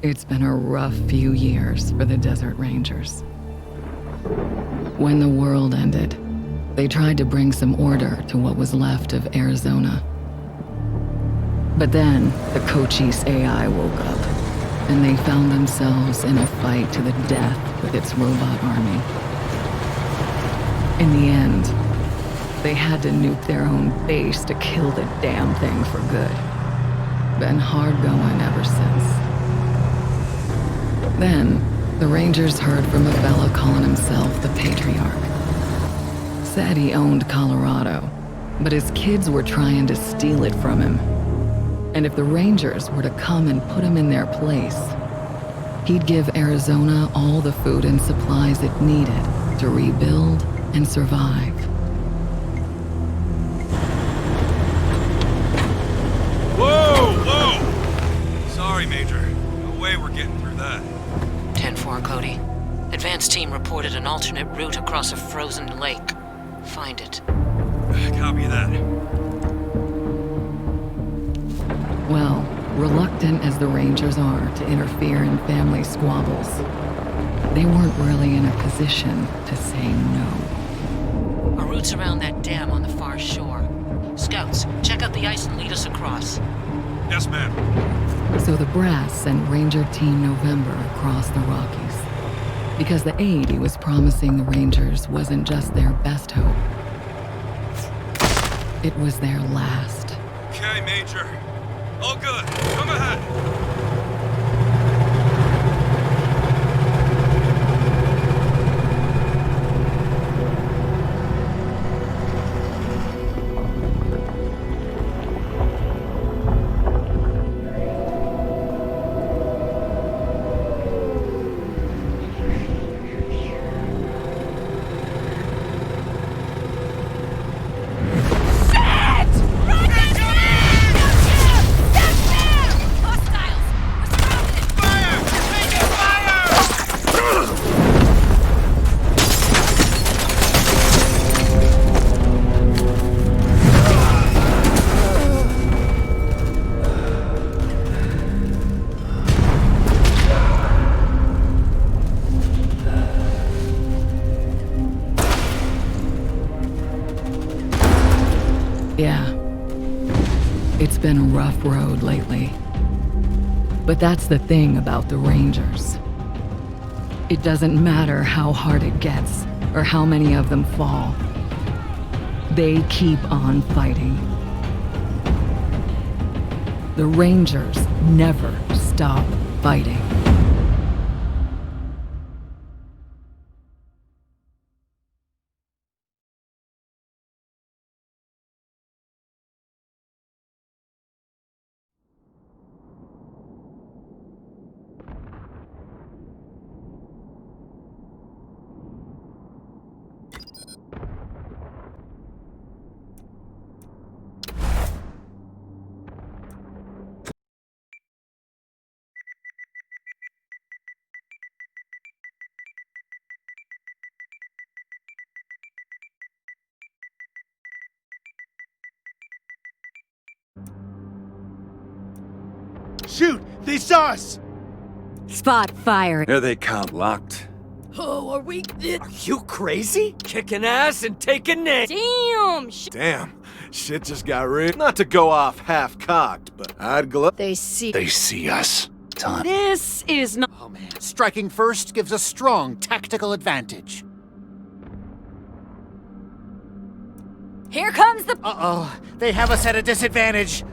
It's been a rough few years for the Desert Rangers. When the world ended, they tried to bring some order to what was left of Arizona. But then, the Cochise AI woke up, and they found themselves in a fight to the death with its robot army. In the end, they had to nuke their own base to kill the damn thing for good. Been hard going ever since. Then, the Rangers heard from a fella calling himself the Patriarch. Said he owned Colorado, but his kids were trying to steal it from him. And if the Rangers were to come and put him in their place, he'd give Arizona all the food and supplies it needed to rebuild and survive. Whoa! Sorry, Major. No way we're getting through that. 10-4, Cody. Advance team reported an alternate route across a frozen lake. Find it. Copy that. Well, reluctant as the Rangers are to interfere in family squabbles, they weren't really in a position to say no. Our route's around that dam on the far shore. Scouts, check out the ice and lead us across. Yes, ma'am. So the Brass sent Ranger Team November across the Rockies, because the aid he was promising the Rangers wasn't just their best hope. It was their last. Okay, Major. All good. Come ahead. Yeah. It's been a rough road lately. But that's the thing about the Rangers. It doesn't matter how hard it gets, or how many of them fall. They keep on fighting. The Rangers never stop fighting. Shoot! They saw us! Spot fire. Here they come, locked. Oh, are we? Are you crazy? Kicking ass and taking names. Damn! Damn, shit just got real. Not to go off half-cocked, but I'd They see. They see us. Time. This is not. Oh man, striking first gives a strong tactical advantage. Here comes the. Uh-oh, they have us at a disadvantage.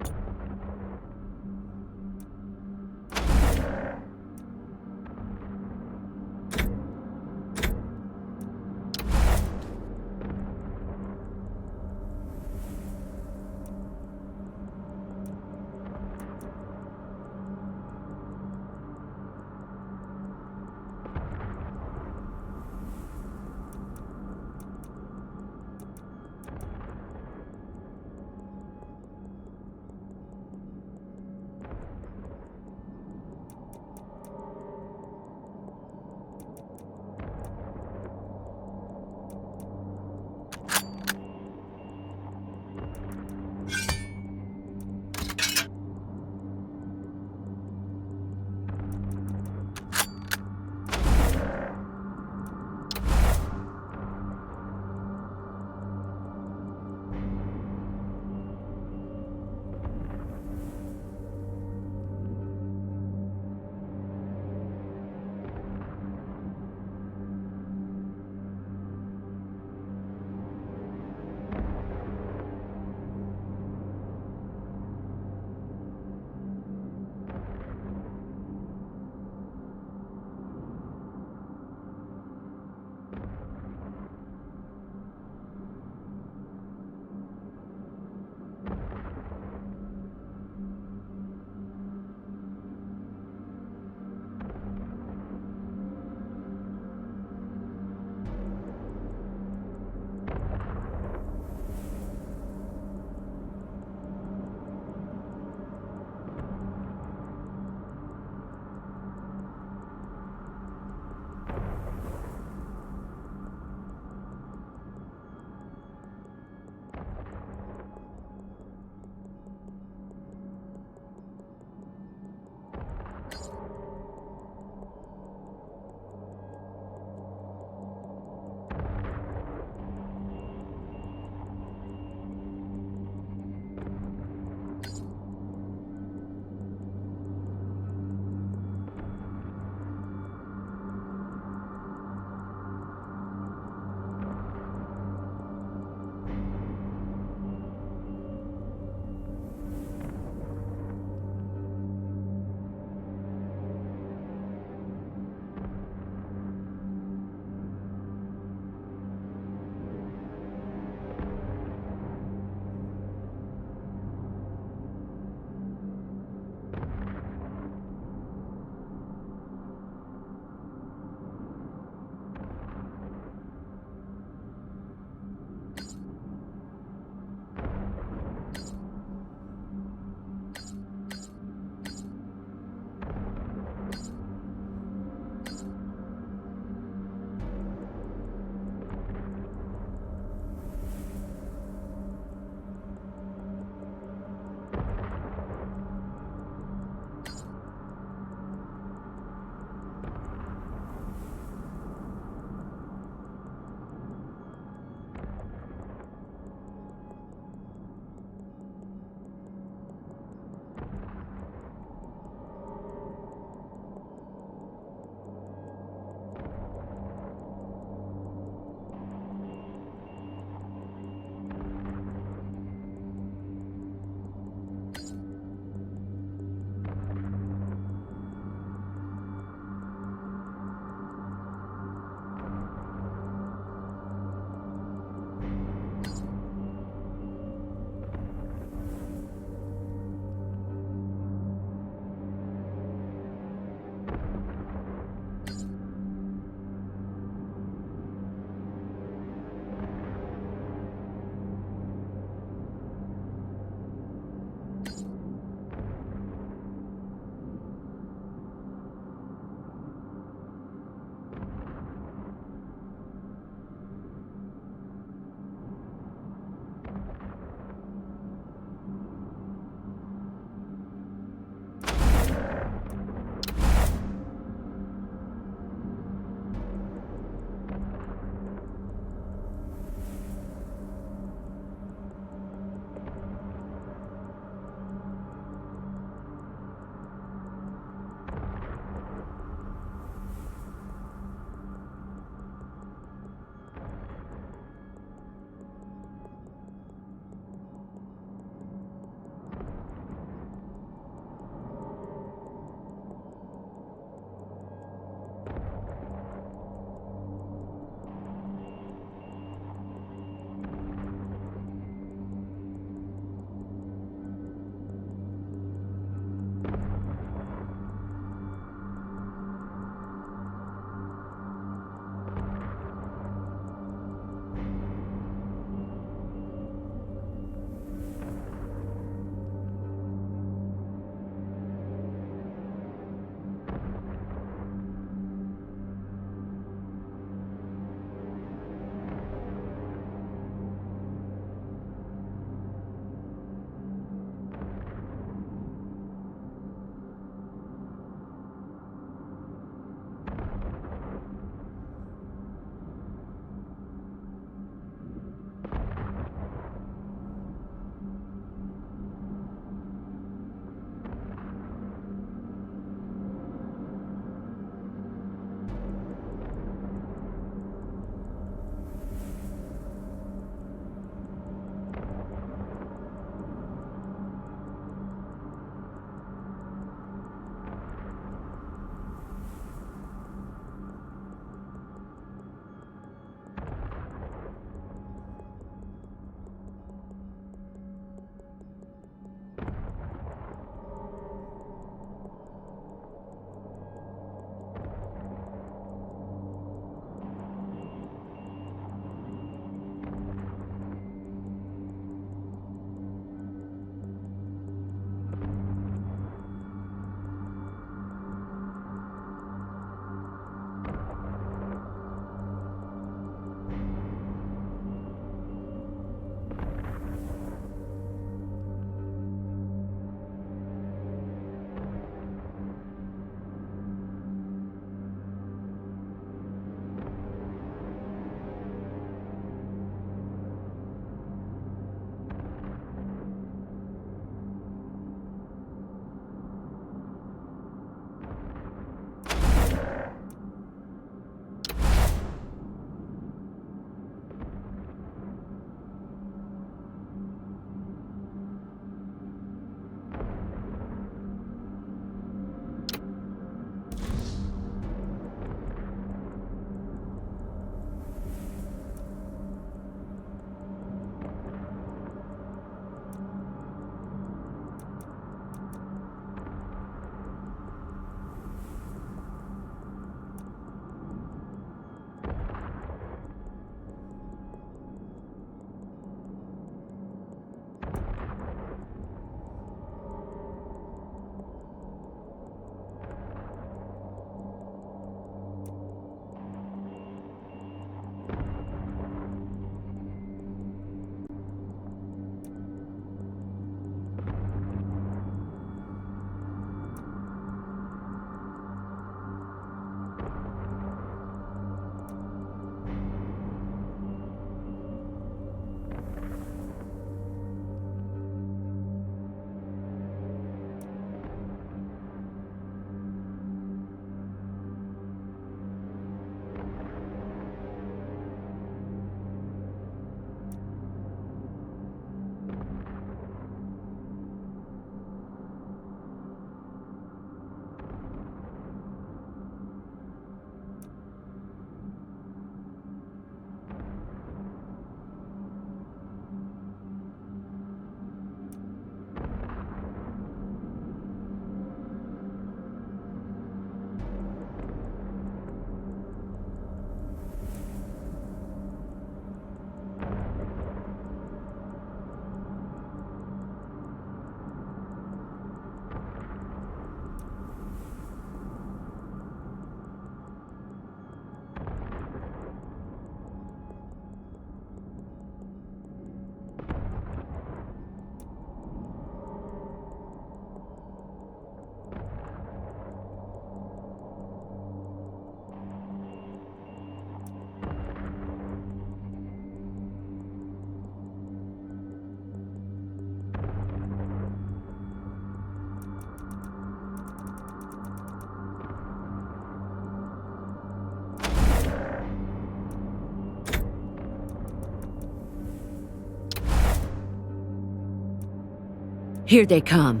Here they come.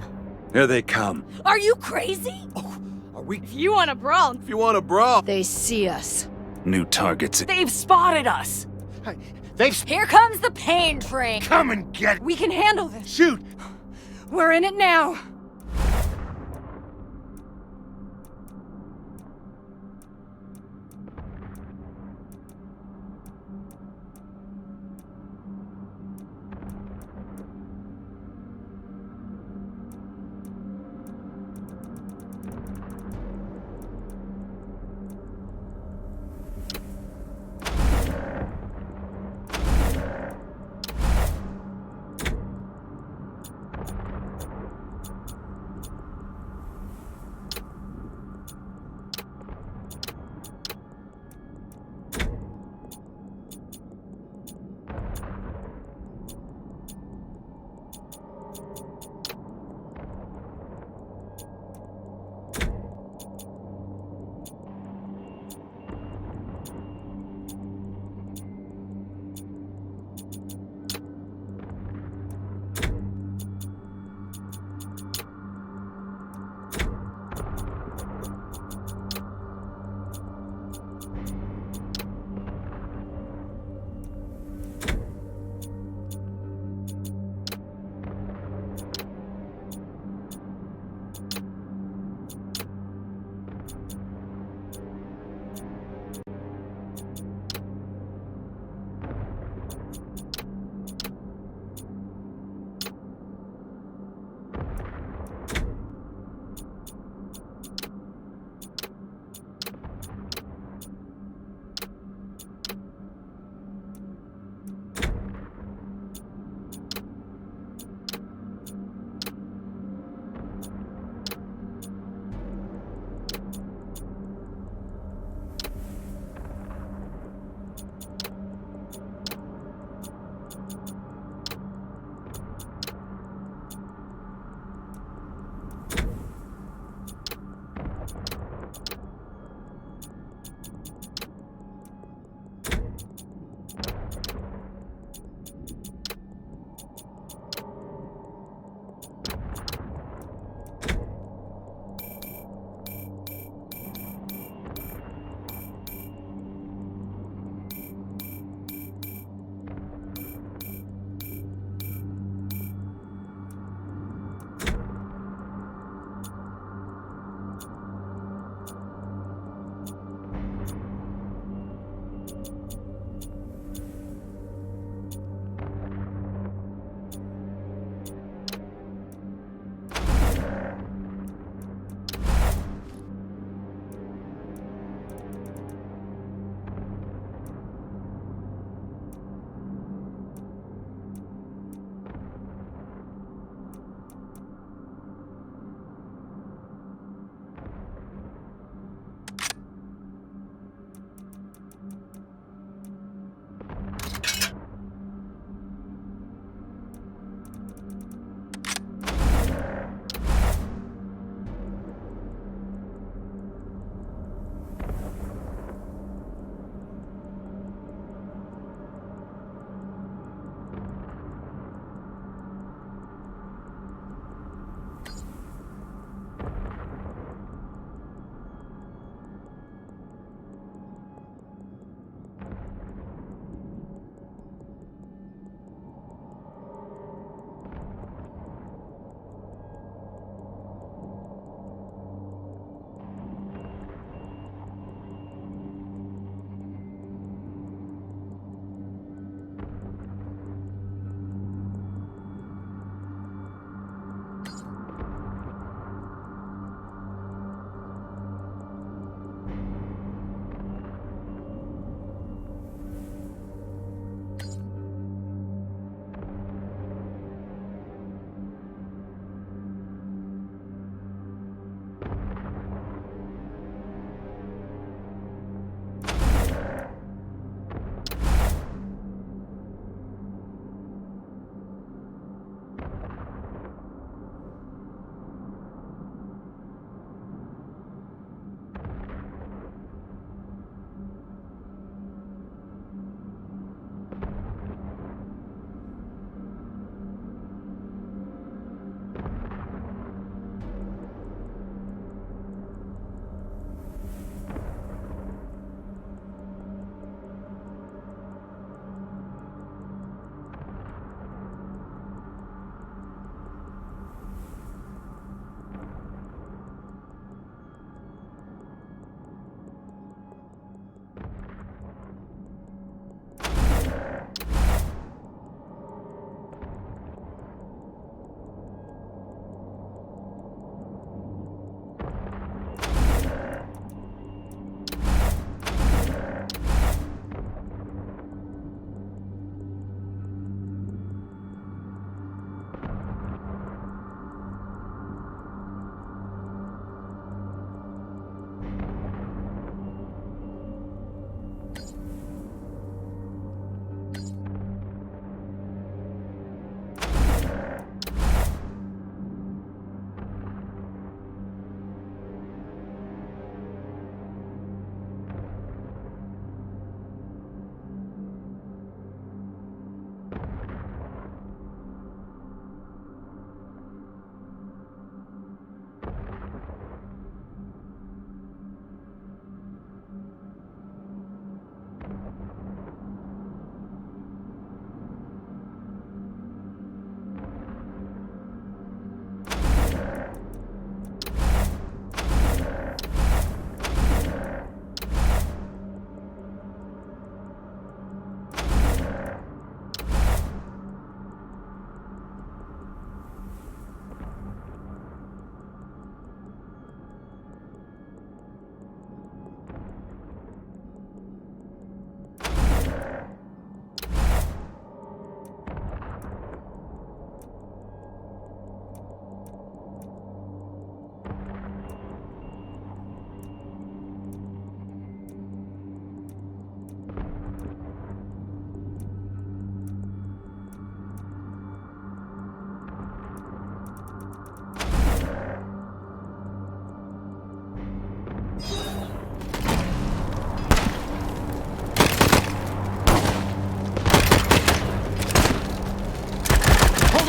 Here they come. Are you crazy? Are we? If you want a brawl, If you want a brawl. they see us. New targets. They've spotted us. They've... Here comes the pain train. Come and get... We can handle this. Shoot! We're in it now.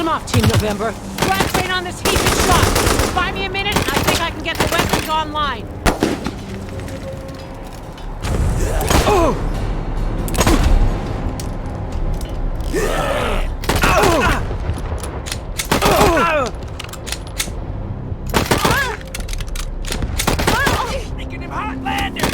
off, Team November. Flat train on this heat is shot. Buy me a minute, and I think I can get the weapons online. Making him hot lander!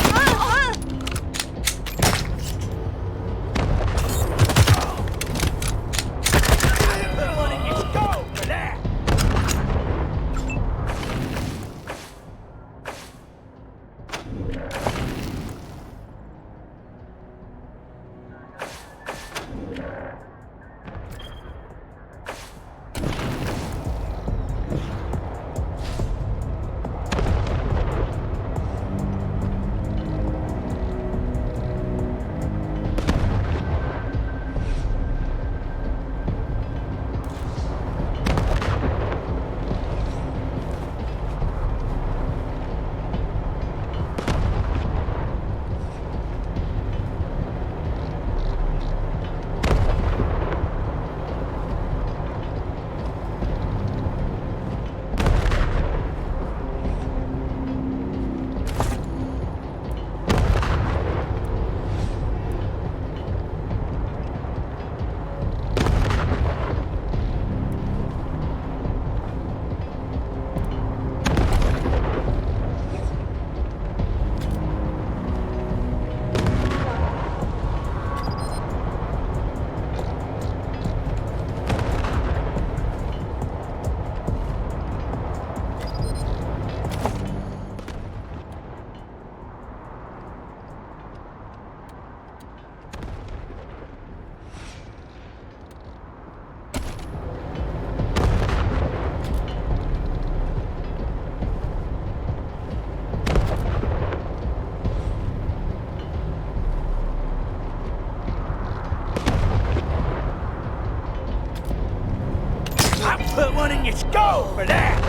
Let's go for that! Put one in your skull for that!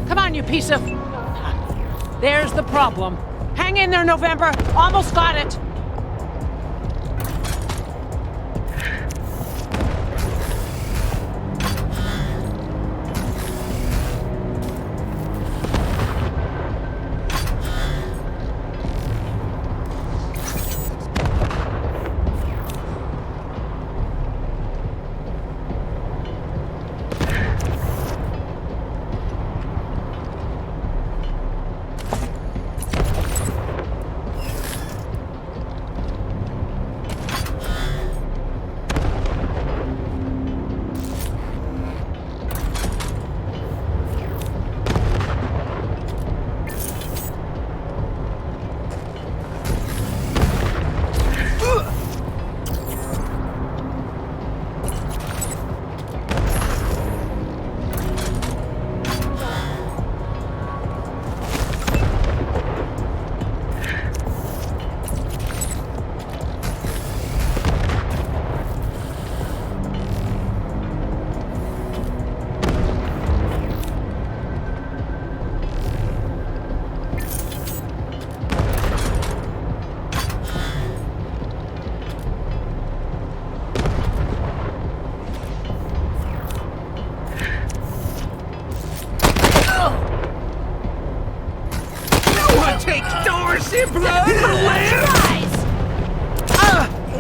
Come on, you piece of... There's the problem. Hang in there, November. Almost got it.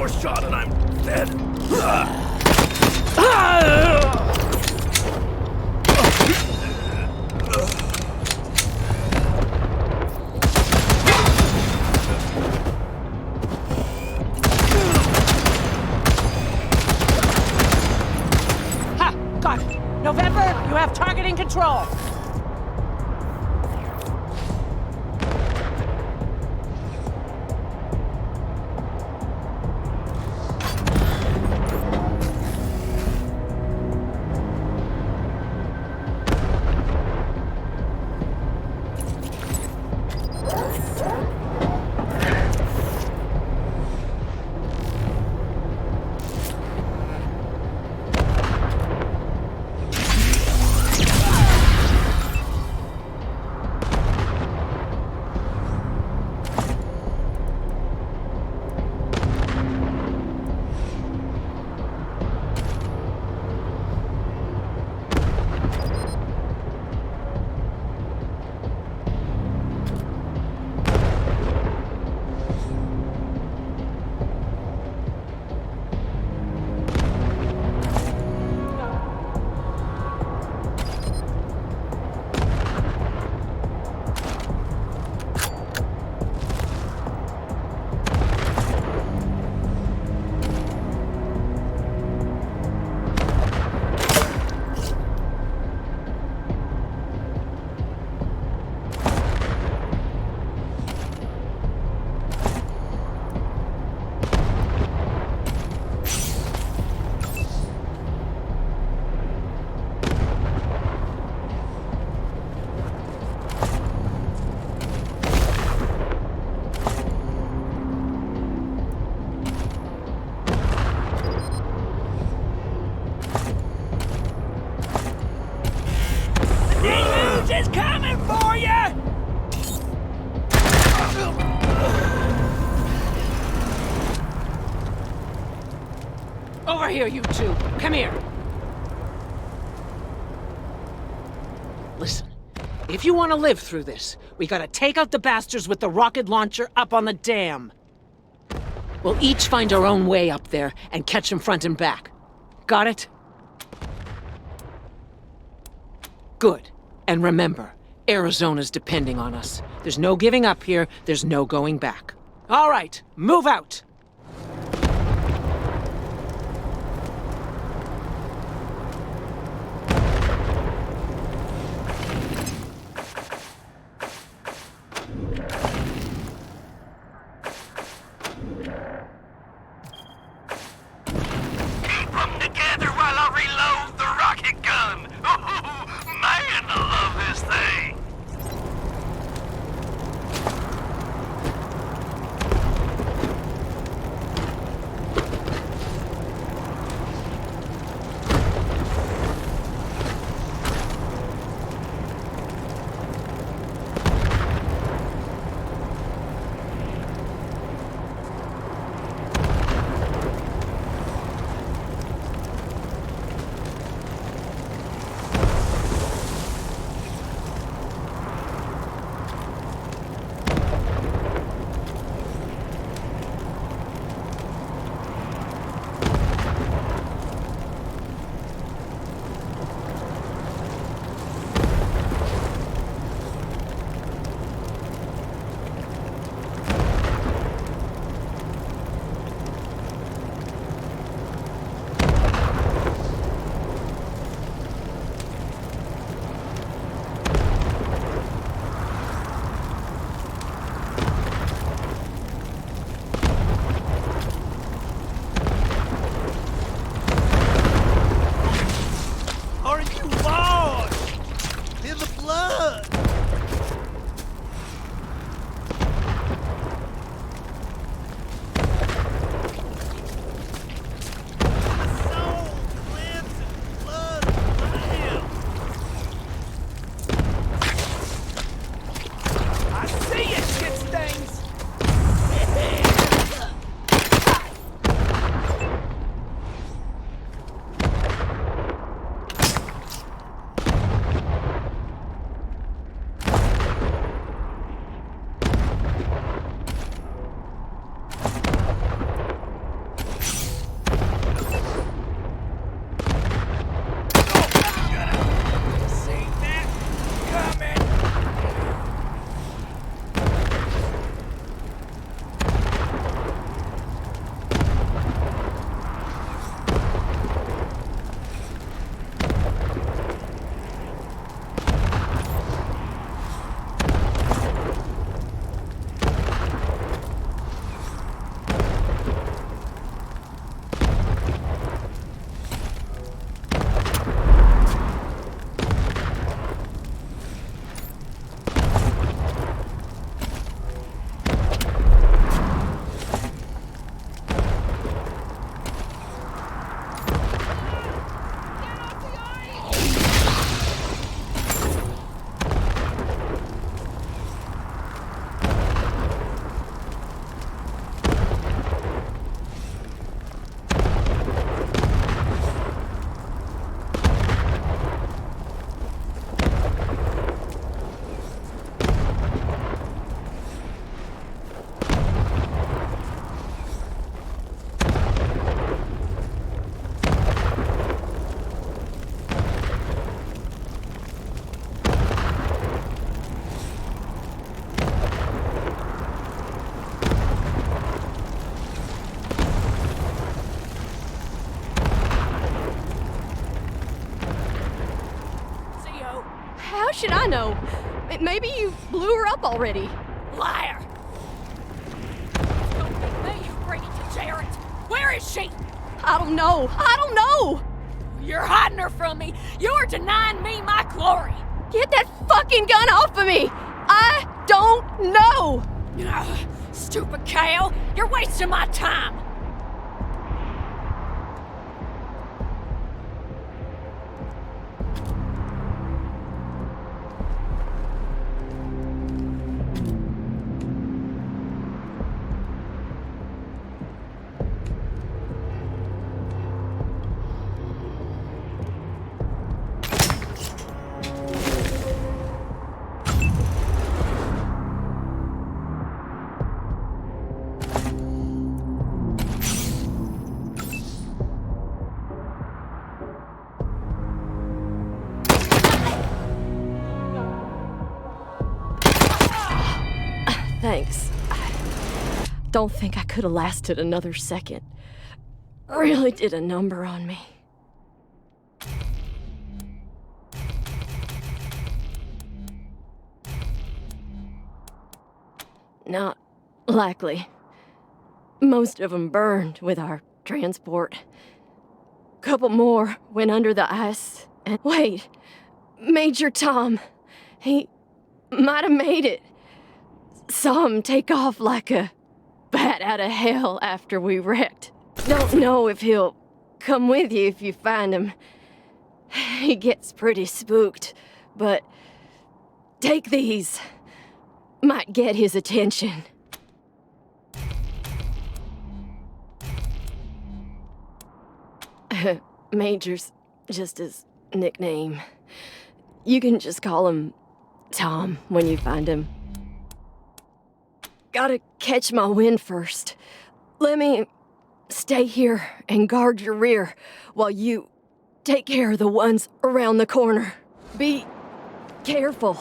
more shot and I'm dead. Ha! Got it. November, you have targeting control. Is coming for you! Over here, you two. Come here. Listen, if you want to live through this, we gotta take out the bastards with the rocket launcher up on the dam. We'll each find our own way up there and catch them front and back. Got it? Good. And remember, Arizona's depending on us. There's no giving up here, there's no going back. All right, move out! Keep them together while I reload the rocket gun! Oh, man, I love this thing! should I know? Maybe you blew her up already. Liar! It's gonna be me who brings you Jarrett. Where is she? I don't know. I don't know. You're hiding her from me. You're denying me my glory. Get that fucking gun off of me. I don't know. Ugh, stupid Kale. You're wasting my time. Thanks. I don't think I could have lasted another second. Really did a number on me. Not likely. Most of them burned with our transport. Couple more went under the ice. And wait, Major Tom. He might have made it. Saw him take off like a bat out of hell after we wrecked. Don't know if he'll come with you if you find him. He gets pretty spooked, but take these. Might get his attention. Major's just his nickname. You can just call him Tom when you find him. Gotta catch my wind first. Let me stay here and guard your rear while you take care of the ones around the corner. Be careful.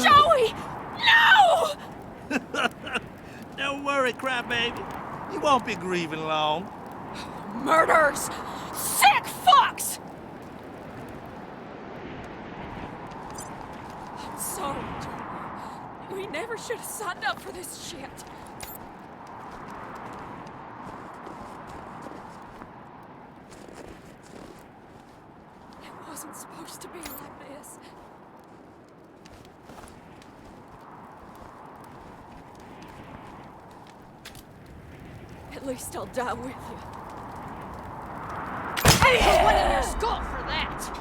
Joey! No! Don't worry, crybaby. You won't be grieving long. Murders! Sick fucks! I'm sorry, Joey. We never should have signed up for this shit. It wasn't supposed to be like this. At least I'll die with you. Hey, put one in your skull for that!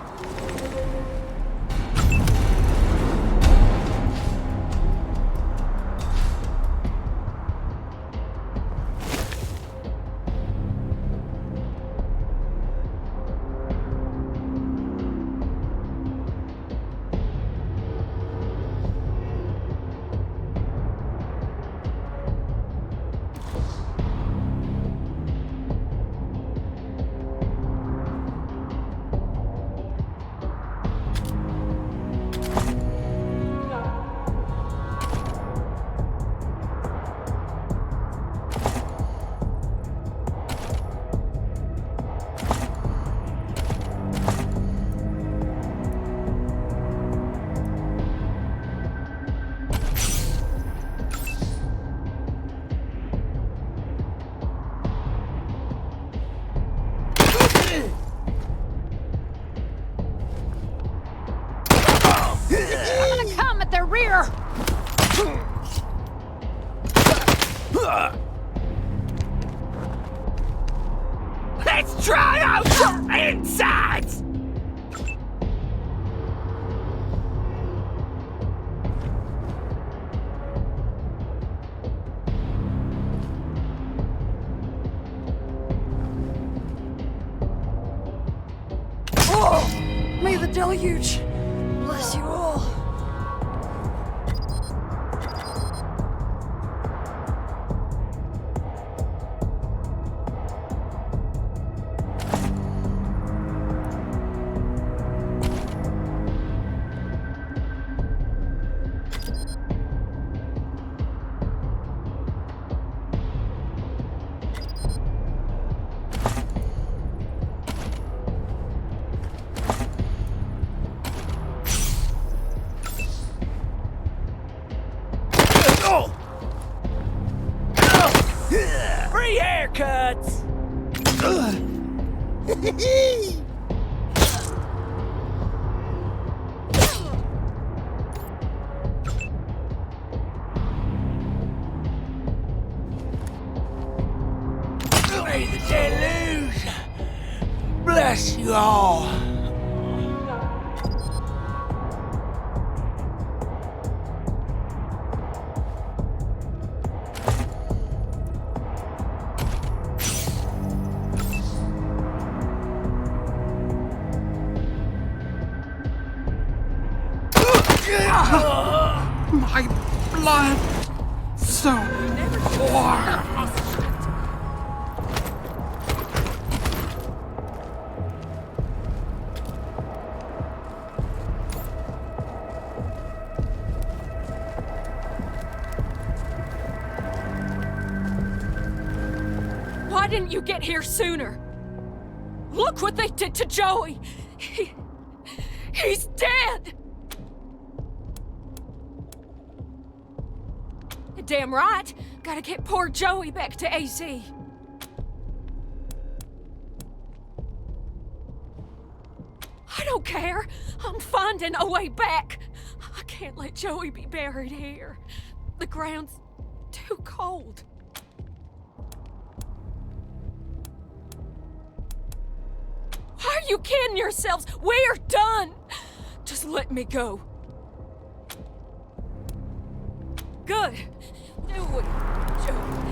I'm gonna come at their rear! Let's try out some insides! May the deluge bless you all. Free haircuts! May the deluge bless you all. My blood! So warm! Why didn't you get here sooner? Look what they did to Joey! He's dead! Damn right. Gotta get poor Joey back to AZ. I don't care. I'm finding a way back. I can't let Joey be buried here. The ground's too cold. Why are you kidding yourselves? We're done. Just let me go. Good. Do it, Joey.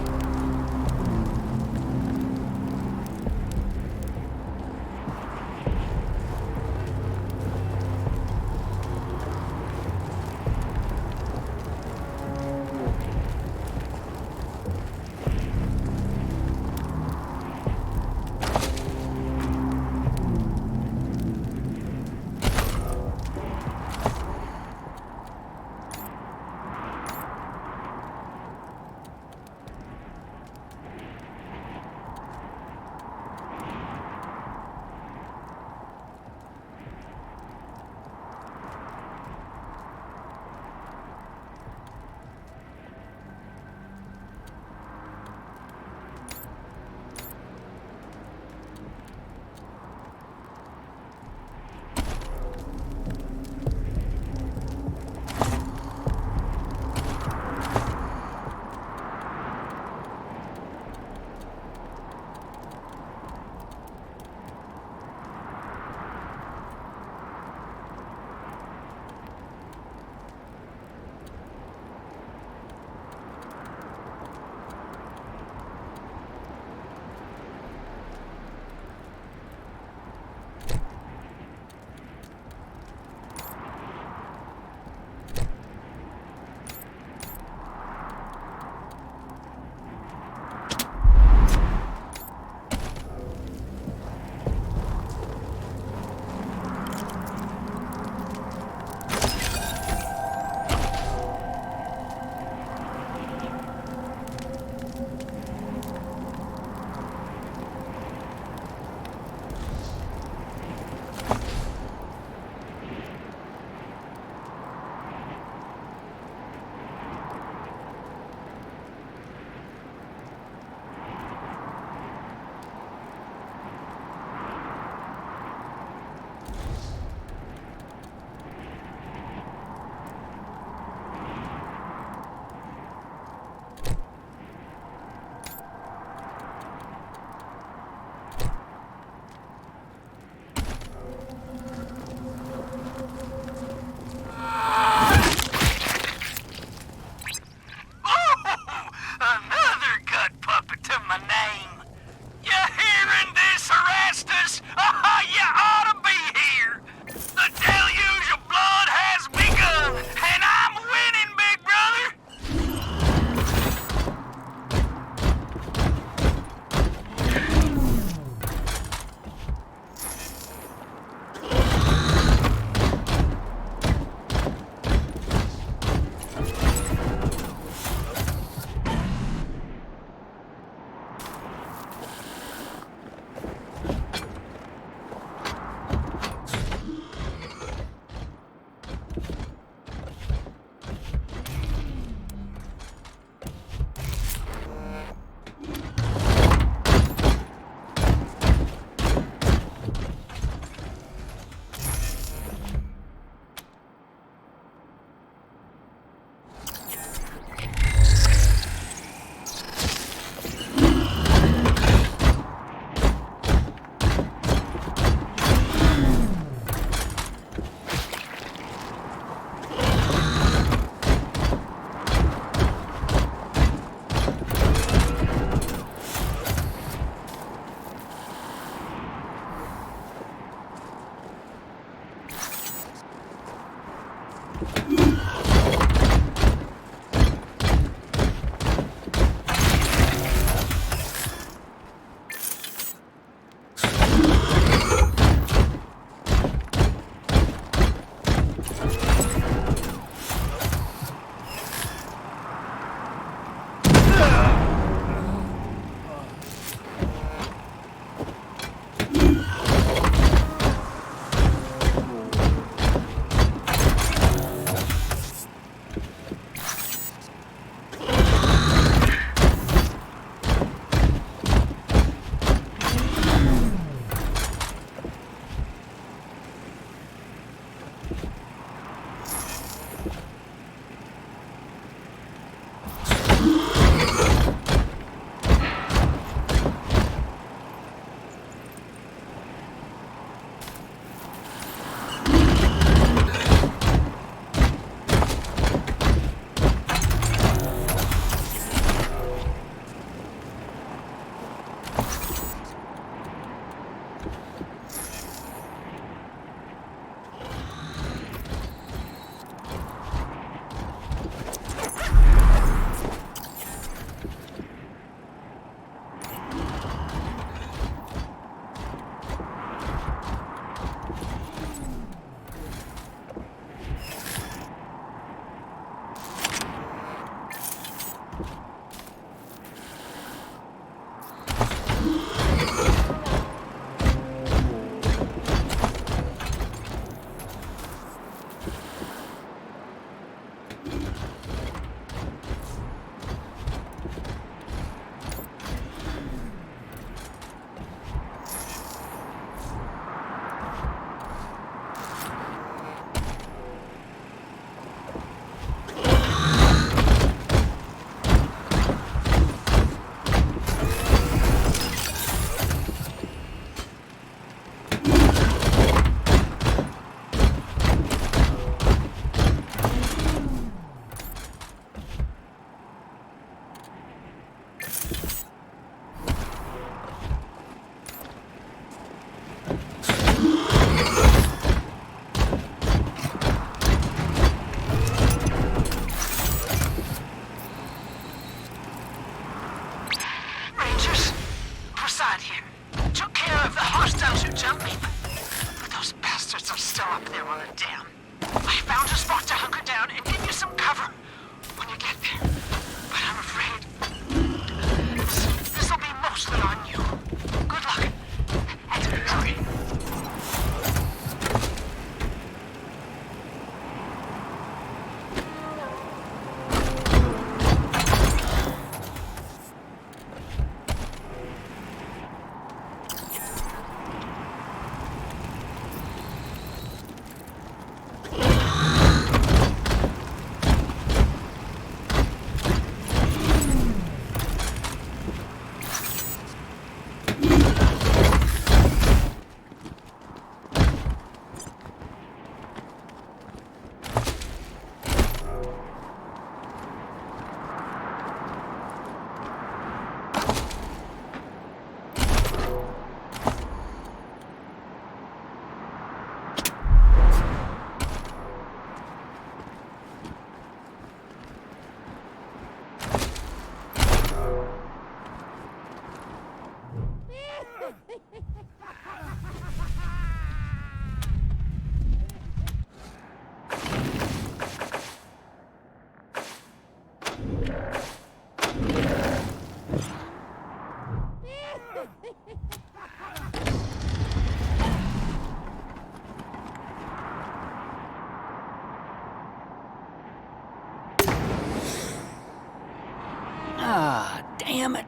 Ah, damn it.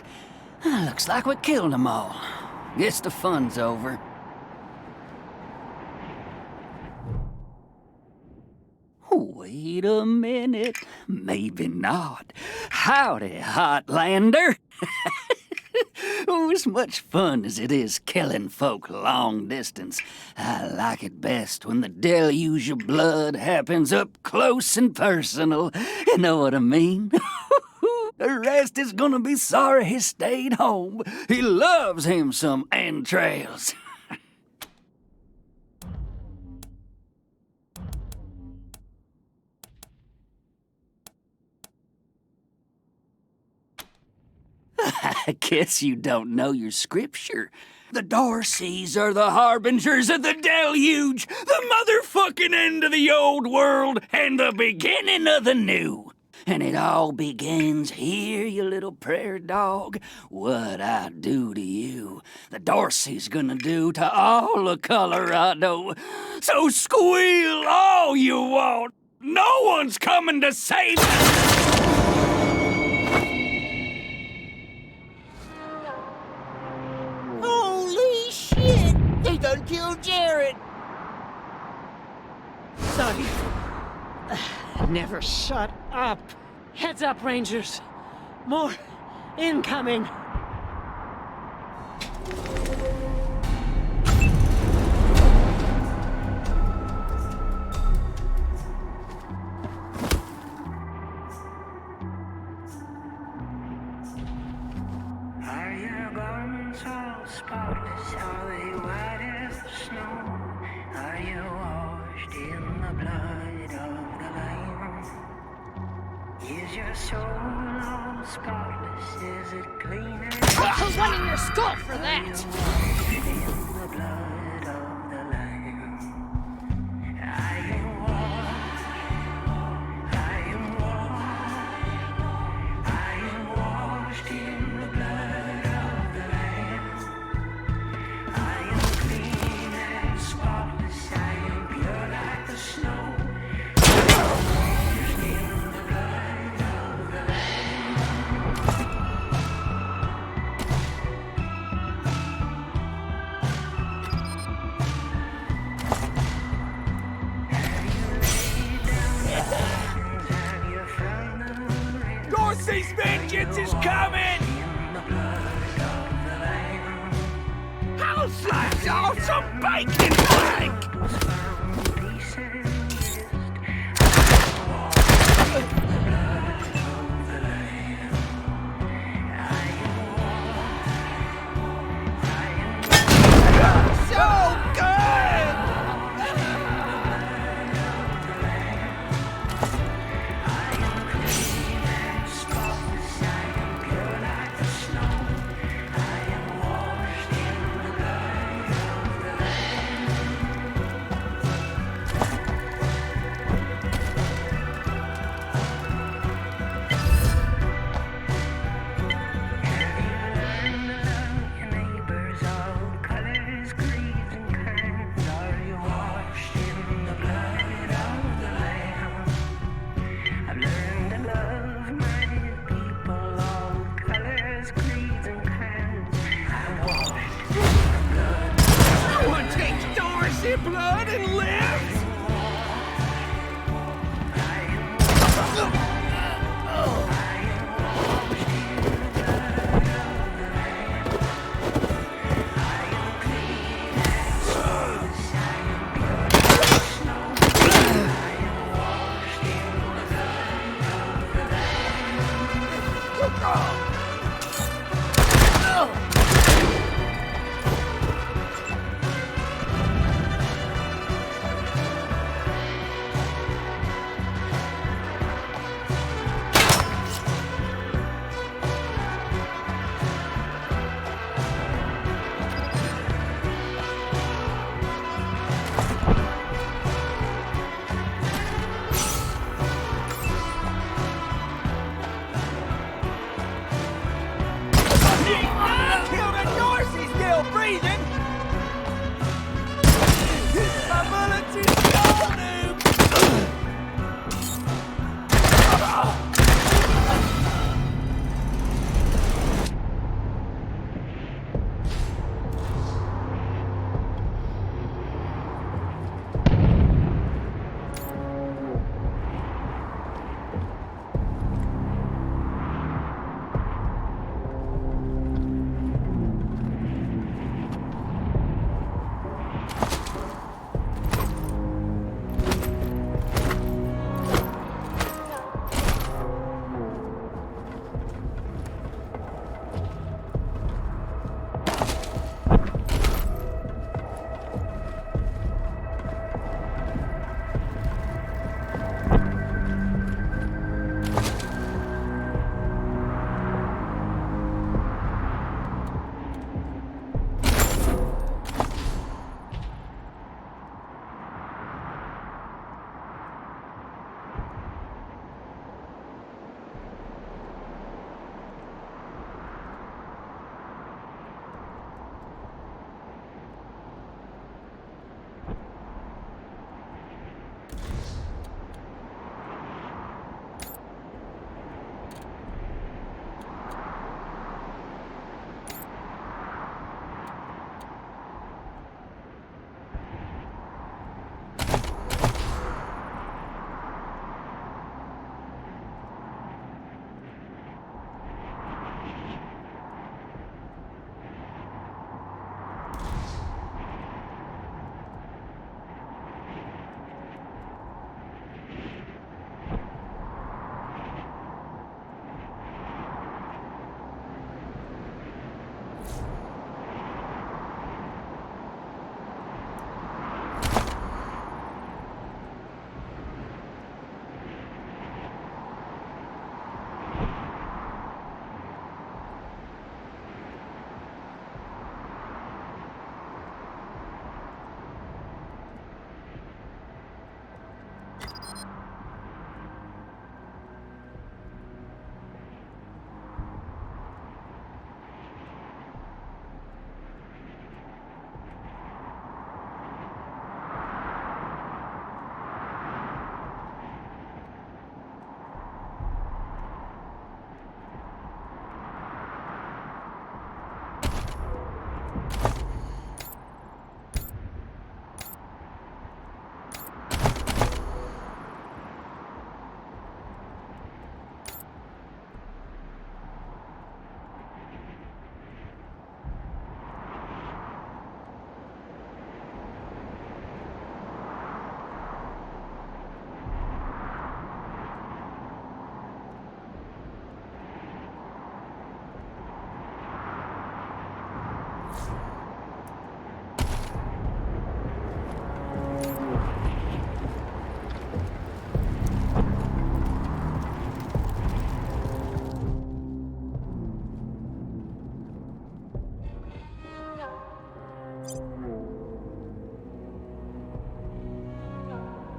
Looks like we killed them all. Guess the fun's over. Wait a minute. Maybe not. Howdy, Hotlander. Oh, as much fun as it is killing folk long distance, I like it best when the deluge of blood happens up close and personal. You know what I mean? The rest is gonna be sorry he stayed home. He loves him some entrails. I guess you don't know your scripture. The Darcys are the harbingers of the deluge, the motherfucking end of the old world, and the beginning of the new. And it all begins here, you little prairie dog. What I do to you, the Darcy's gonna do to all of Colorado. So squeal all you want. No one's coming to save us. Holy shit! They done killed Jared! Son. Never shut up. Heads up, Rangers. More incoming. Are your garments all spotless? Are they white as the snow? Are you washed in the blood of the Lamb? Is your soul all spotless? Is it clean as I'll put one in your skull for that! in the blood of the Lamb? I am washed. I am washed. I am washed in the blood of the Lamb. I am clean and spotless. I am pure like the snow. Washed in the blood of the Lamb. Have you found the ring? Darcy's vengeance is coming! In the blood of the Lamb. I'll slice off some bacon flank! Peace and rest. So good! Your neighbors, all colors, creeds, and kinds. Are you washed in the blood of the Lamb? I've learned to love my people, all colors, creeds, and kinds. I'm washed in the blood. Someone takes Darcy blood and lives!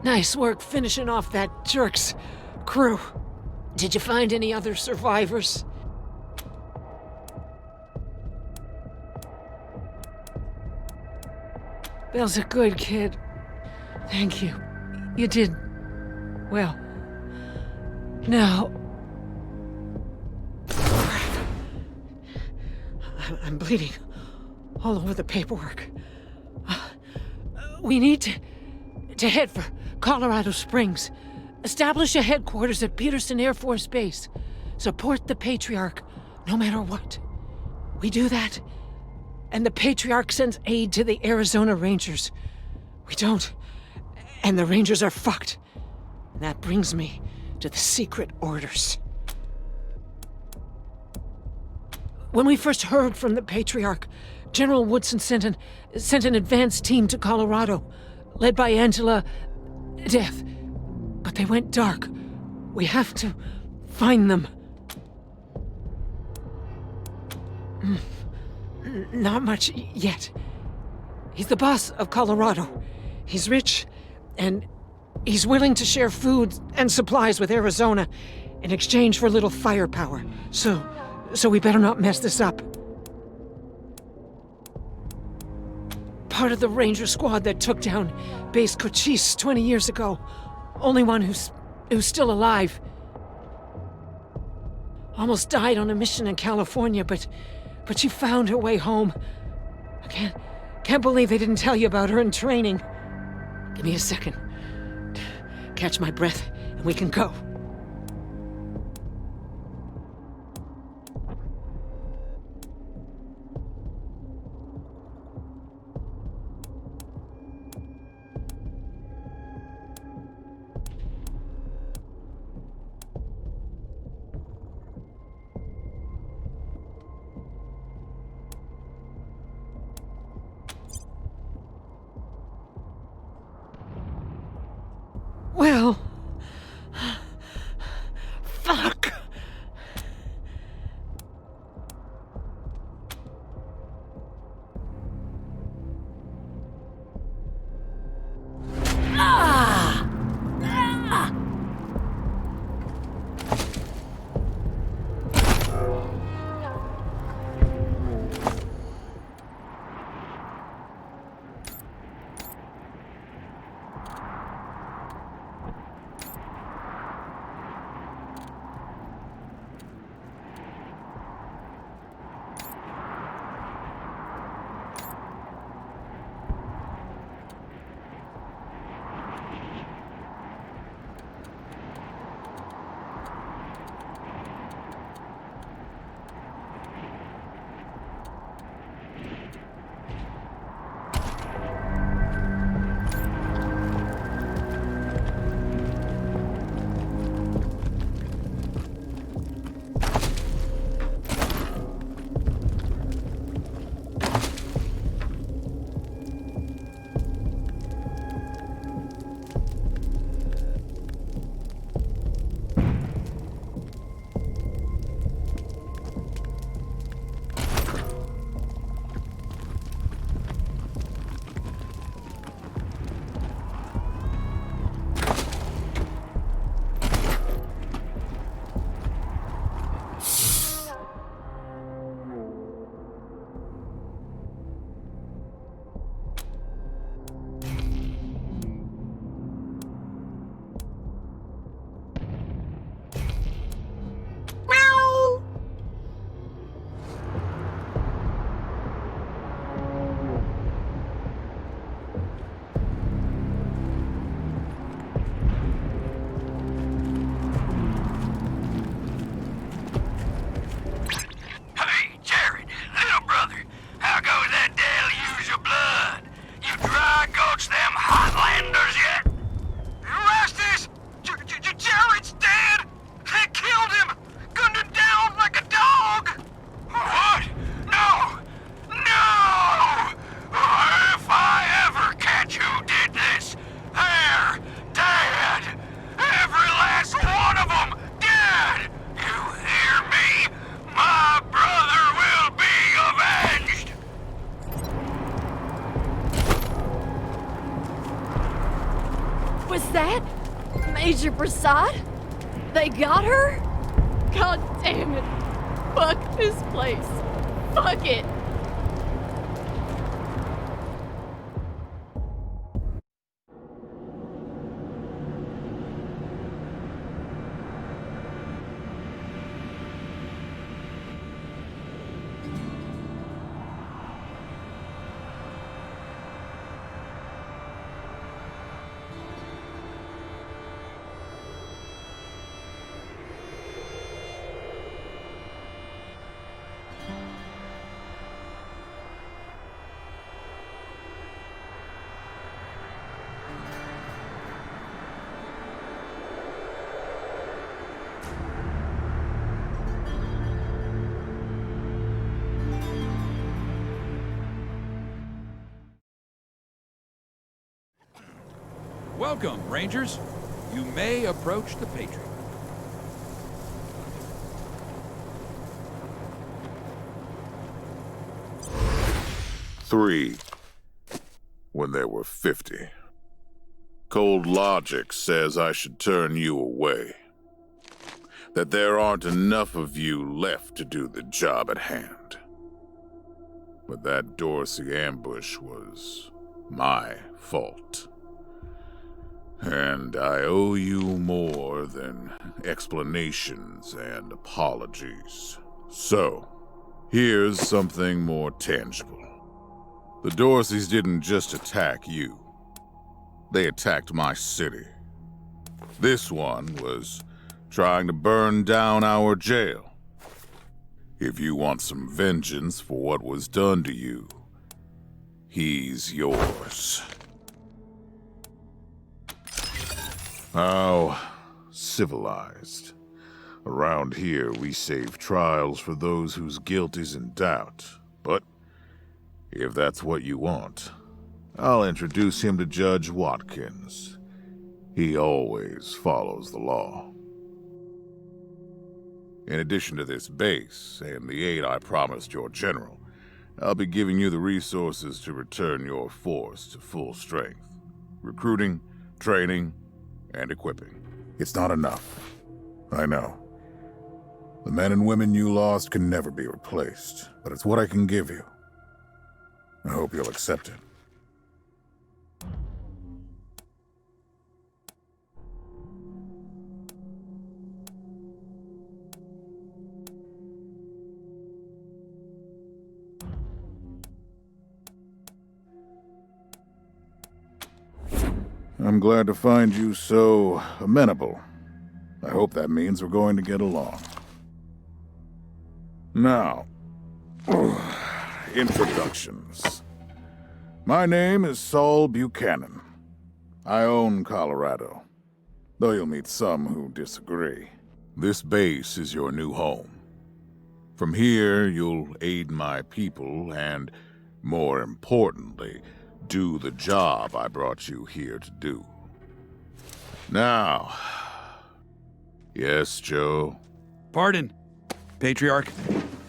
Nice work finishing off that jerk's crew. Did you find any other survivors? Bill's a good kid. Thank you. You did well. Now... I'm bleeding all over the paperwork. We need to head for Colorado Springs. Establish a headquarters at Peterson Air Force Base. Support the Patriarch, no matter what. We do that, and the Patriarch sends aid to the Arizona Rangers. We don't, and the Rangers are fucked. And that brings me to the secret orders. When we first heard from the Patriarch, General Woodson sent an advance team to Colorado, led by Angela Death. But they went dark. We have to find them. Not much yet. He's the boss of Colorado. He's rich, and he's willing to share food and supplies with Arizona in exchange for a little firepower. So we better not mess this up. Part of the Ranger squad that took down Base Cochise 20 years ago. Only one who's still alive. Almost died on a mission in California, but she found her way home. I can't believe they didn't tell you about her in training. Give me a second. Catch my breath, and we can go. Well, inside? They got her? God damn it. Fuck this place. Fuck it. Welcome, Rangers. You may approach the Patriot. Three, when there were 50. Cold logic says I should turn you away. That there aren't enough of you left to do the job at hand. But that Dorsey ambush was my fault. And I owe you more than explanations and apologies. So, here's something more tangible. The Dorseys didn't just attack you. They attacked my city. This one was trying to burn down our jail. If you want some vengeance for what was done to you, he's yours. How civilized. Around here, we save trials for those whose guilt is in doubt. But if that's what you want, I'll introduce him to Judge Watkins. He always follows the law. In addition to this base and the aid I promised your general, I'll be giving you the resources to return your force to full strength. Recruiting, training, and equipping. It's not enough. I know. The men and women you lost can never be replaced, but it's what I can give you. I hope you'll accept it. I'm glad to find you so amenable. I hope that means we're going to get along. Now, introductions. My name is Saul Buchanan. I own Colorado, though you'll meet some who disagree. This base is your new home. From here, you'll aid my people and, more importantly, do the job I brought you here to do. Now... Yes, Joe? Pardon, Patriarch.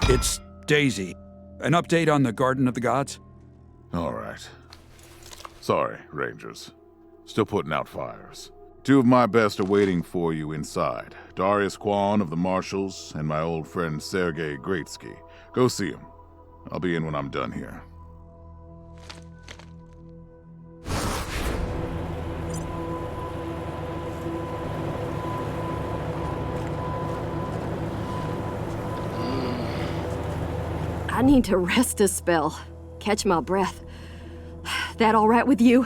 It's Daisy. An update on the Garden of the Gods? All right. Sorry, Rangers. Still putting out fires. Two of my best are waiting for you inside. Darius Kwan of the Marshals and my old friend Sergei Greatsky. Go see him. I'll be in when I'm done here. I need to rest a spell. Catch my breath. That all right with you?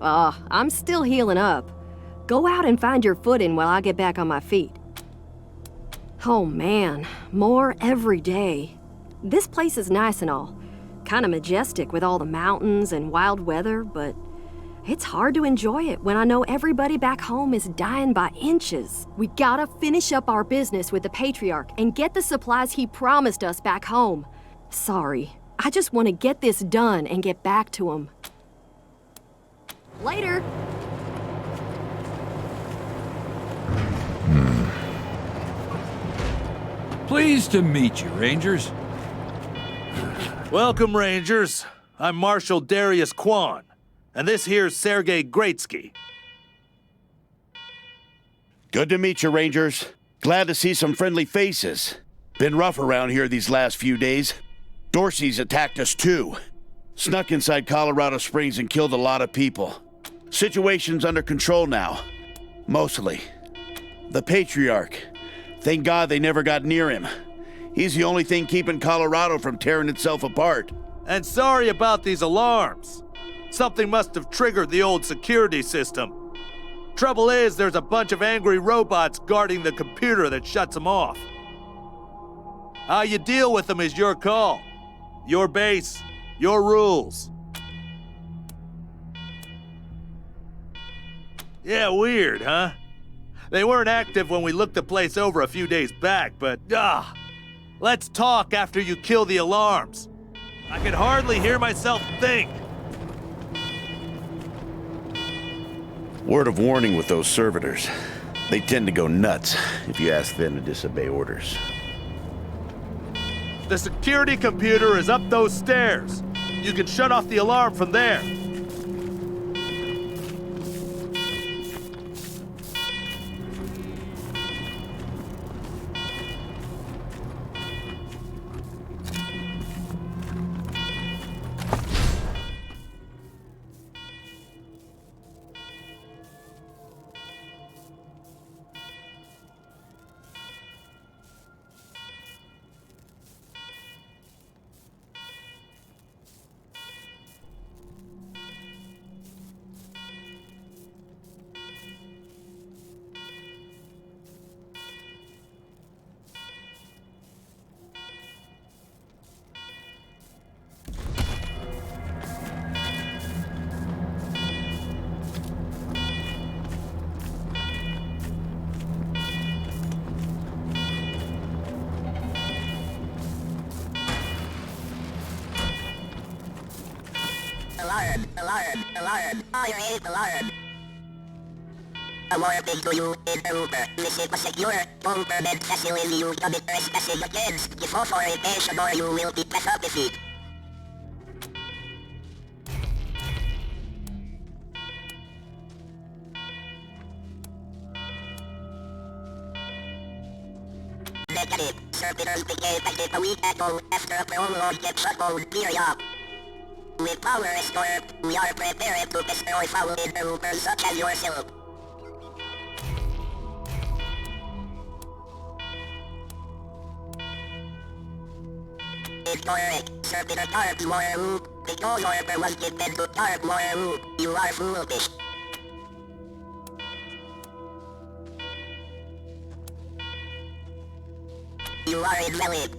I'm still healing up. Go out and find your footing while I get back on my feet. Oh man, more every day. This place is nice and all. Kinda majestic with all the mountains and wild weather, but it's hard to enjoy it when I know everybody back home is dying by inches. We gotta finish up our business with the Patriarch and get the supplies he promised us back home. Sorry, I just want to get this done and get back to him. Later! Pleased to meet you, Rangers. Welcome, Rangers. I'm Marshal Darius Kwan, and this here's Sergei Greatsky. Good to meet you, Rangers. Glad to see some friendly faces. Been rough around here these last few days. Dorsey's attacked us too. Snuck inside Colorado Springs and killed a lot of people. Situation's under control now. Mostly. The Patriarch. Thank God they never got near him. He's the only thing keeping Colorado from tearing itself apart. And sorry about these alarms. Something must have triggered the old security system. Trouble is, there's a bunch of angry robots guarding the computer that shuts them off. How you deal with them is your call. Your base, your rules. Yeah, weird, huh? They weren't active when we looked the place over a few days back, but, let's talk after you kill the alarms. I can hardly hear myself think. Word of warning with those servitors. They tend to go nuts if you ask them to disobey orders. The security computer is up those stairs. You can shut off the alarm from there. Alarm, fire is alarm. A warning to you is over. This is a secure, government facility you can be trespassing against. If authorization or you will be disappointed. Negative. Servitors began active a week ago after a prolonged shutdown period. With power restored, we are prepared to destroy foul interlopers such as yourself. Incorrect. Servitor Tarp Moru. The call order was given to Tarp Moru. You are foolish. You are invalid.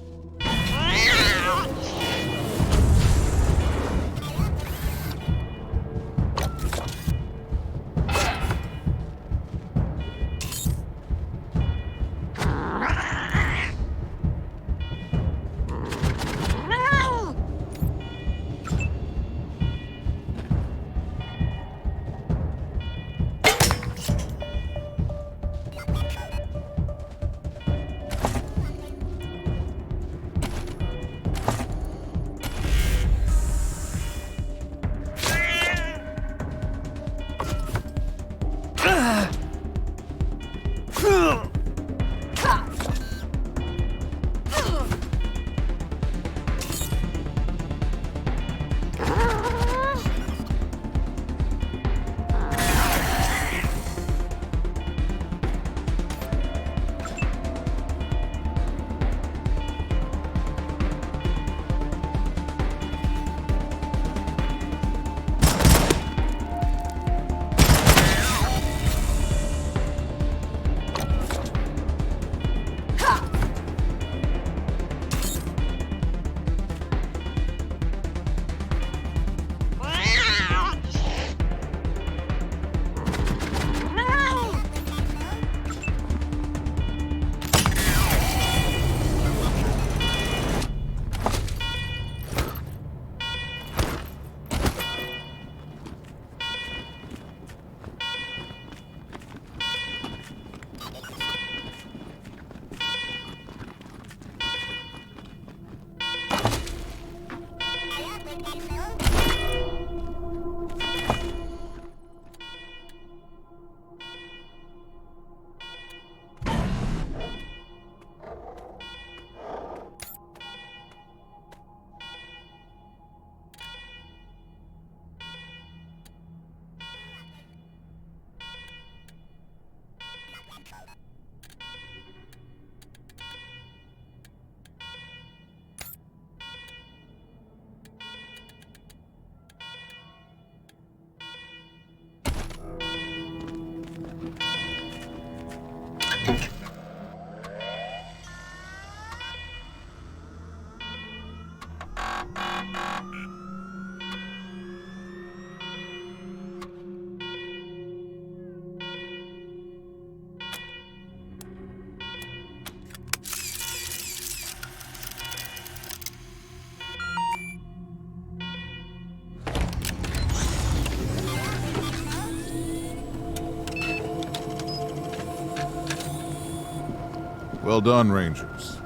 Well done, Rangers.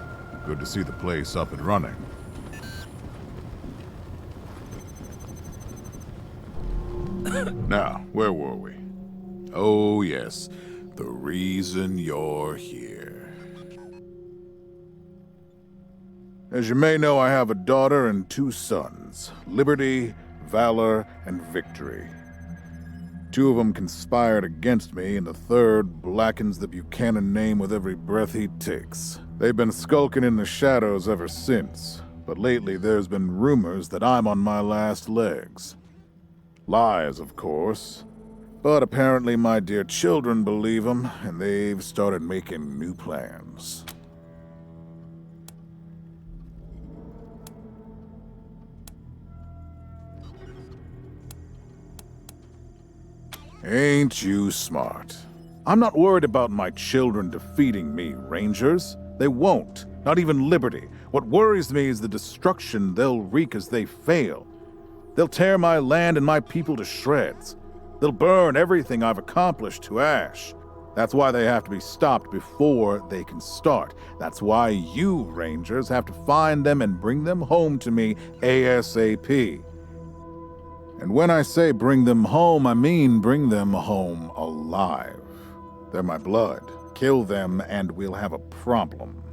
Good to see the place up and running. Now, where were we? Oh, yes. The reason you're here. As you may know, I have a daughter and 2 sons. Liberty, Valor, and Victory. 2 of them conspired against me, and the 3rd blackens the Buchanan name with every breath he takes. They've been skulking in the shadows ever since, but lately there's been rumors that I'm on my last legs. Lies, of course, but apparently my dear children believe them, and they've started making new plans. Ain't you smart? I'm not worried about my children defeating me, Rangers. They won't. Not even Liberty. What worries me is the destruction they'll wreak as they fail. They'll tear my land and my people to shreds. They'll burn everything I've accomplished to ash. That's why they have to be stopped before they can start. That's why you, Rangers, have to find them and bring them home to me ASAP. And when I say bring them home, I mean bring them home alive. They're my blood. Kill them and we'll have a problem.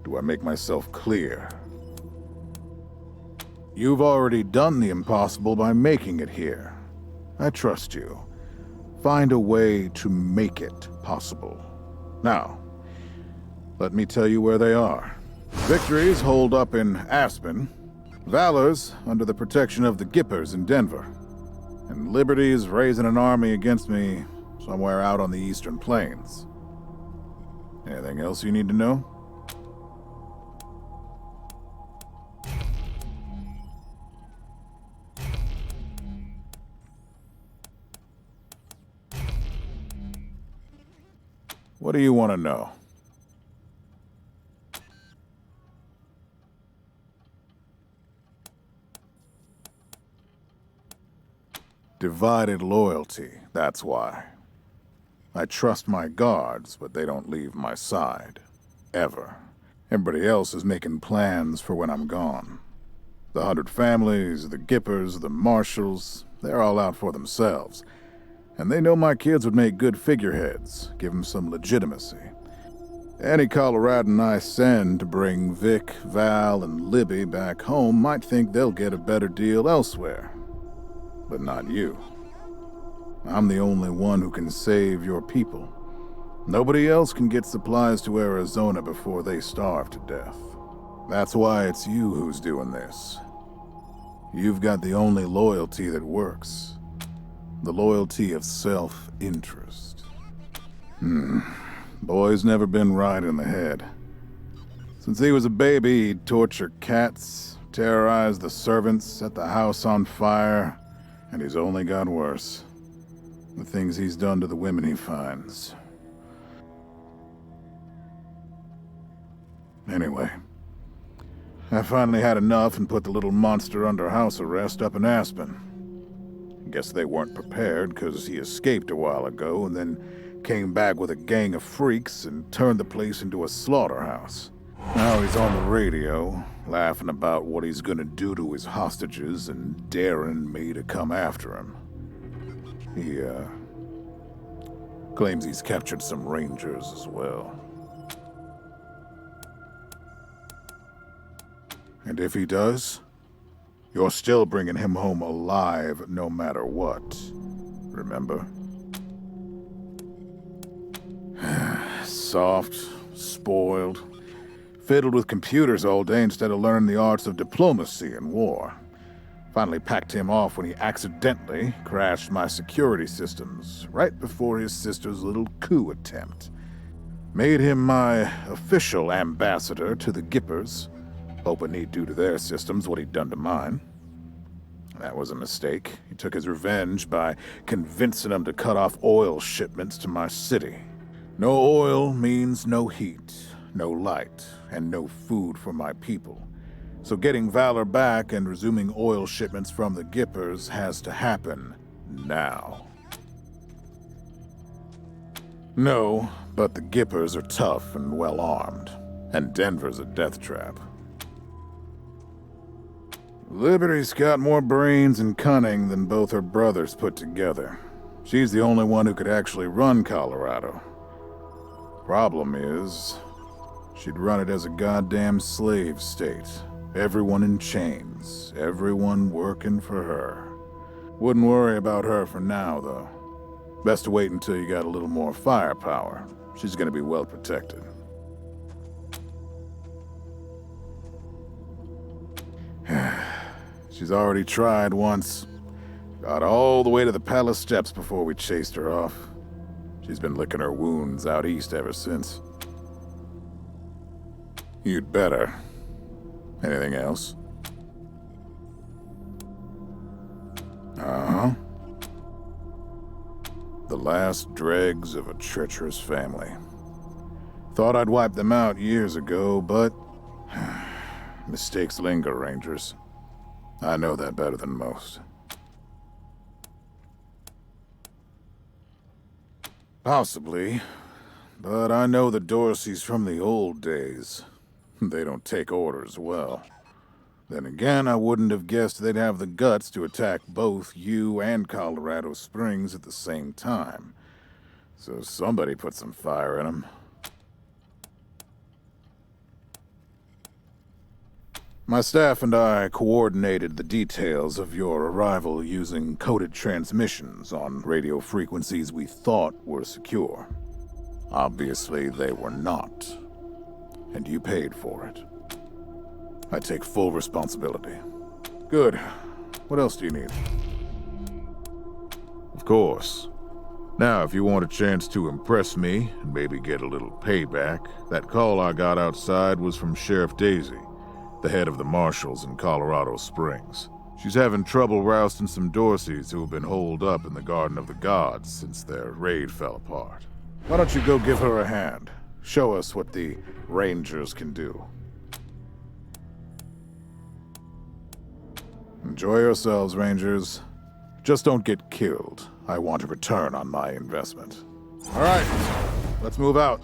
Do I make myself clear? You've already done the impossible by making it here. I trust you. Find a way to make it possible. Now, let me tell you where they are. Victory's holed up in Aspen. Valor's under the protection of the Gippers in Denver. And Liberty's raising an army against me somewhere out on the Eastern Plains. Anything else you need to know? What do you want to know? Divided loyalty, that's why. I trust my guards, but they don't leave my side. Ever. Everybody else is making plans for when I'm gone. The 100 families, the Gippers, the Marshalls, they're all out for themselves. And they know my kids would make good figureheads, give them some legitimacy. Any Coloradan I send to bring Vic, Val, and Libby back home might think they'll get a better deal elsewhere. But not you. I'm the only one who can save your people. Nobody else can get supplies to Arizona before they starve to death. That's why it's you who's doing this. You've got the only loyalty that works. The loyalty of self-interest. Boy's never been right in the head. Since he was a baby, he'd torture cats, terrorize the servants, set the house on fire, and he's only got worse. The things he's done to the women he finds. Anyway, I finally had enough and put the little monster under house arrest up in Aspen. Guess they weren't prepared because he escaped a while ago and then came back with a gang of freaks and turned the place into a slaughterhouse. Now he's on the radio, laughing about what he's gonna do to his hostages and daring me to come after him. He, claims he's captured some Rangers as well. And if he does, you're still bringing him home alive no matter what. Remember? Soft, spoiled, fiddled with computers all day instead of learning the arts of diplomacy and war. Finally packed him off when he accidentally crashed my security systems right before his sister's little coup attempt. Made him my official ambassador to the Gippers, hoping he'd do to their systems what he'd done to mine. That was a mistake. He took his revenge by convincing them to cut off oil shipments to my city. No oil means no heat, no light, and no food for my people. So getting Valor back and resuming oil shipments from the Gippers has to happen now. No, But the Gippers are tough and well-armed, and Denver's a death trap. Liberty's got more brains and cunning than both her brothers put together. She's the only one who could actually run Colorado. Problem is, she'd run it as a goddamn slave state. Everyone in chains, everyone working for her. Wouldn't worry about her for now, though. Best to wait until you got a little more firepower. She's gonna be well protected. She's already tried once. Got all the way to the palace steps before we chased her off. She's been licking her wounds out east ever since. You'd better. Anything else? Uh-huh. The last dregs of a treacherous family. Thought I'd wiped them out years ago, but mistakes linger, Rangers. I know that better than most. Possibly, but I know the Dorseys from the old days. They don't take orders well. Then again, I wouldn't have guessed they'd have the guts to attack both you and Colorado Springs at the same time. So somebody put some fire in them. My staff and I coordinated the details of your arrival using coded transmissions on radio frequencies we thought were secure. Obviously, they were not. And you paid for it. I take full responsibility. Good. What else do you need? Of course. Now, if you want a chance to impress me and maybe get a little payback, that call I got outside was from Sheriff Daisy, the head of the marshals in Colorado Springs. She's having trouble rousting some Dorseys who have been holed up in the Garden of the Gods since their raid fell apart. Why don't you go give her a hand? Show us what the Rangers can do. Enjoy yourselves, Rangers. Just don't get killed. I want a return on my investment. All right, let's move out.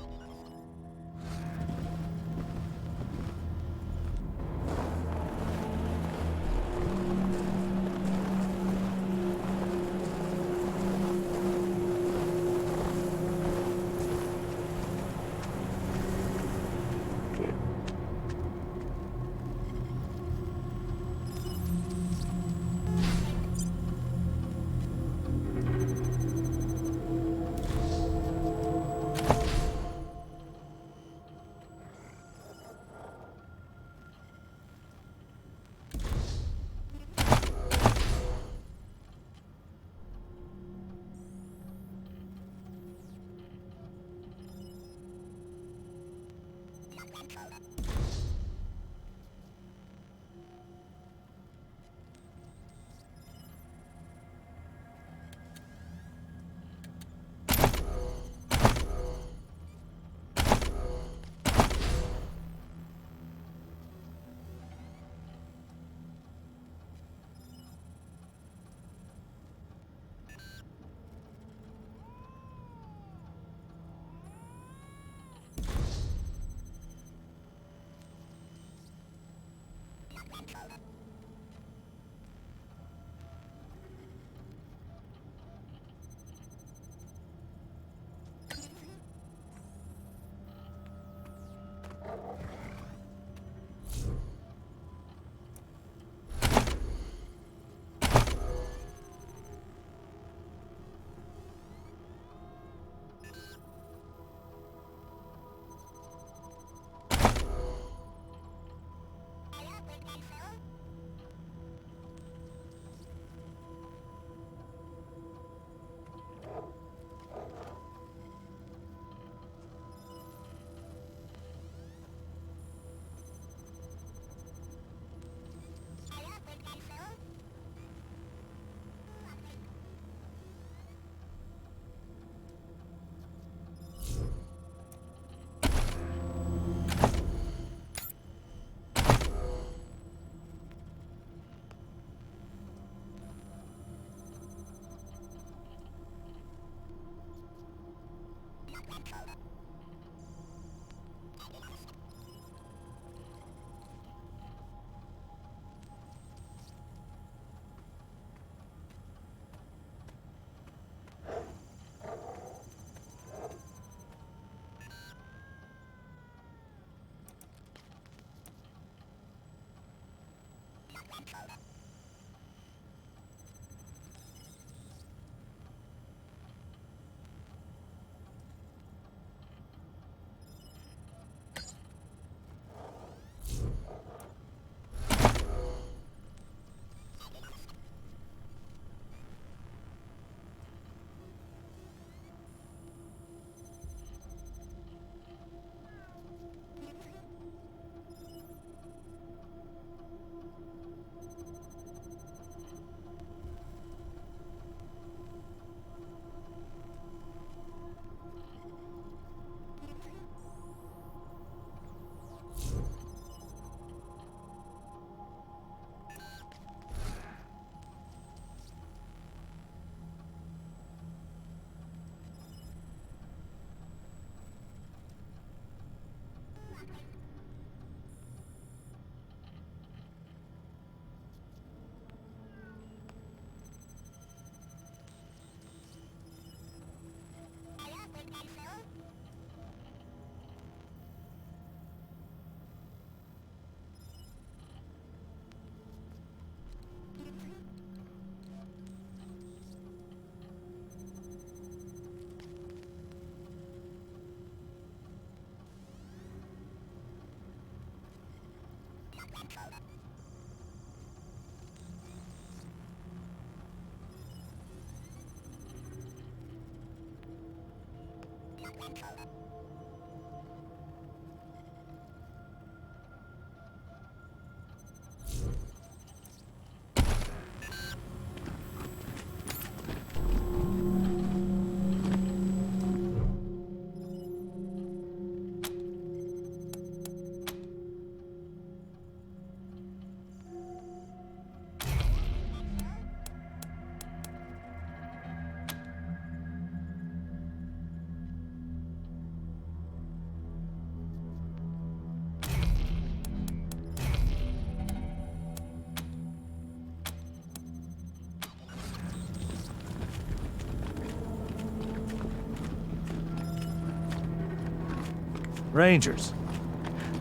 Rangers,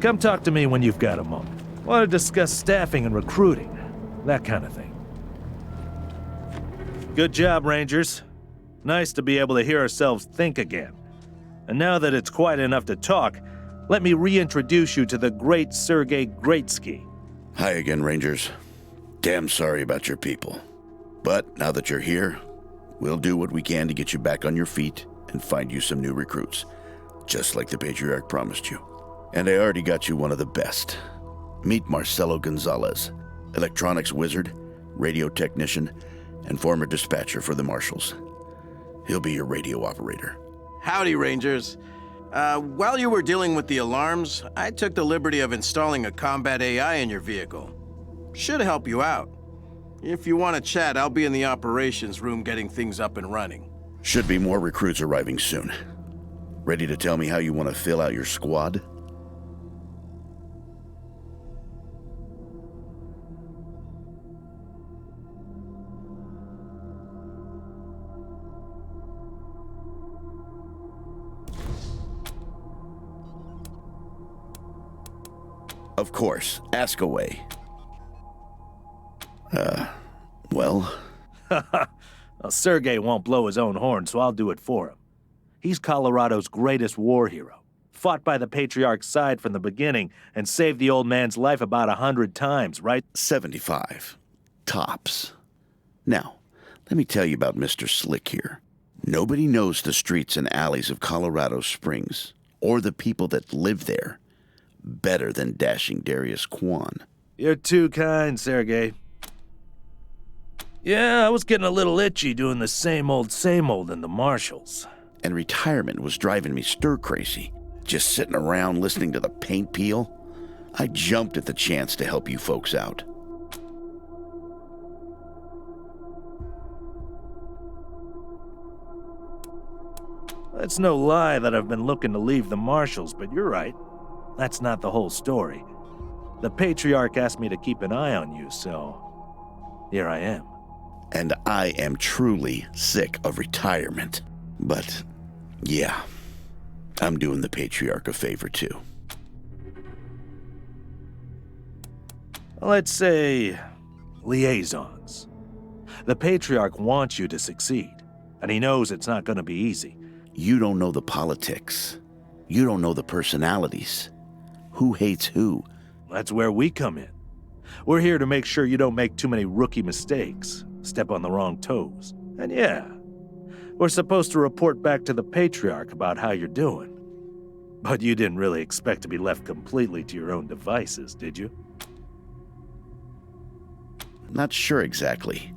come talk to me when you've got a moment. Want to discuss staffing and recruiting, that kind of thing. Good job, Rangers. Nice to be able to hear ourselves think again. And now that it's quiet enough to talk, let me reintroduce you to the great Sergei Greatsky. Hi again, Rangers. Damn sorry about your people. But now that you're here, we'll do what we can to get you back on your feet and find you some new recruits, just like the Patriarch promised you. And I already got you one of the best. Meet Marcelo Gonzalez, electronics wizard, radio technician, and former dispatcher for the Marshals. He'll be your radio operator. Howdy, Rangers. While you were dealing with the alarms, I took the liberty of installing a combat AI in your vehicle. Should help you out. If you want to chat, I'll be in the operations room getting things up and running. Should be more recruits arriving soon. Ready to tell me how you want to fill out your squad? Of course, ask away. Well? Well, Sergei won't blow his own horn, so I'll do it for him. He's Colorado's greatest war hero. Fought by the Patriarch's side from the beginning and saved the old man's life about 100 times, right? 75. Tops. Now, let me tell you about Mr. Slick here. Nobody knows the streets and alleys of Colorado Springs, or the people that live there, better than dashing Darius Kwan. You're too kind, Sergei. Yeah, I was getting a little itchy doing the same old in the Marshals. And retirement was driving me stir-crazy. Just sitting around listening to the paint peel. I jumped at the chance to help you folks out. It's no lie that I've been looking to leave the Marshals, but you're right. That's not the whole story. The Patriarch asked me to keep an eye on you, so here I am. And I am truly sick of retirement. But, yeah, I'm doing the Patriarch a favor, too. Let's say liaisons. The Patriarch wants you to succeed, and he knows it's not gonna be easy. You don't know the politics. You don't know the personalities. Who hates who? That's where we come in. We're here to make sure you don't make too many rookie mistakes, step on the wrong toes. And yeah, we're supposed to report back to the Patriarch about how you're doing. But you didn't really expect to be left completely to your own devices, did you? Not sure exactly.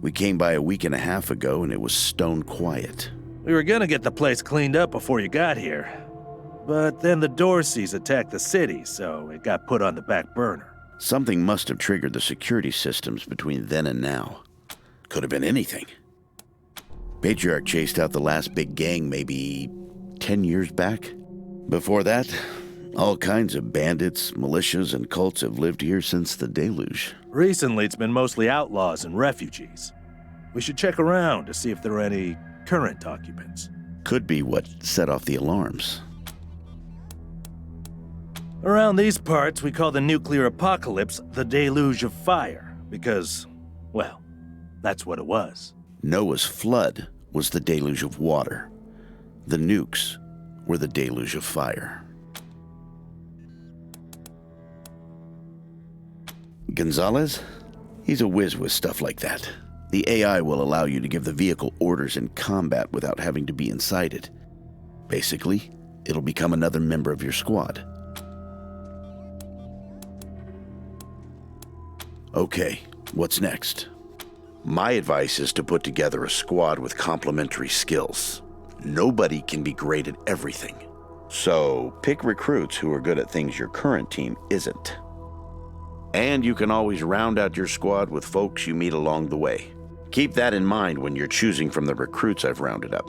We came by a week and a half ago and it was stone quiet. We were gonna get the place cleaned up before you got here. But then the Dorseys attacked the city, so it got put on the back burner. Something must have triggered the security systems between then and now. Could have been anything. Patriarch chased out the last big gang maybe 10 years back. Before that, all kinds of bandits, militias, and cults have lived here since the deluge. Recently, it's been mostly outlaws and refugees. We should check around to see if there are any current occupants. Could be what set off the alarms. Around these parts, we call the nuclear apocalypse the Deluge of Fire, because, well, that's what it was. Noah's flood was the deluge of water. The nukes were the deluge of fire. Gonzalez? He's a whiz with stuff like that. The AI will allow you to give the vehicle orders in combat without having to be inside it. Basically, it'll become another member of your squad. Okay, what's next? My advice is to put together a squad with complementary skills. Nobody can be great at everything. So pick recruits who are good at things your current team isn't. And you can always round out your squad with folks you meet along the way. Keep that in mind when you're choosing from the recruits I've rounded up.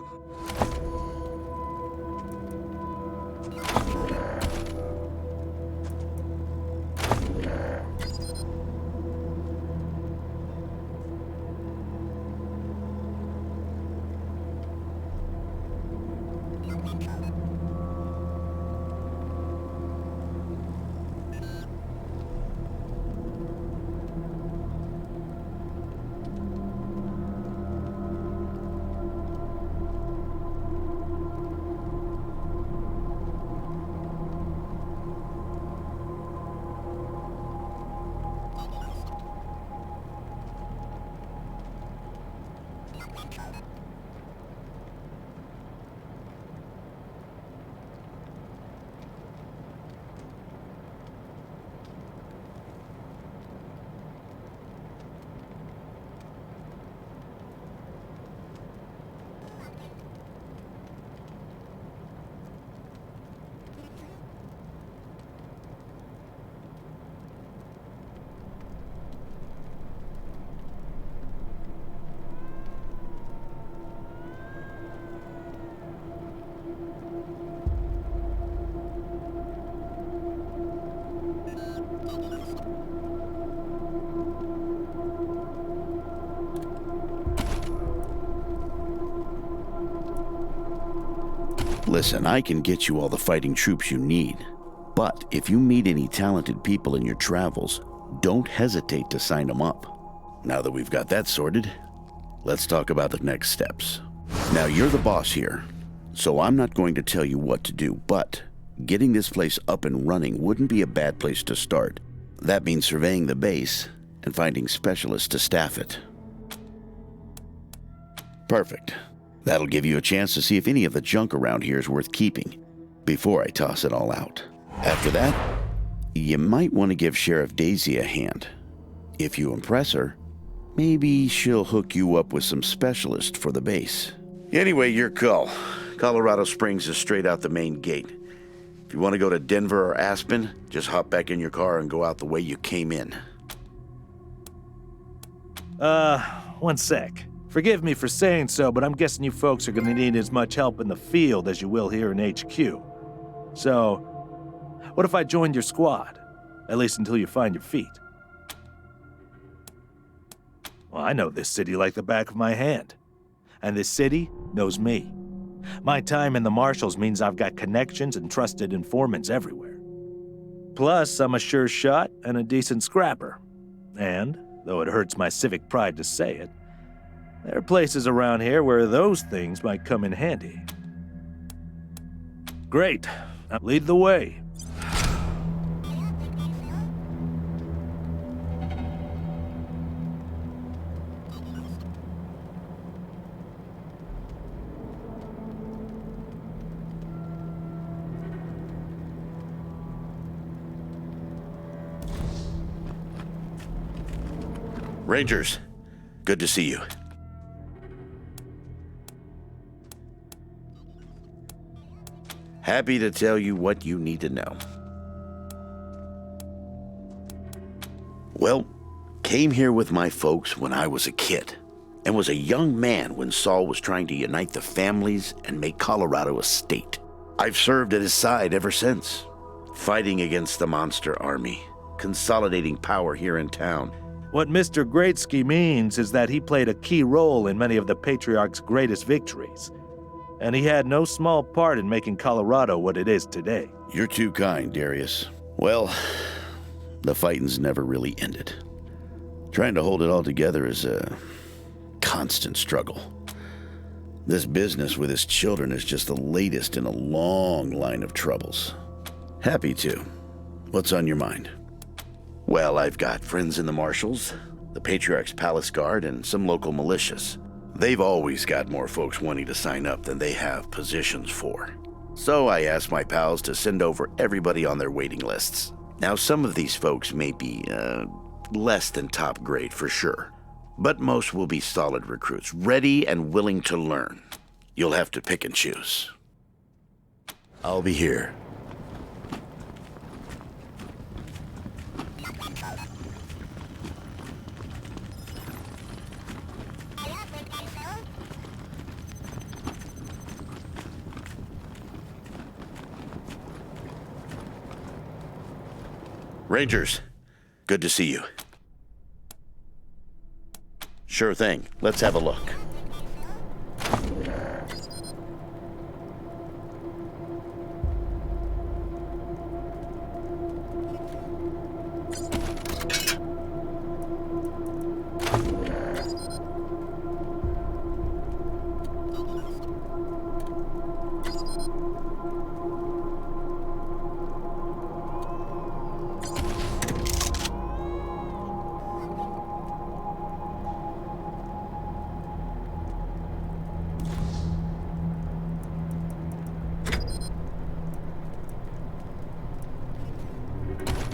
Listen, I can get you all the fighting troops you need. But if you meet any talented people in your travels, don't hesitate to sign them up. Now that we've got that sorted, let's talk about the next steps. Now, you're the boss here, so I'm not going to tell you what to do, but getting this place up and running wouldn't be a bad place to start. That means surveying the base and finding specialists to staff it. Perfect. That'll give you a chance to see if any of the junk around here is worth keeping before I toss it all out. After that, you might want to give Sheriff Daisy a hand. If you impress her, maybe she'll hook you up with some specialist for the base. Anyway, your call. Colorado Springs is straight out the main gate. If you want to go to Denver or Aspen, just hop back in your car and go out the way you came in. One sec. Forgive me for saying so, but I'm guessing you folks are gonna need as much help in the field as you will here in HQ. So, what if I joined your squad? At least until you find your feet. Well, I know this city like the back of my hand. And this city knows me. My time in the Marshals means I've got connections and trusted informants everywhere. Plus, I'm a sure shot and a decent scrapper. And though it hurts my civic pride to say it. There are places around here where those things might come in handy. Great. Now lead the way. Rangers, good to see you. Happy to tell you what you need to know. Well, came here with my folks when I was a kid, and was a young man when Saul was trying to unite the families and make Colorado a state. I've served at his side ever since, fighting against the monster army, consolidating power here in town. What Mr. Greatsky means is that he played a key role in many of the Patriarch's greatest victories. And he had no small part in making Colorado what it is today. You're too kind, Darius. Well, the fighting's never really ended. Trying to hold it all together is a constant struggle. This business with his children is just the latest in a long line of troubles. Happy to. What's on your mind? Well, I've got friends in the Marshals, the Patriarch's Palace Guard, and some local militias. They've always got more folks wanting to sign up than they have positions for. So I asked my pals to send over everybody on their waiting lists. Now, some of these folks may be, less than top grade for sure, but most will be solid recruits, ready and willing to learn. You'll have to pick and choose. I'll be here. Rangers, good to see you. Sure thing. Let's have a look.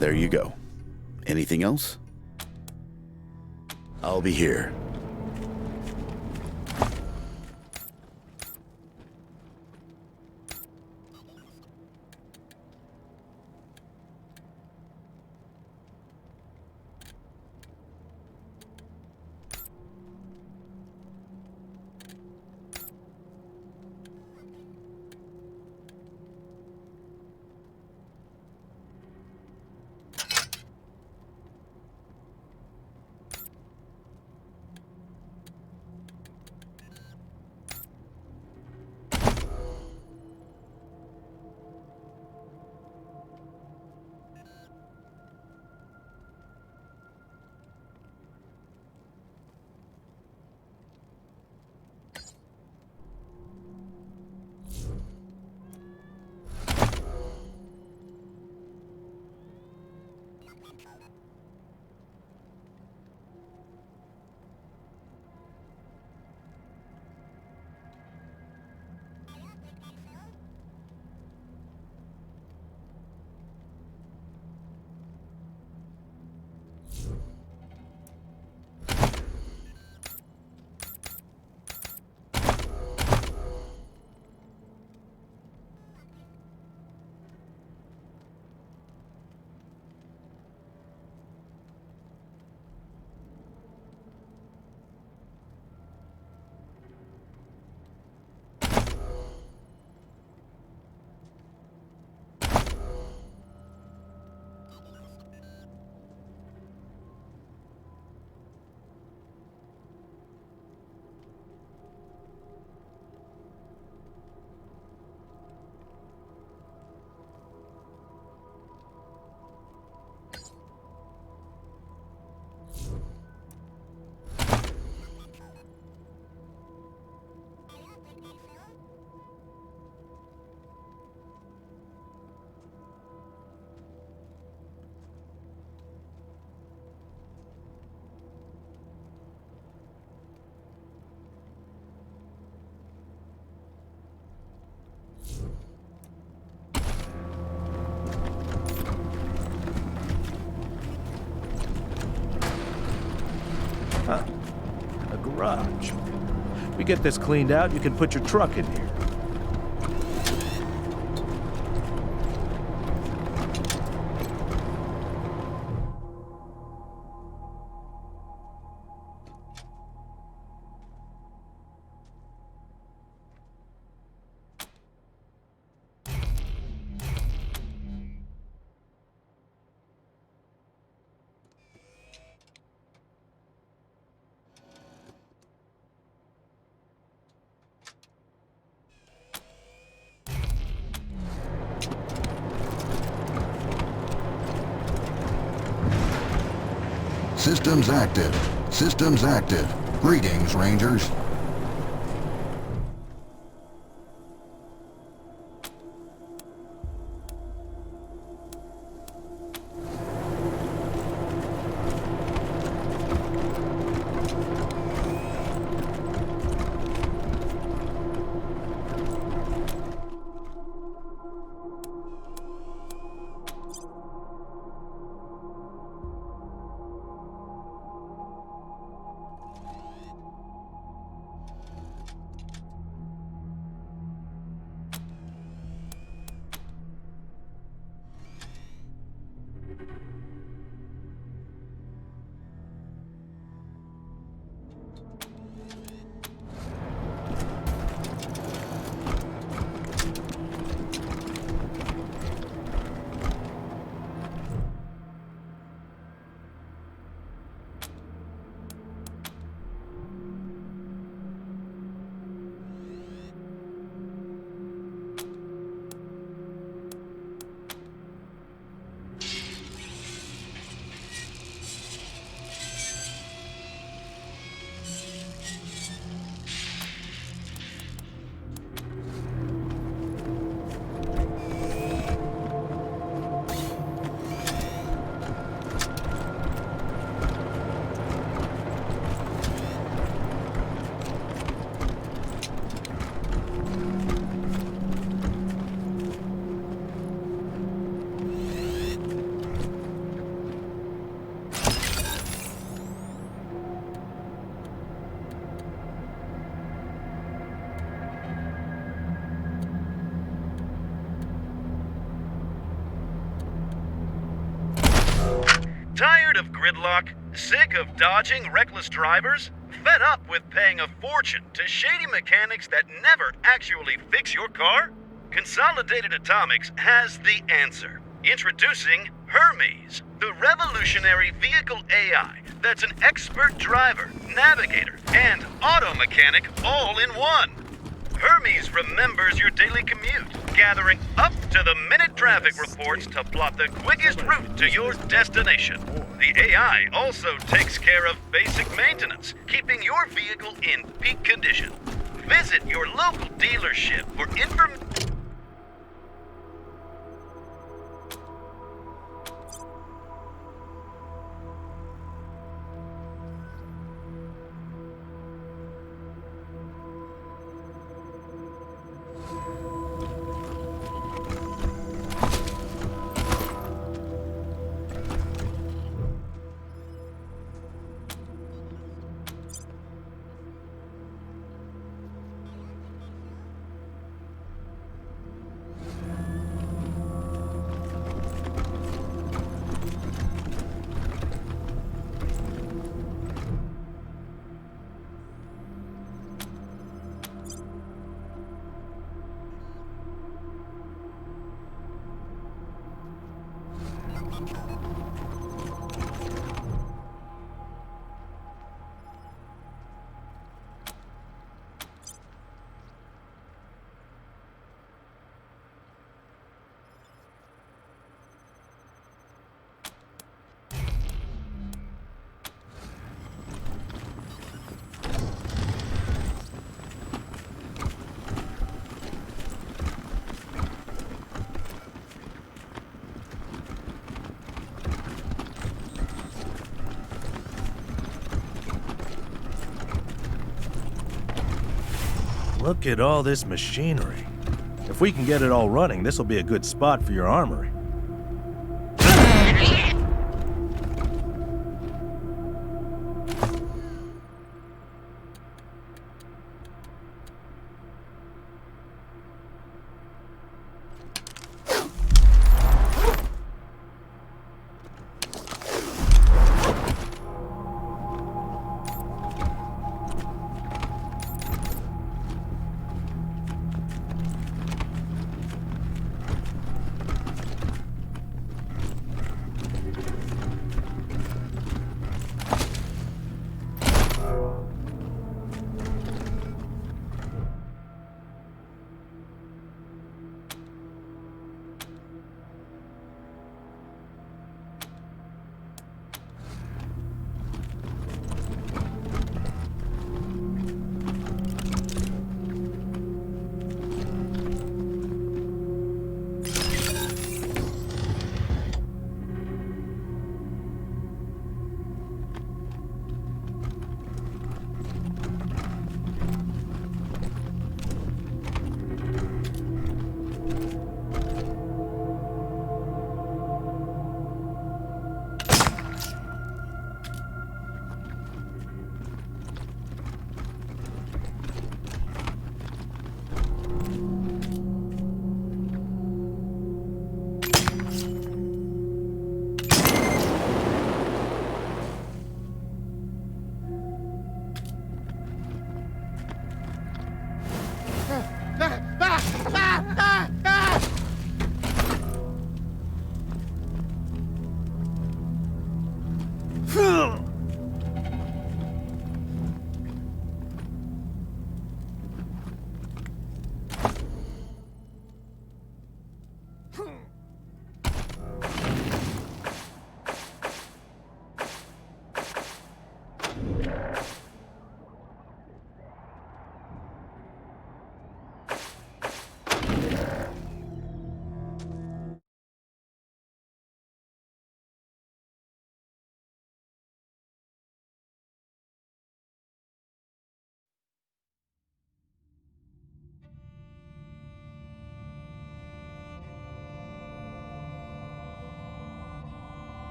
There you go. Anything else? I'll be here. Huh. A garage. We get this cleaned out, you can put your truck in here. Systems active. Systems active. Greetings, Rangers. Tired of gridlock? Sick of dodging reckless drivers? Fed up with paying a fortune to shady mechanics that never actually fix your car? Consolidated Atomics has the answer. Introducing Hermes, the revolutionary vehicle AI that's an expert driver, navigator, and auto mechanic all in one. Hermes remembers your daily commute, gathering up-to-the-minute traffic reports to plot the quickest route to your destination. The AI also takes care of basic maintenance, keeping your vehicle in peak condition. Visit your local dealership for information. Look at all this machinery. If we can get it all running, this will be a good spot for your armory.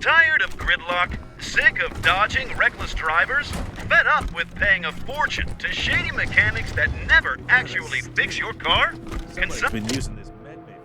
Tired of gridlock? Sick of dodging reckless drivers? Fed up with paying a fortune to shady mechanics that never actually fix your car? Somebody's been using this med bay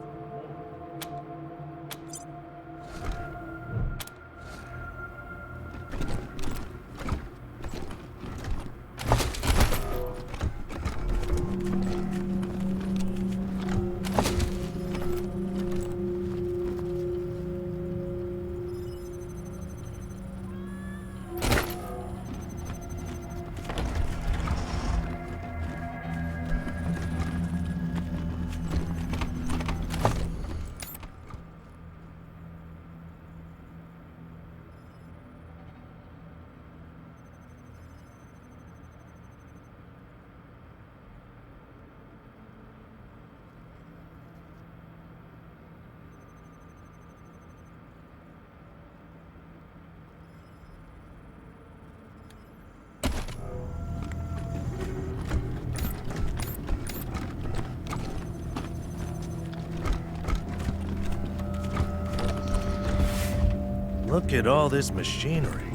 Look at all this machinery.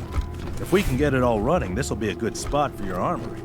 If we can get it all running, this will be a good spot for your armory.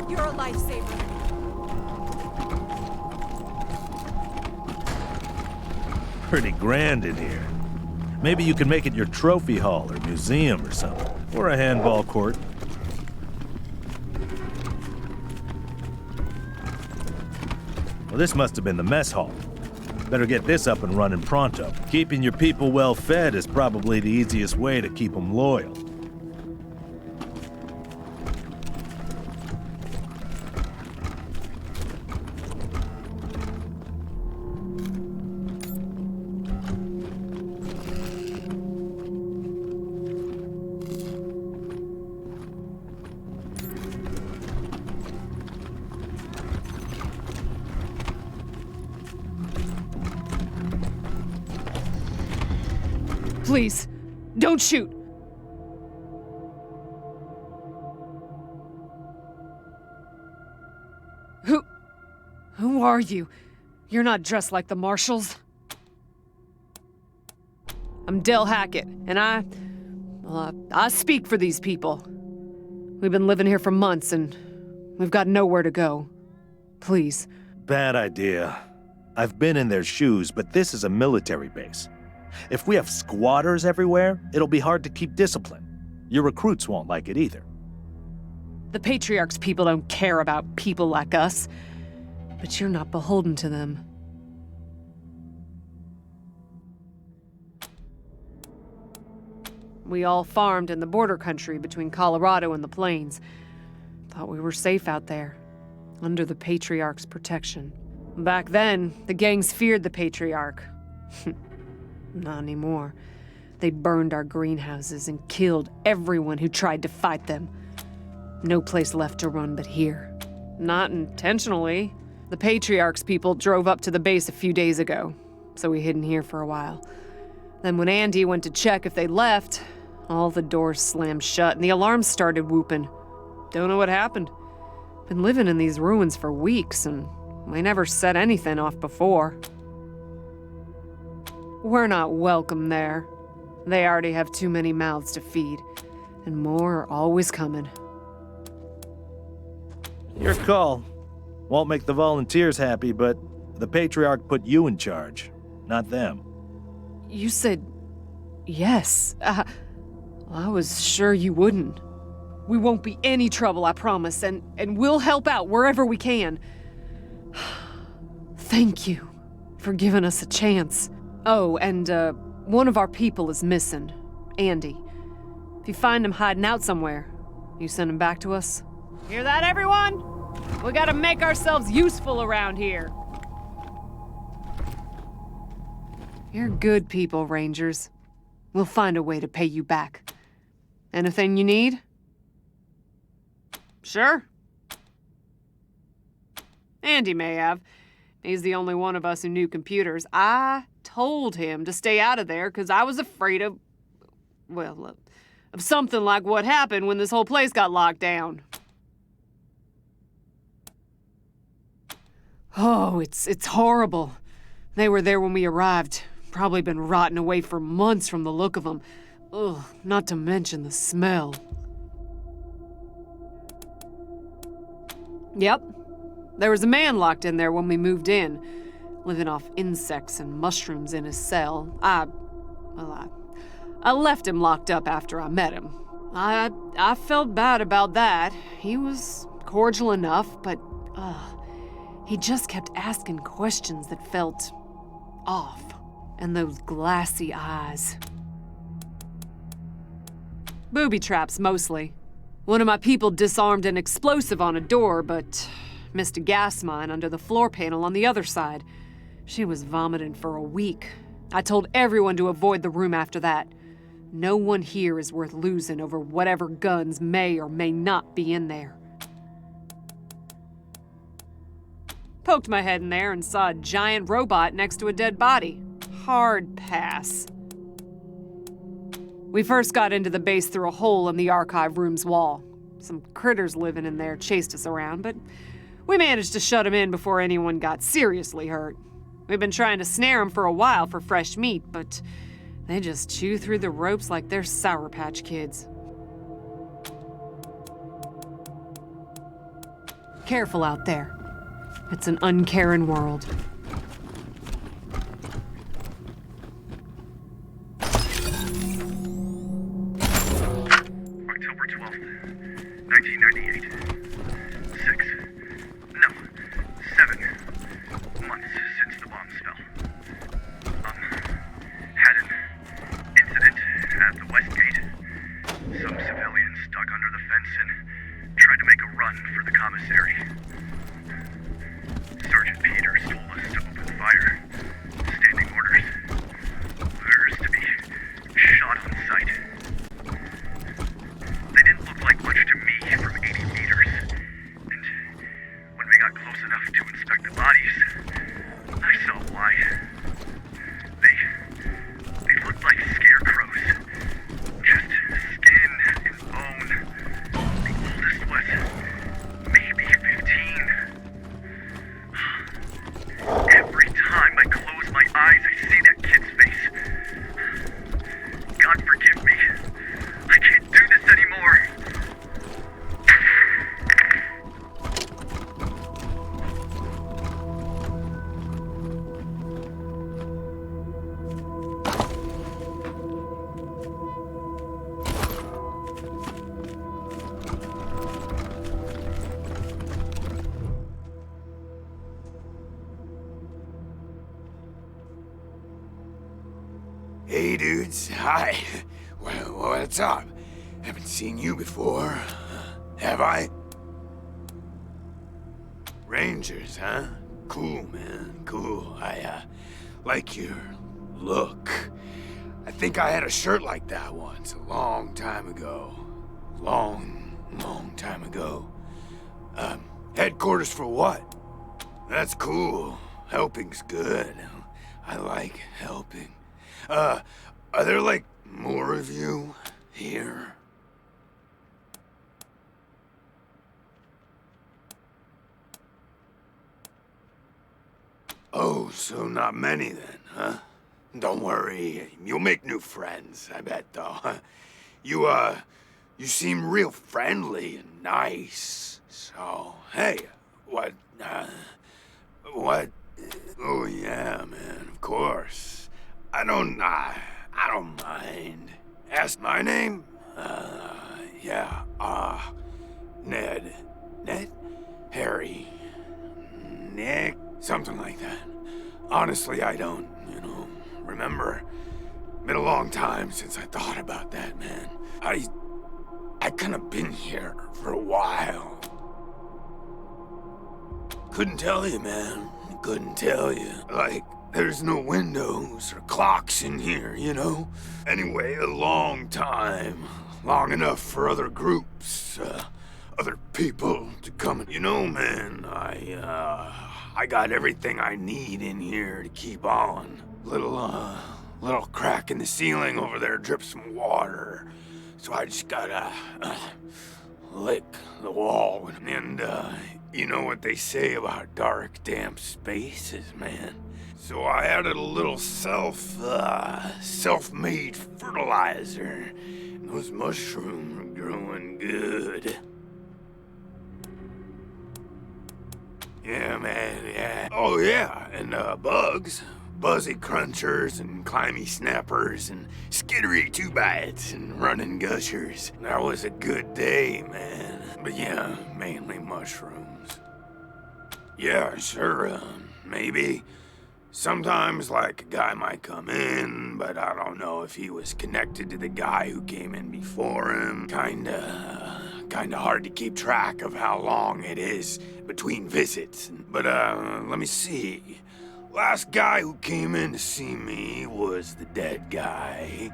You're a lifesaver. Pretty grand in here. Maybe you can make it your trophy hall or museum or something. Or a handball court. Well, this must have been the mess hall. Better get this up and running pronto. Keeping your people well fed is probably the easiest way to keep them loyal. Please, don't shoot. Who are you? You're not dressed like the marshals. I'm Del Hackett, and I speak for these people. We've been living here for months, and we've got nowhere to go. Please. Bad idea. I've been in their shoes, but this is a military base. If we have squatters everywhere, it'll be hard to keep discipline. Your recruits won't like it either. The Patriarch's people don't care about people like us, but you're not beholden to them. We all farmed in the border country between Colorado and the plains. Thought we were safe out there, under the Patriarch's protection. Back then, the gangs feared the Patriarch. Not anymore. They burned our greenhouses and killed everyone who tried to fight them. No place left to run but here. Not intentionally. The Patriarch's people drove up to the base a few days ago, so we hid in here for a while. Then when Andy went to check if they left, all the doors slammed shut and the alarms started whooping. Don't know what happened. Been living in these ruins for weeks and we never set anything off before. We're not welcome there. They already have too many mouths to feed, and more are always coming. Your call. Won't make the volunteers happy, but the Patriarch put you in charge, not them. You said yes. I was sure you wouldn't. We won't be any trouble, I promise, and we'll help out wherever we can. Thank you for giving us a chance. Oh, and one of our people is missing, Andy. If you find him hiding out somewhere, you send him back to us. Hear that, everyone? We gotta make ourselves useful around here. You're good people, Rangers. We'll find a way to pay you back. Anything you need? Sure. Andy may have. He's the only one of us who knew computers. I told him to stay out of there because I was afraid of, well, of something like what happened when this whole place got locked down. Oh, it's horrible. They were there when we arrived. Probably been rotting away for months from the look of them. Ugh, not to mention the smell. Yep. There was a man locked in there when we moved in, living off insects and mushrooms in his cell. I left him locked up after I met him. I felt bad about that. He was cordial enough, but he just kept asking questions that felt off. And those glassy eyes. Booby traps, mostly. One of my people disarmed an explosive on a door, but missed a gas mine under the floor panel on the other side. She was vomiting for a week. I told everyone to avoid the room after that. No one here is worth losing over whatever guns may or may not be in there. Poked my head in there and saw a giant robot next to a dead body. Hard pass. We first got into the base through a hole in the archive room's wall. Some critters living in there chased us around, but we managed to shut them in before anyone got seriously hurt. We've been trying to snare them for a while for fresh meat, but they just chew through the ropes like they're Sour Patch Kids. Careful out there. It's an uncaring world. October 12th, 1998. 7 months since the bombs fell. Had an incident at the West Gate. Some civilians dug under the fence and tried to make a run for the commissary. Sergeant Peters told us to open fire. Standing orders. Orders to be shot on sight. They didn't look like much to me from 80 meters. And when we got close enough to inspect the bodies, I saw why. They looked like scarecrows. Just skin and bone. The oldest was maybe 15. Every time I close my eyes, I see that kid's face. God forgive me. I can't do this anymore. Hey, dudes. Hi. Well, what's up? Haven't seen you before. Have I? Rangers, huh? Cool, man. Cool. I, like your look. I think I had a shirt like that once, a long time ago. Long time ago. Headquarters for what? That's cool. Helping's good. I like helping. Are there, like, more of you here? Oh, so not many then, huh? Don't worry, you'll make new friends, I bet, though. You seem real friendly and nice. So, hey, what? Oh, yeah, man, of course. I don't mind. Ask my name? Yeah, Ned? Harry? Nick? Something like that. Honestly, I don't, remember. Been a long time since I thought about that, man. I kind of been here for a while. Couldn't tell you, man. Couldn't tell you. Like, there's no windows or clocks in here, you know? Anyway, a long time. Long enough for other groups, other people to come. You know, man, I got everything I need in here to keep on. Little crack in the ceiling over there drips some water. So I just gotta, lick the wall. And, you know what they say about dark, damp spaces, man. So I added a little self-made fertilizer. And those mushrooms are growing good. Yeah, man, yeah. Oh, yeah, and, bugs. Buzzy crunchers and climby snappers and skittery two-bites and running gushers. That was a good day, man. But yeah, mainly mushrooms. Yeah, sure, maybe. Sometimes, like, a guy might come in, but I don't know if he was connected to the guy who came in before him. Kinda hard to keep track of how long it is between visits. But, let me see. Last guy who came in to see me was the dead guy.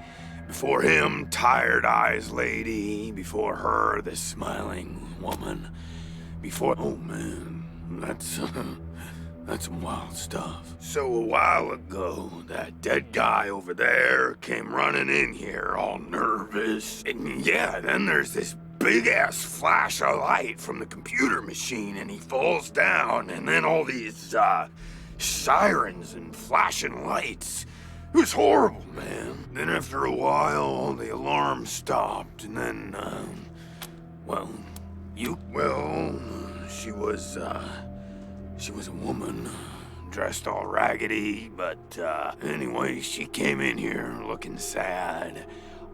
Before him, Tired Eyes Lady. Before her, the Smiling Woman. Before... Oh, man. That's some wild stuff. So a while ago, that dead guy over there came running in here all nervous. And yeah, then there's this big-ass flash of light from the computer machine, and he falls down, and then all these, sirens and flashing lights. It was horrible, man. Then after a while, all the alarms stopped, and then, she was a woman, dressed all raggedy, but, anyway, she came in here looking sad.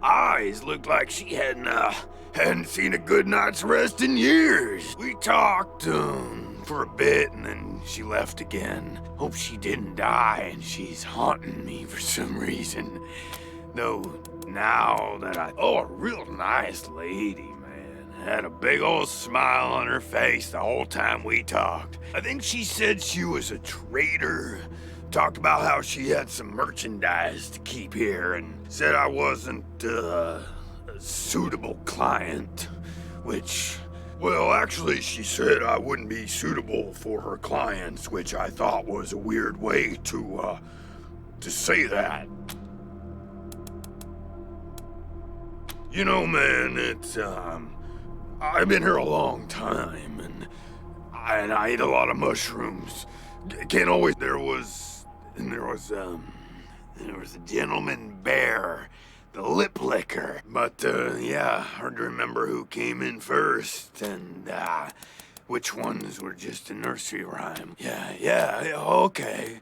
Eyes looked like she hadn't seen a good night's rest in years. We talked, for a bit, and then she left again. Hope she didn't die, and she's haunting me for some reason. Though, now that oh, a real nice lady, man. Had a big old smile on her face the whole time we talked. I think she said she was a trader. Talked about how she had some merchandise to keep here, and said I wasn't, a suitable client, which... Well, actually, she said I wouldn't be suitable for her clients, which I thought was a weird way to say that. You know, man, it's, I've been here a long time, and I eat a lot of mushrooms. Can't always... There was a gentleman bear. The lip licker. But, yeah, hard to remember who came in first, and, which ones were just a nursery rhyme. Yeah, okay.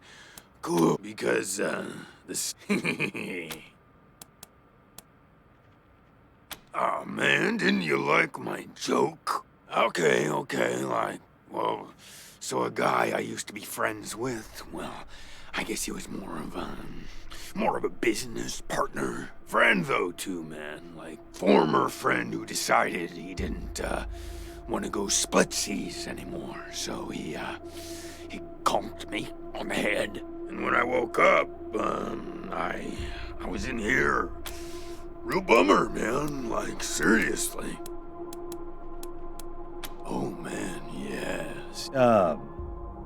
Cool, because, this... Oh, man, didn't you like my joke? Okay, like, well, so a guy I used to be friends with, well, I guess he was more of a business partner. Friend, though, too, man. Like, former friend who decided he didn't, want to go splitsies anymore. So he conked me on the head. And when I woke up, I was in here. Real bummer, man. Like, seriously. Oh, man, yes.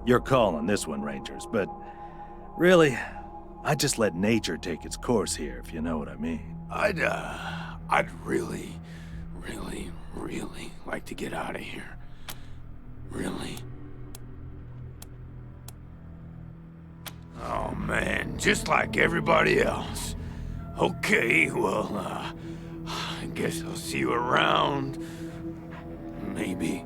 You're calling this one, Rangers, but really... I'd just let nature take its course here, if you know what I mean. I'd really like to get out of here. Really. Oh, man, just like everybody else. Okay, well, I guess I'll see you around. Maybe.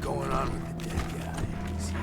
going on with the dead guy? Is he,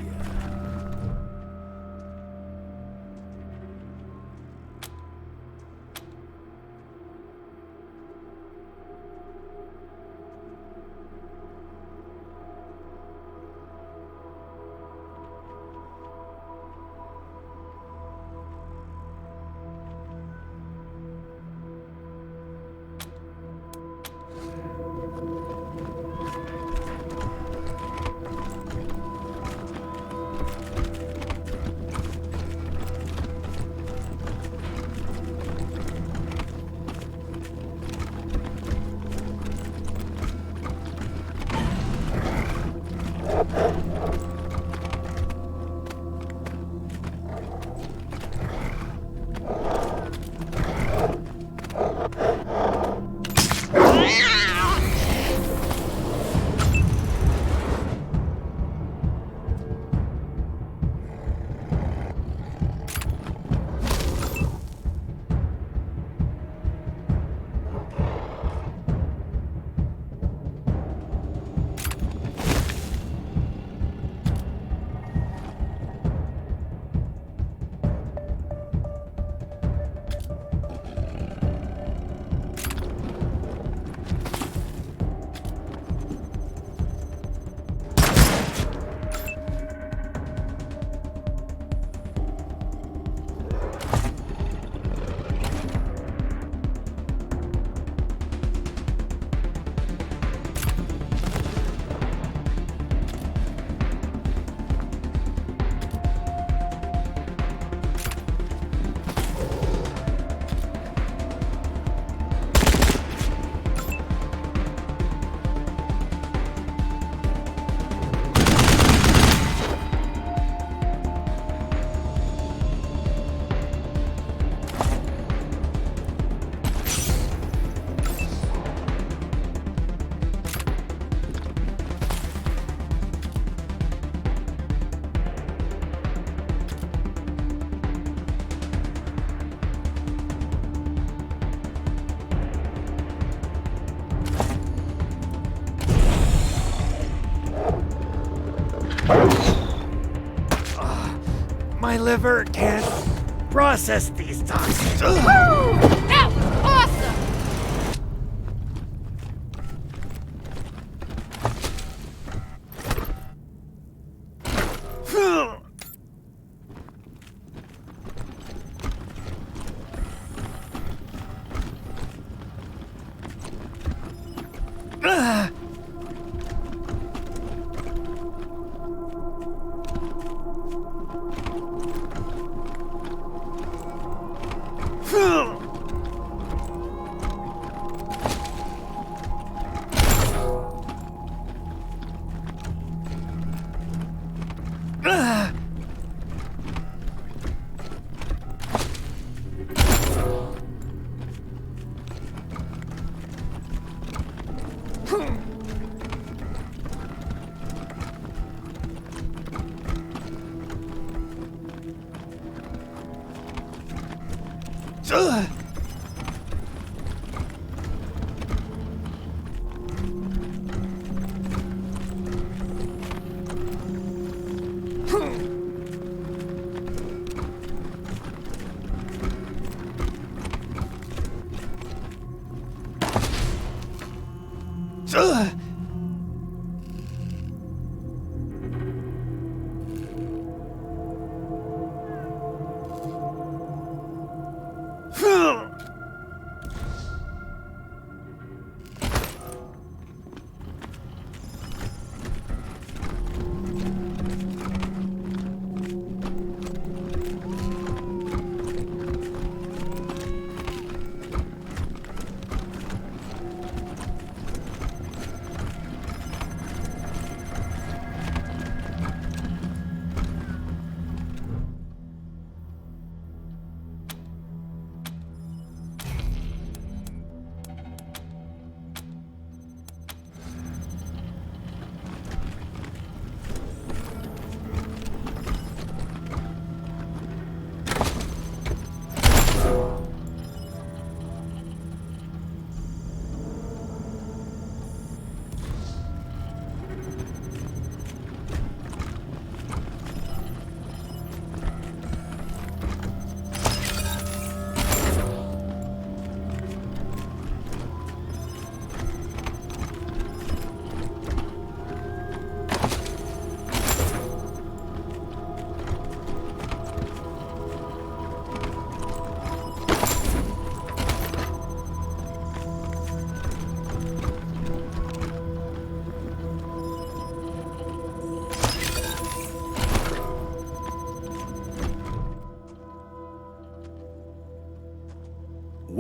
My liver can't process these toxins. Woo! That was awesome!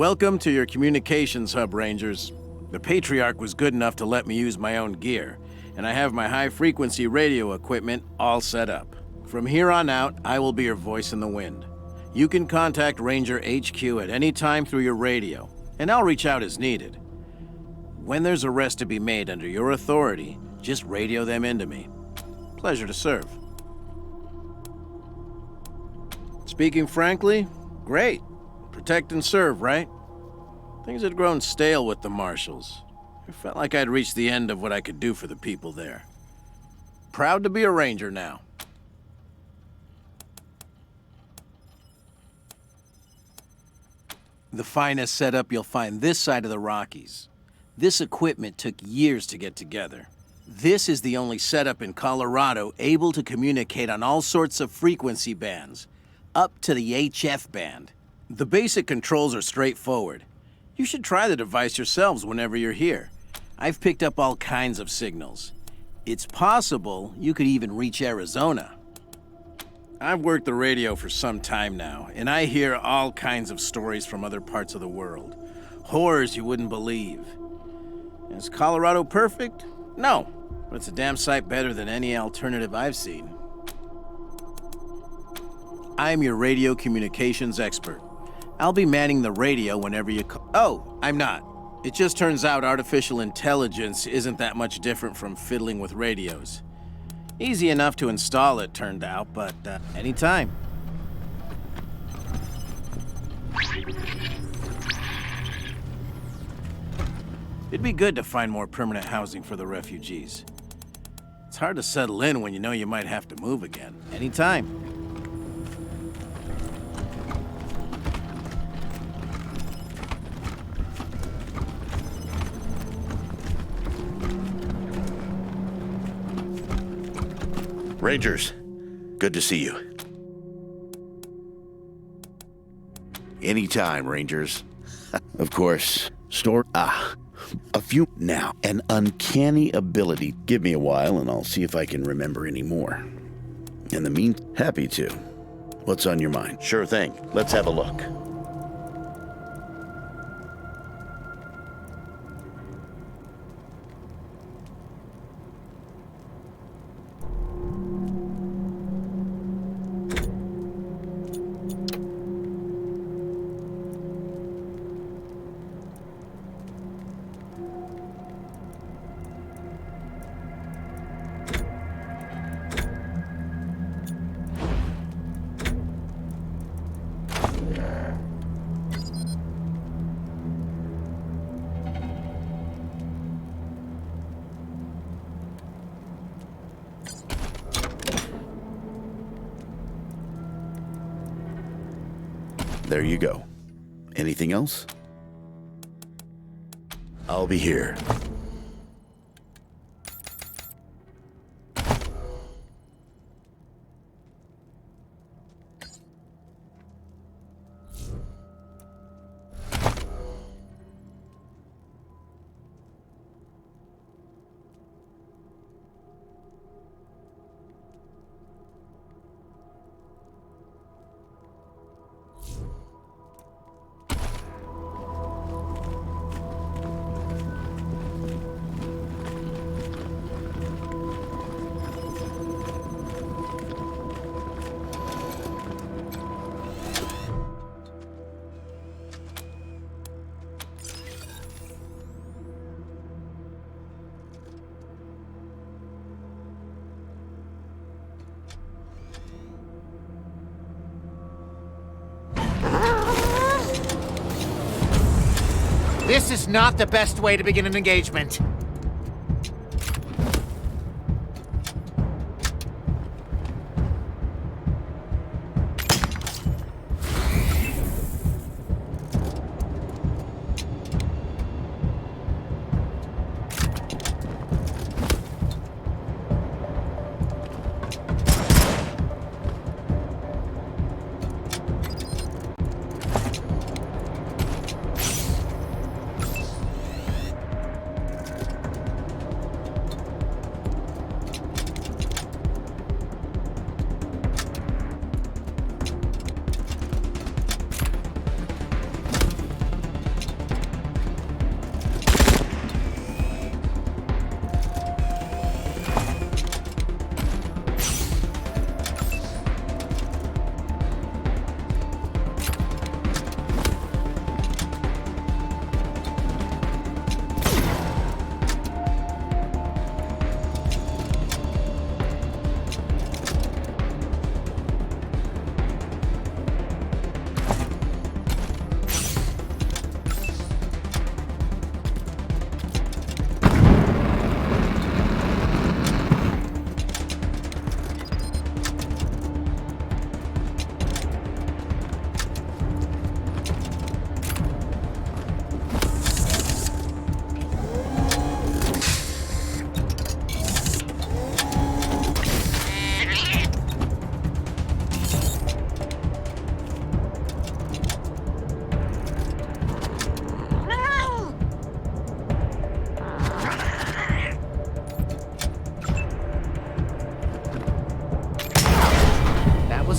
Welcome to your communications hub, Rangers. The Patriarch was good enough to let me use my own gear, and I have my high-frequency radio equipment all set up. From here on out, I will be your voice in the wind. You can contact Ranger HQ at any time through your radio, and I'll reach out as needed. When there's arrests to be made under your authority, just radio them into me. Pleasure to serve. Speaking frankly, great. Protect and serve, right? Things had grown stale with the Marshals. It felt like I'd reached the end of what I could do for the people there. Proud to be a Ranger now. The finest setup you'll find this side of the Rockies. This equipment took years to get together. This is the only setup in Colorado able to communicate on all sorts of frequency bands, up to the HF band. The basic controls are straightforward. You should try the device yourselves whenever you're here. I've picked up all kinds of signals. It's possible you could even reach Arizona. I've worked the radio for some time now, and I hear all kinds of stories from other parts of the world. Horrors you wouldn't believe. Is Colorado perfect? No, but it's a damn sight better than any alternative I've seen. I'm your radio communications expert. I'll be manning the radio whenever you call. Oh, I'm not. It just turns out artificial intelligence isn't that much different from fiddling with radios. Easy enough to install, it turned out, but anytime. It'd be good to find more permanent housing for the refugees. It's hard to settle in when you know you might have to move again. Anytime. Rangers, good to see you. Anytime, Rangers. Of course, a few now. An uncanny ability. Give me a while and I'll see if I can remember any more. In the meantime, happy to. What's on your mind? Sure thing. Let's have a look. There you go. Anything else? I'll be here. This is not the best way to begin an engagement.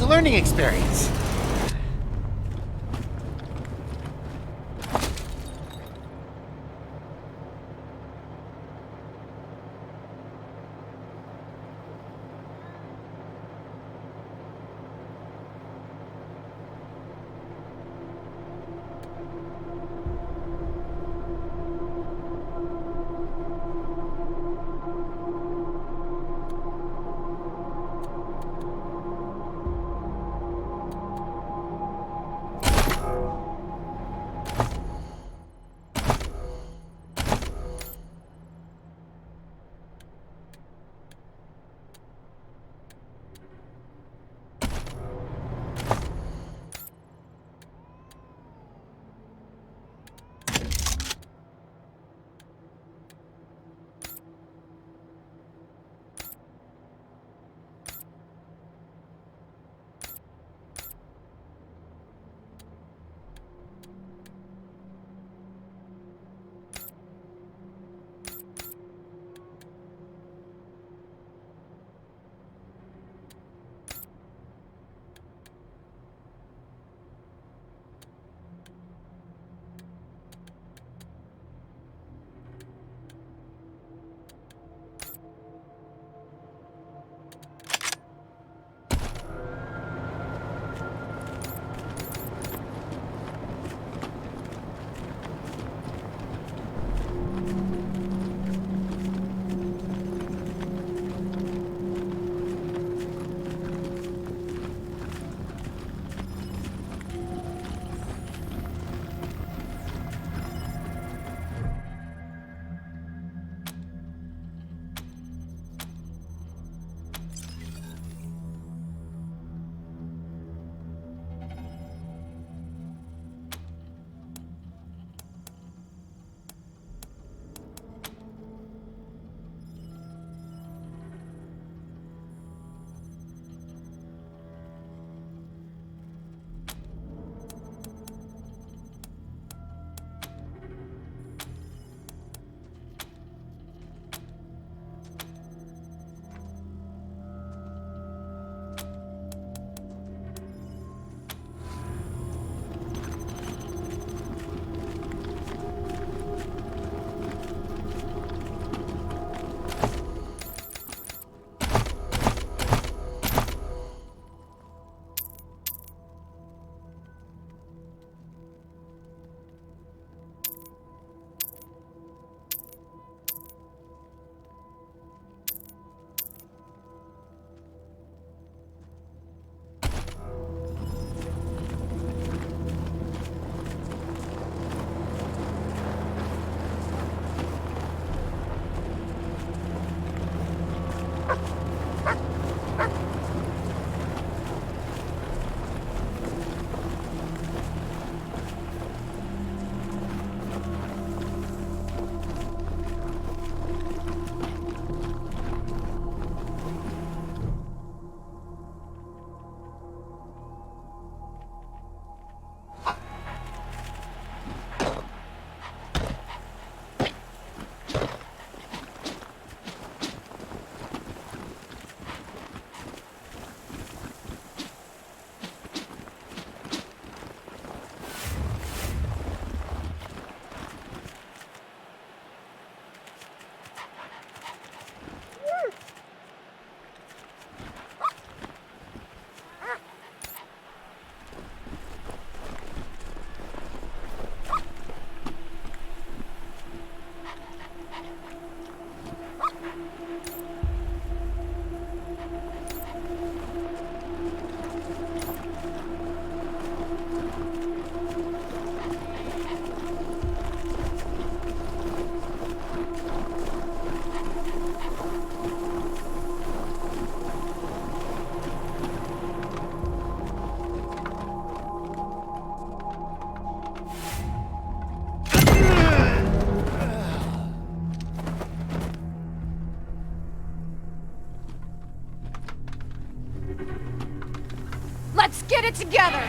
a learning experience. Let's get it together!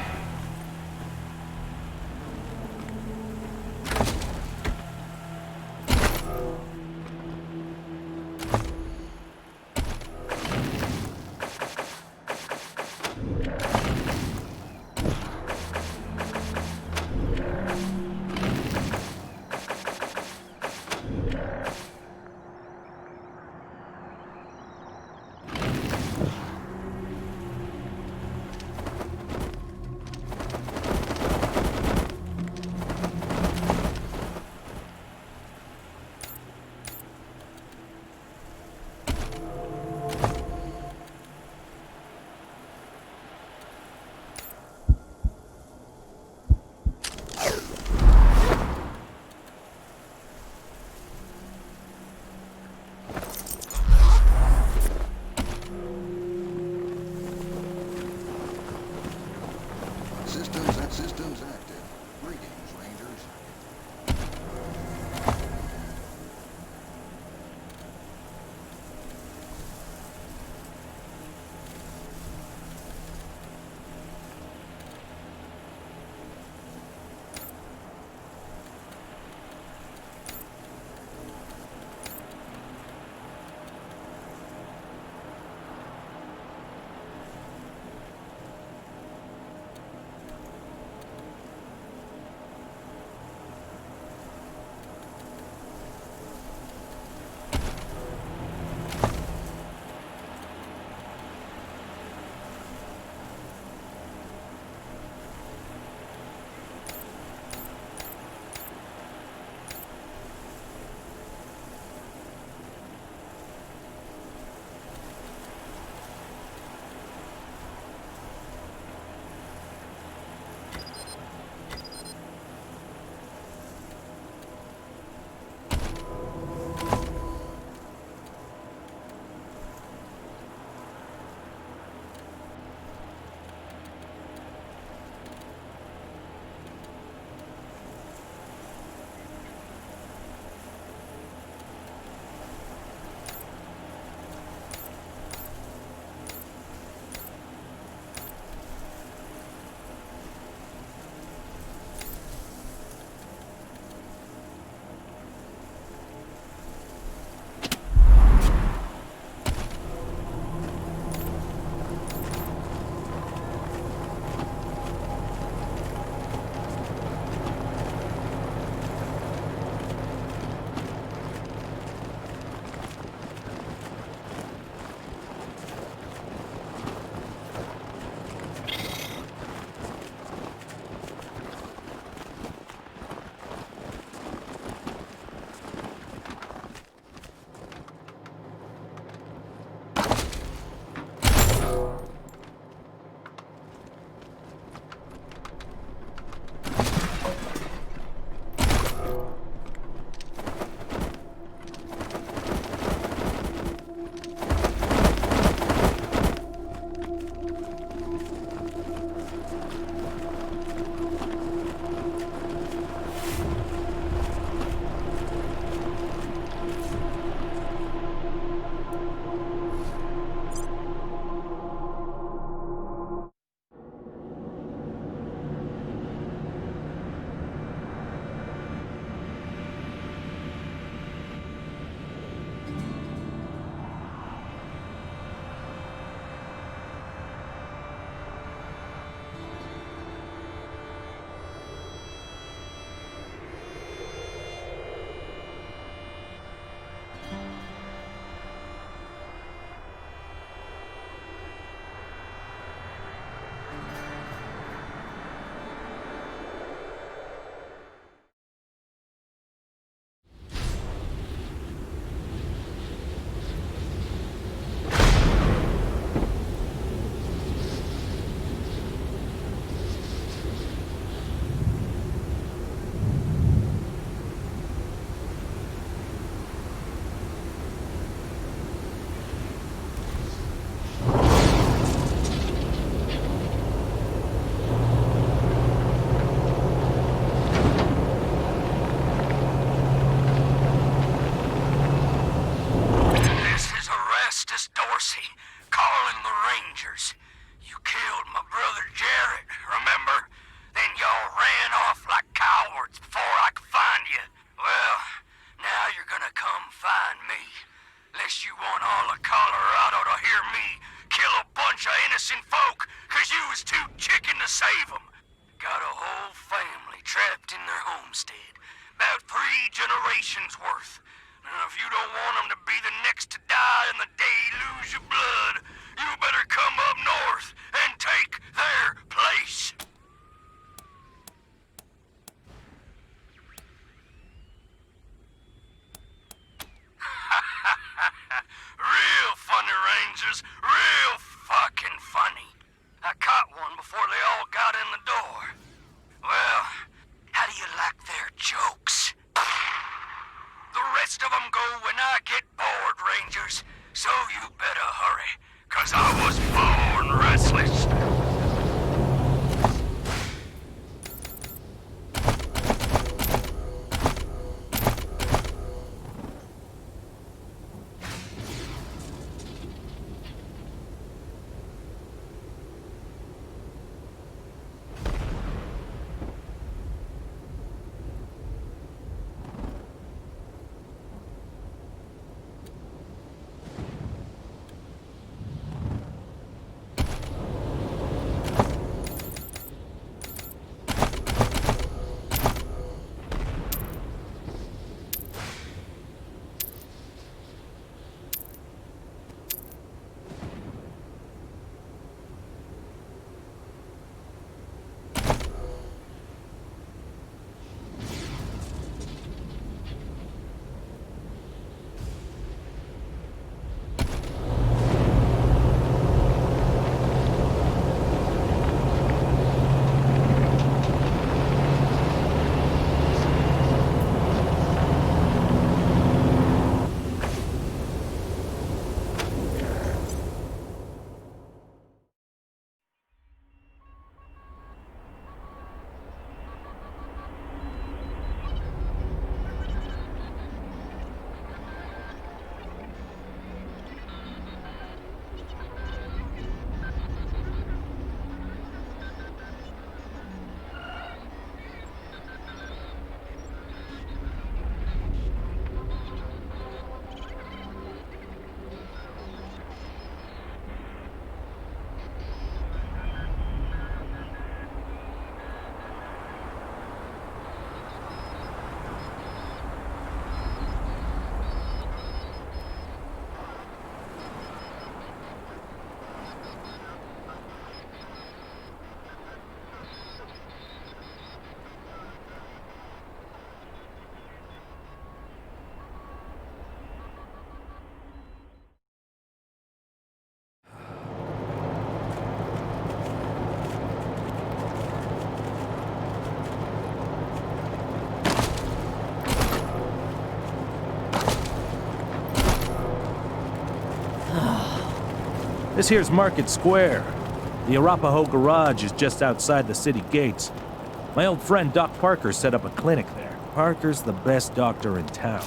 Systems active. Greetings, Rangers. Real funny, Rangers. Real This here's Market Square. The Arapahoe Garage is just outside the city gates. My old friend Doc Parker set up a clinic there. Parker's the best doctor in town.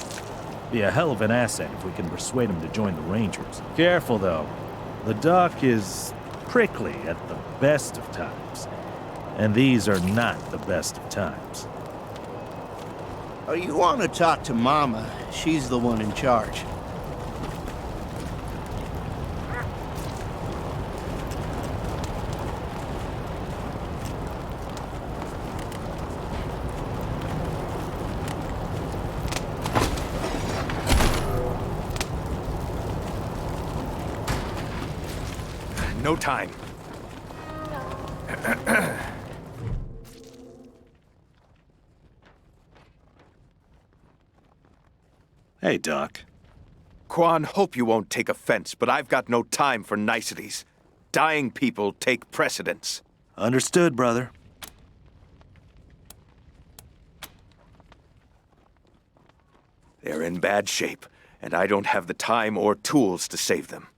Be a hell of an asset if we can persuade him to join the Rangers. Careful, though. The Doc is prickly at the best of times. And these are not the best of times. Oh, you want to talk to Mama. She's the one in charge. No time. Hey, Doc. Quan, hope you won't take offense, but I've got no time for niceties. Dying people take precedence. Understood, brother. They're in bad shape, and I don't have the time or tools to save them.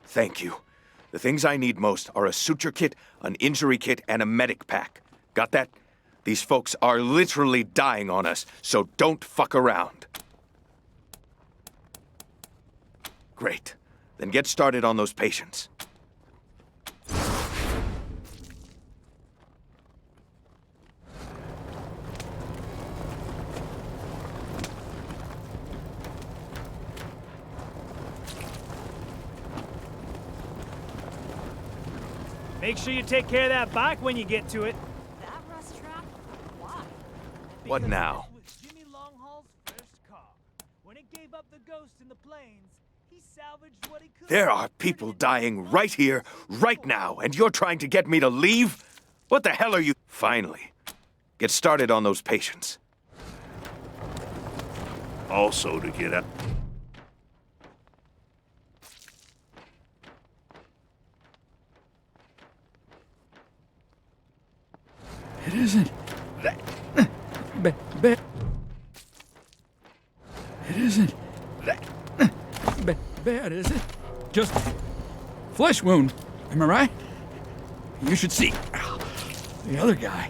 Thank you. The things I need most are a suture kit, an injury kit, and a medic pack. Got that? These folks are literally dying on us, so don't fuck around. Great. Then get started on those patients. Make sure you take care of that bike when you get to it. That rust trap? Why? What now? Jimmy Longhall's first car. When it gave up the ghost in the plains, he salvaged what he could. There are people dying right here, right now, and you're trying to get me to leave? What the hell are you? Finally. Get started on those patients. Also to get up. It isn't that bad. It isn't that bad, is it? Just flesh wound. Am I right? You should see the other guy.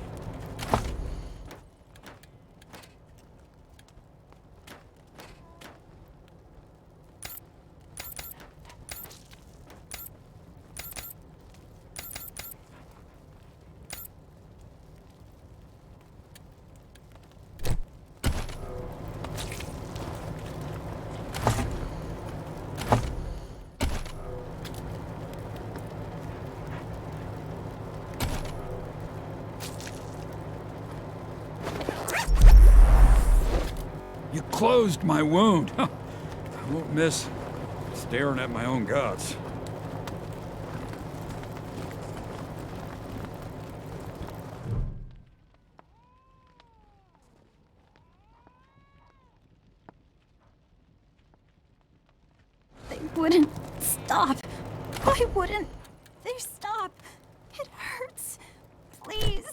You closed my wound. I won't miss staring at my own guts. They wouldn't stop. Why wouldn't they stop? It hurts. Please.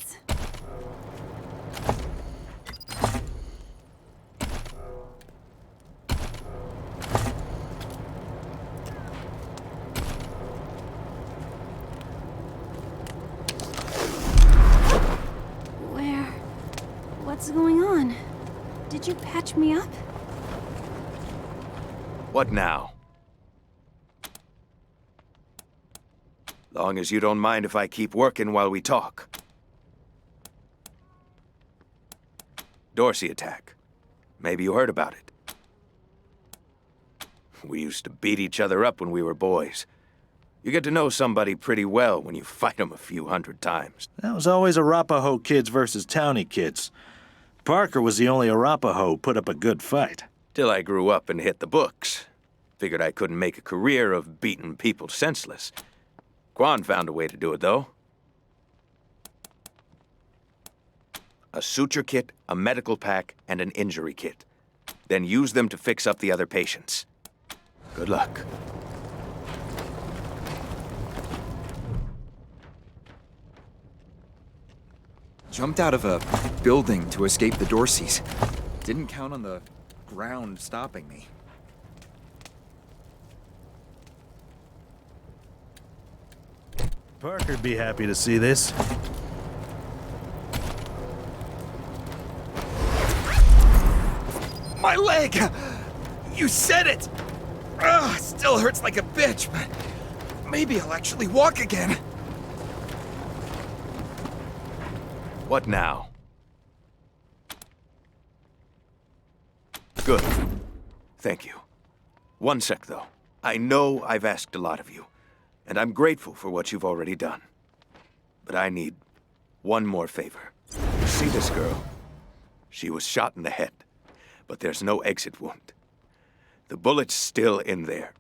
What's going on? Did you patch me up? What now? Long as you don't mind if I keep working while we talk. Dorsey attack. Maybe you heard about it. We used to beat each other up when we were boys. You get to know somebody pretty well when you fight them a few hundred times. That was always Arapahoe kids versus townie kids. Parker was the only Arapahoe who put up a good fight. Till I grew up and hit the books. Figured I couldn't make a career of beating people senseless. Quan found a way to do it, though. A suture kit, a medical pack, and an injury kit. Then use them to fix up the other patients. Good luck. jumped out of a building to escape the Dorseys. Didn't count on the ground stopping me. Parker'd be happy to see this. My leg! You said it! Ugh, still hurts like a bitch, but maybe I'll actually walk again. What now? Good. Thank you. One sec, though. I know I've asked a lot of you, and I'm grateful for what you've already done. But I need one more favor. See this girl? She was shot in the head, but there's no exit wound. The bullet's still in there.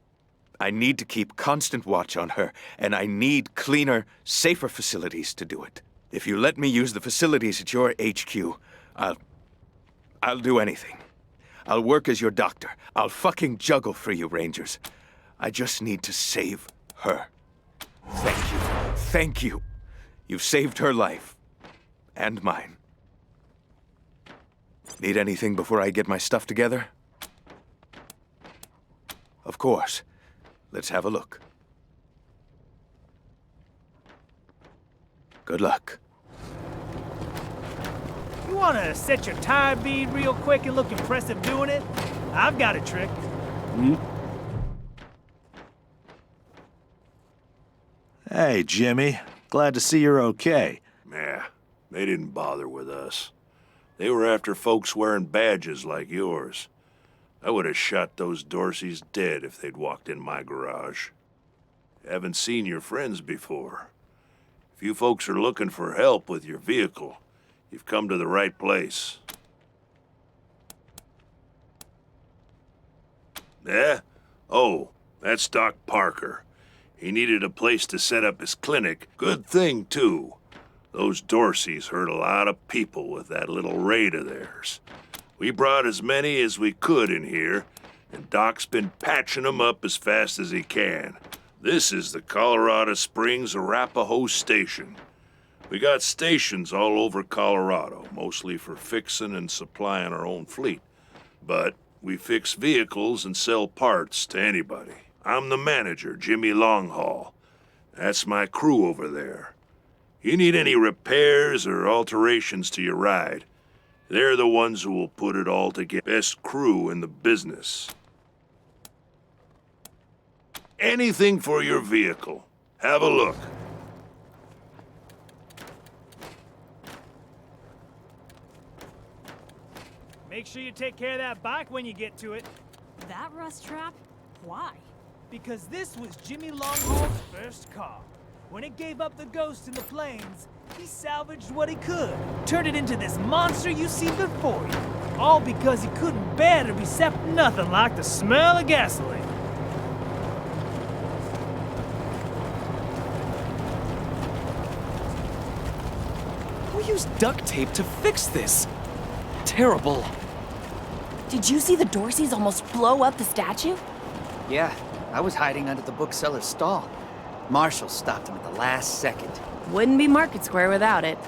I need to keep constant watch on her, and I need cleaner, safer facilities to do it. If you let me use the facilities at your HQ, I'll do anything. I'll work as your doctor. I'll fucking juggle for you, Rangers. I just need to save her. Thank you. Thank you. You've saved her life. And mine. Need anything before I get my stuff together? Of course. Let's have a look. Good luck. You wanna set your tire bead real quick and look impressive doing it? I've got a trick. Hey, Jimmy. Glad to see you're okay. Yeah, they didn't bother with us. They were after folks wearing badges like yours. I would have shot those Dorseys dead if they'd walked in my garage. Haven't seen your friends before. If you folks are looking for help with your vehicle, you've come to the right place. Yeah? Oh, that's Doc Parker. He needed a place to set up his clinic. Good thing, too. Those Dorseys hurt a lot of people with that little raid of theirs. We brought as many as we could in here, and Doc's been patching them up as fast as he can. This is the Colorado Springs Arapahoe Station. We got stations all over Colorado, mostly for fixing and supplying our own fleet. But we fix vehicles and sell parts to anybody. I'm the manager, Jimmy Longhaul. That's my crew over there. You need any repairs or alterations to your ride, they're the ones who will put it all together. Best crew in the business. Anything for your vehicle. Have a look. Make sure you take care of that bike when you get to it. That rust trap? Why? Because this was Jimmy Longhaul's first car. When it gave up the ghost in the plains, he salvaged what he could, turned it into this monster you see before you. All because he couldn't bear to be set nothing like the smell of gasoline. Who used duct tape to fix this? Terrible. Did you see the Dorseys almost blow up the statue? Yeah, I was hiding under the bookseller's stall. Marshall stopped him at the last second. Wouldn't be Market Square without it.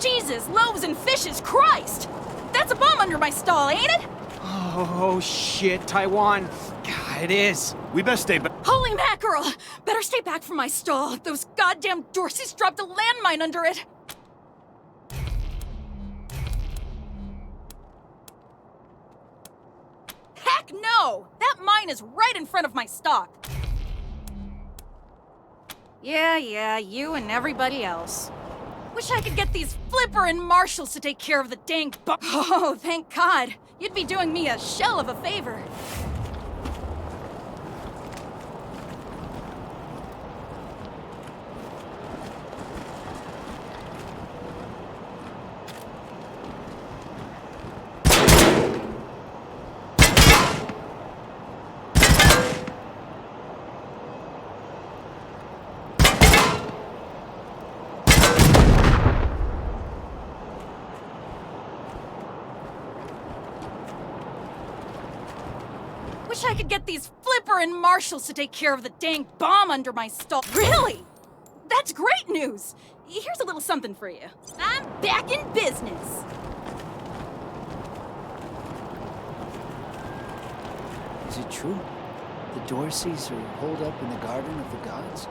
Jesus, loaves and fishes, Christ! That's a bomb under my stall, ain't it? Oh, shit, Taiwan. God, it is. We best stay back. Holy mackerel! Better stay back from my stall. Those goddamn Dorseys dropped a landmine under it. Heck no! That mine is right in front of my stock. Yeah, you and everybody else. Wish I could get these Flipper and Marshalls to take care of the dang Oh, thank God. You'd be doing me a shell of a favor. Wish I could get these Flipper and Marshals to take care of the dang bomb under my stall. Really? That's great news! Here's a little something for you. I'm back in business. Is it true? The Dorseys are holed up in the Garden of the Gods?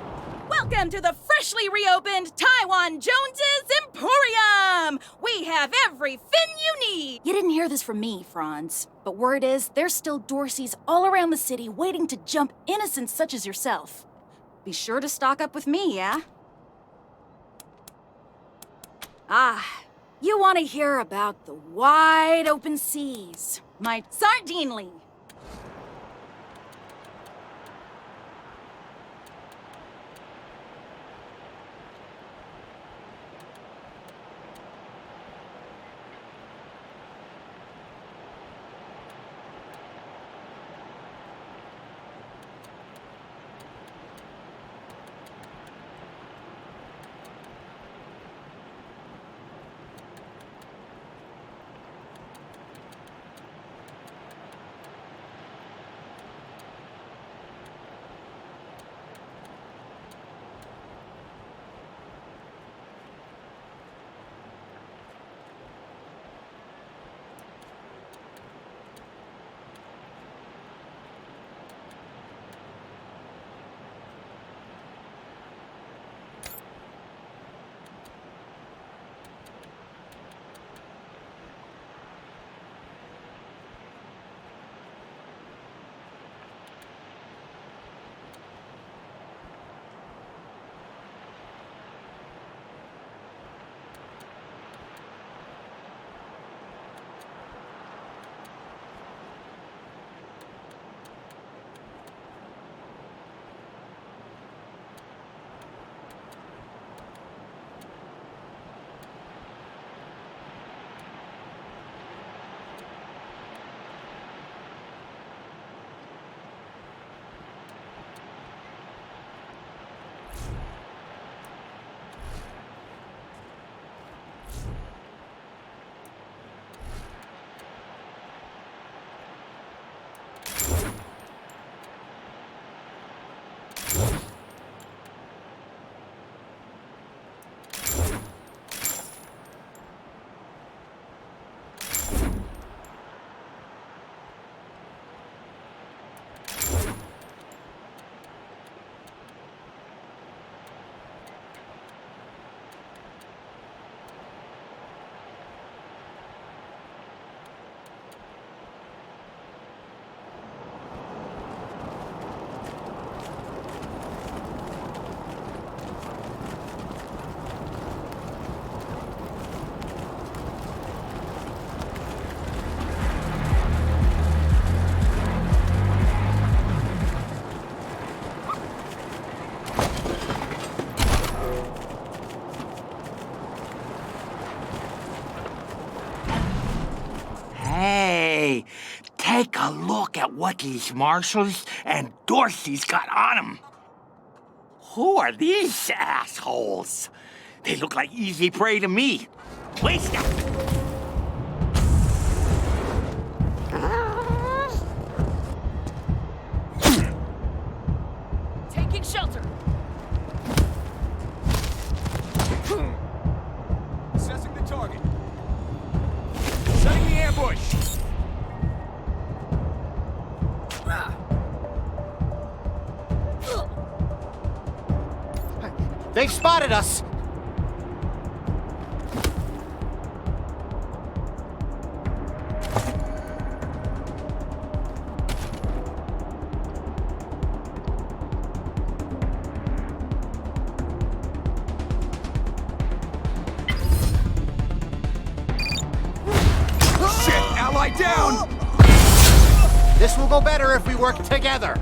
Welcome to the freshly reopened Taiwan Jones's Emporium! We have everything you need! You didn't hear this from me, Franz. But word is, there's still Dorseys all around the city waiting to jump innocents such as yourself. Be sure to stock up with me, yeah? Ah, you want to hear about the wide open seas. My sardinely. Hey, take a look at what these Marshals and Dorseys got on them. Who are these assholes? They look like easy prey to me. Wasteland! Taking shelter. Assessing the target. Setting the ambush. They've spotted us! Shit! Ally down! This will go better if we work together.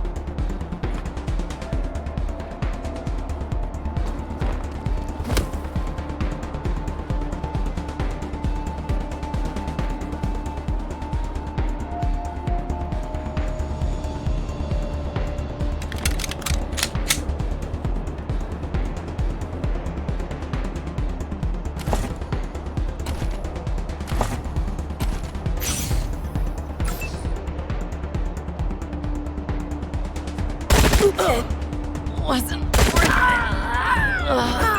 wasn't worth it. Oh,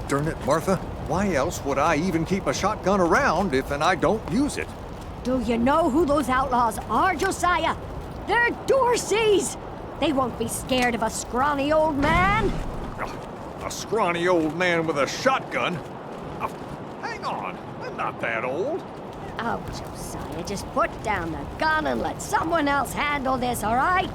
darn it, Martha. Why else would I even keep a shotgun around if I don't use it? Do you know who those outlaws are, Josiah? They're Dorseys! They won't be scared of a scrawny old man. A scrawny old man with a shotgun? Oh, hang on, I'm not that old. Oh, Josiah, just put down the gun and let someone else handle this, all right?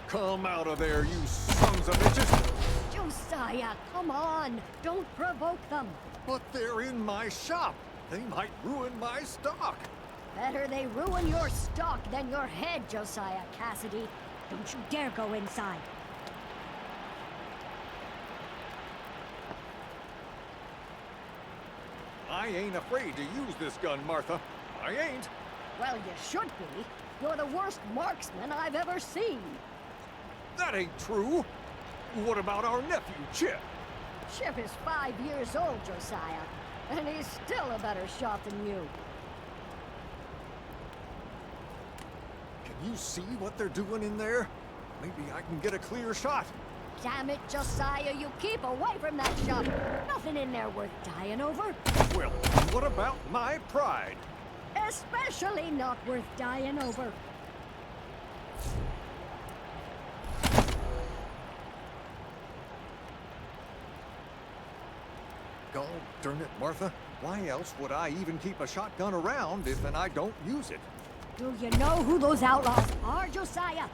Come out of there, you sons of bitches! Josiah, come on! Don't provoke them! But they're in my shop. They might ruin my stock. Better they ruin your stock than your head, Josiah Cassidy. Don't you dare go inside. I ain't afraid to use this gun, Martha. I ain't. Well, you should be. You're the worst marksman I've ever seen. That ain't true. What about our nephew, Chip? Chip is 5 years old, Josiah, and he's still a better shot than you. Can you see what they're doing in there? Maybe I can get a clear shot. Damn it, Josiah, you keep away from that shop. Nothing in there worth dying over. Well, what about my pride? Especially not worth dying over. God darn it, Martha. Why else would I even keep a shotgun around if I don't use it? Do you know who those outlaws are, Josiah?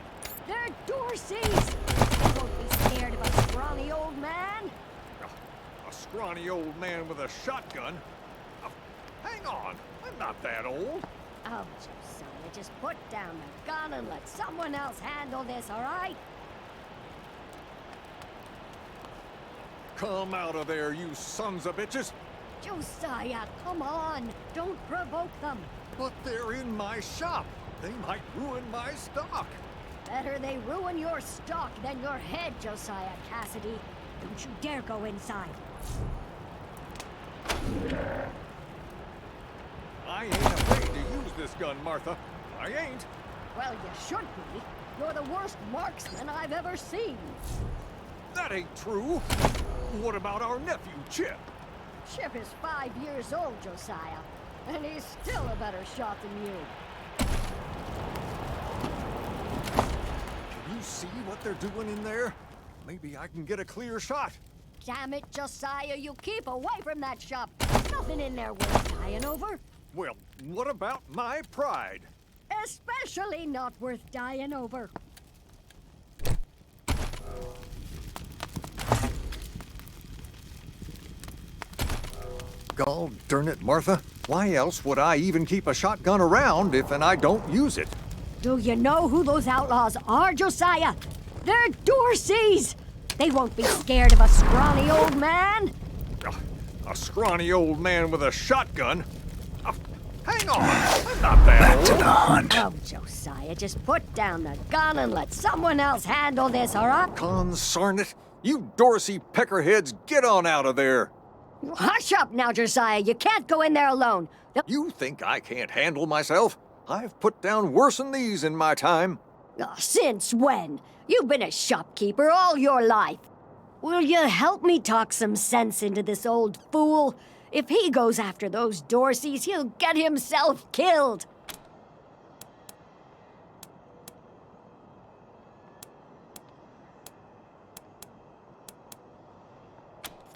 They're Dorseys! They won't be scared of a scrawny old man. A scrawny old man with a shotgun? Hang on, I'm not that old. Oh, Josiah, just put down the gun and let someone else handle this, all right? Come out of there, you sons of bitches! Josiah, come on! Don't provoke them! But they're in my shop! They might ruin my stock! Better they ruin your stock than your head, Josiah Cassidy. Don't you dare go inside. I ain't afraid to use this gun, Martha. I ain't. Well, you should be. You're the worst marksman I've ever seen. That ain't true. What about our nephew, Chip? Chip is 5 years old, Josiah, and he's still a better shot than you. Can you see what they're doing in there? Maybe I can get a clear shot. Damn it, Josiah, you keep away from that shop. Nothing in there worth dying over. Well, what about my pride? Especially not worth dying over. God darn it, Martha. Why else would I even keep a shotgun around if I don't use it? Do you know who those outlaws are, Josiah? They're Dorseys! They won't be scared of a scrawny old man. A scrawny old man with a shotgun? Hang on, I'm not that old. To the hunt. Oh, Josiah, just put down the gun and let someone else handle this, all right? Consarn it. You Dorsey peckerheads, get on out of there. Hush up now, Josiah. You can't go in there alone. You think I can't handle myself? I've put down worse than these in my time. Since when? You've been a shopkeeper all your life. Will you help me talk some sense into this old fool? If he goes after those Dorseys, he'll get himself killed.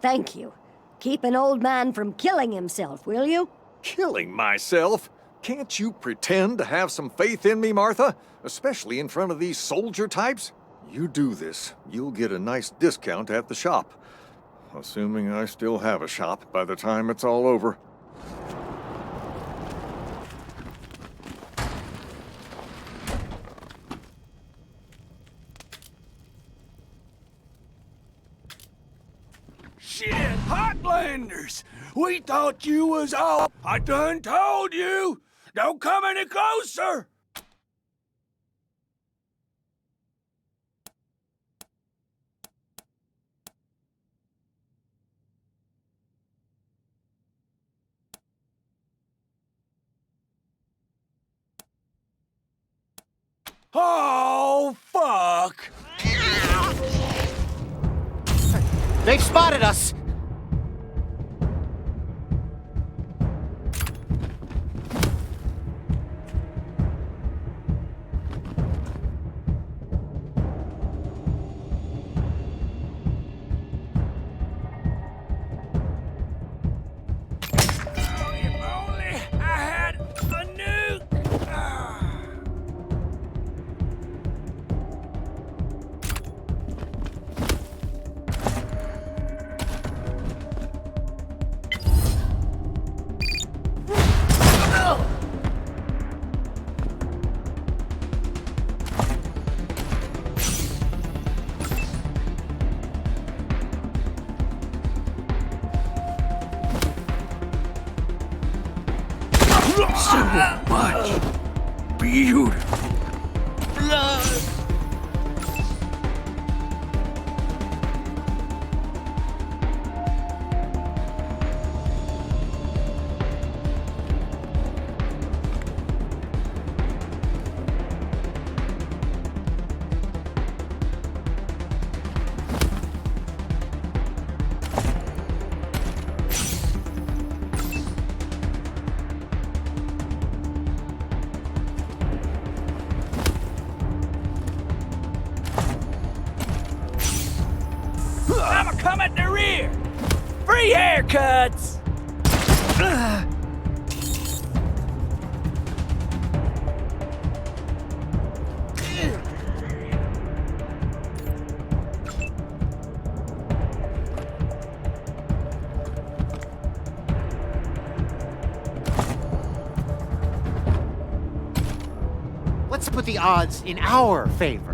Thank you. Keep an old man from killing himself, will you? Killing myself? Can't you pretend to have some faith in me, Martha? Especially in front of these soldier types? You do this, you'll get a nice discount at the shop. Assuming I still have a shop by the time it's all over. Shit, Heartlanders! We thought you was all... I done told you! Don't come any closer! Oh, fuck! They've spotted us! So much beautiful blood. I'ma come at the rear! Free haircuts! Let's put the odds in our favor.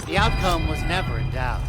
The outcome was never in doubt.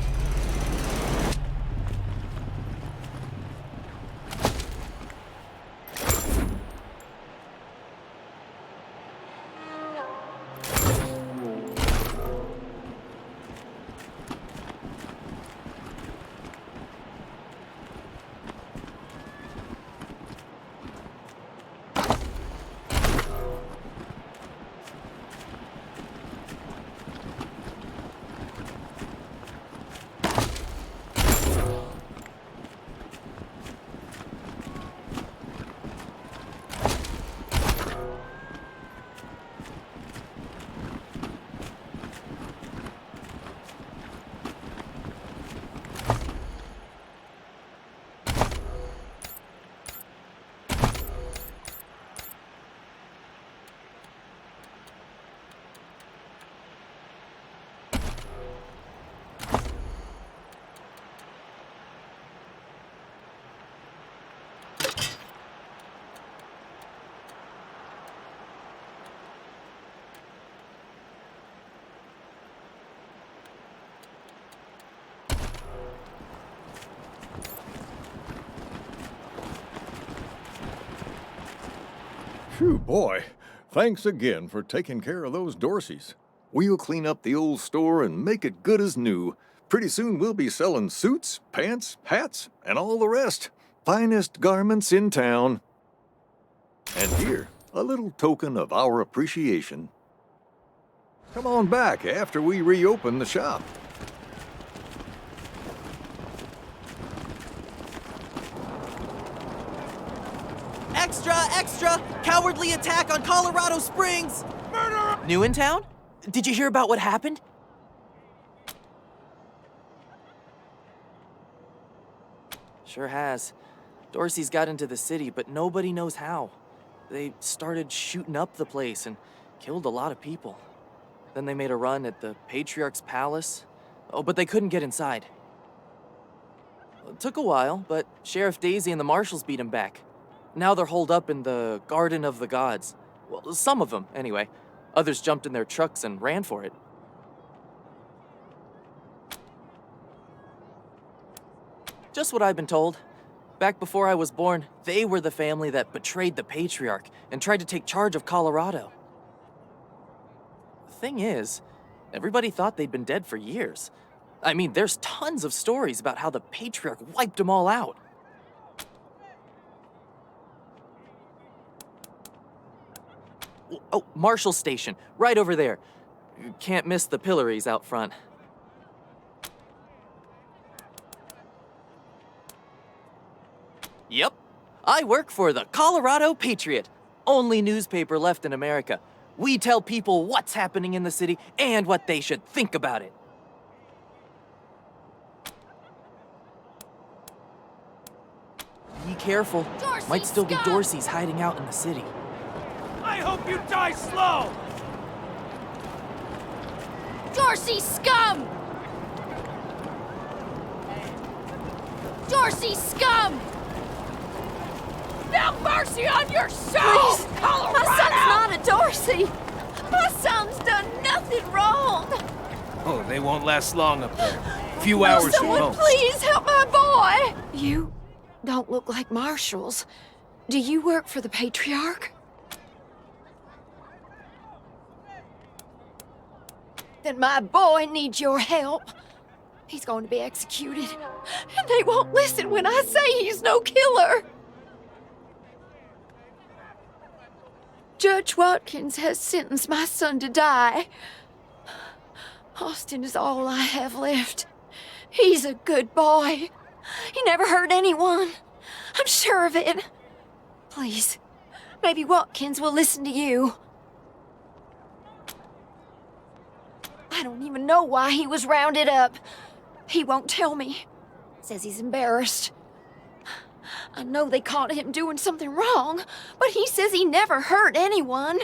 Phew, boy. Thanks again for taking care of those Dorseys. We'll clean up the old store and make it good as new. Pretty soon we'll be selling suits, pants, hats, and all the rest. Finest garments in town. And here, a little token of our appreciation. Come on back after we reopen the shop. Extra, extra! Cowardly attack on Colorado Springs! Murder! New in town? Did you hear about what happened? Sure has. Dorsey's got into the city, but nobody knows how. They started shooting up the place and killed a lot of people. Then they made a run at the Patriarch's palace. Oh, but they couldn't get inside. It took a while, but Sheriff Daisy and the marshals beat him back. Now they're holed up in the Garden of the Gods. Well, some of them, anyway. Others jumped in their trucks and ran for it. Just what I've been told. Back before I was born, they were the family that betrayed the Patriarch and tried to take charge of Colorado. The thing is, everybody thought they'd been dead for years. I mean, there's tons of stories about how the Patriarch wiped them all out. Oh, Marshal Station, right over there. You can't miss the pillories out front. Yep, I work for the Colorado Patriot, only newspaper left in America. We tell people what's happening in the city and what they should think about it. Be careful. Dorsey Might still be scum! Dorseys hiding out in the city. I hope you die slow! Dorsey scum! Dorsey scum! Have mercy on your soul, Please, Colorado! my son's not a Dorsey. My son's done nothing wrong. Oh, they won't last long up there. A few hours from Someone most. please help my boy. don't look like marshals. Do you work for the Patriarch? Then my boy needs your help. He's going to be executed, and they won't listen when I say he's no killer. Judge Watkins has sentenced my son to die. Austin is all I have left. He's a good boy. He never hurt anyone. I'm sure of it. Please, maybe Watkins will listen to you. I don't even know why he was rounded up. He won't tell me. Says he's embarrassed. I know they caught him doing something wrong, but he says he never hurt anyone.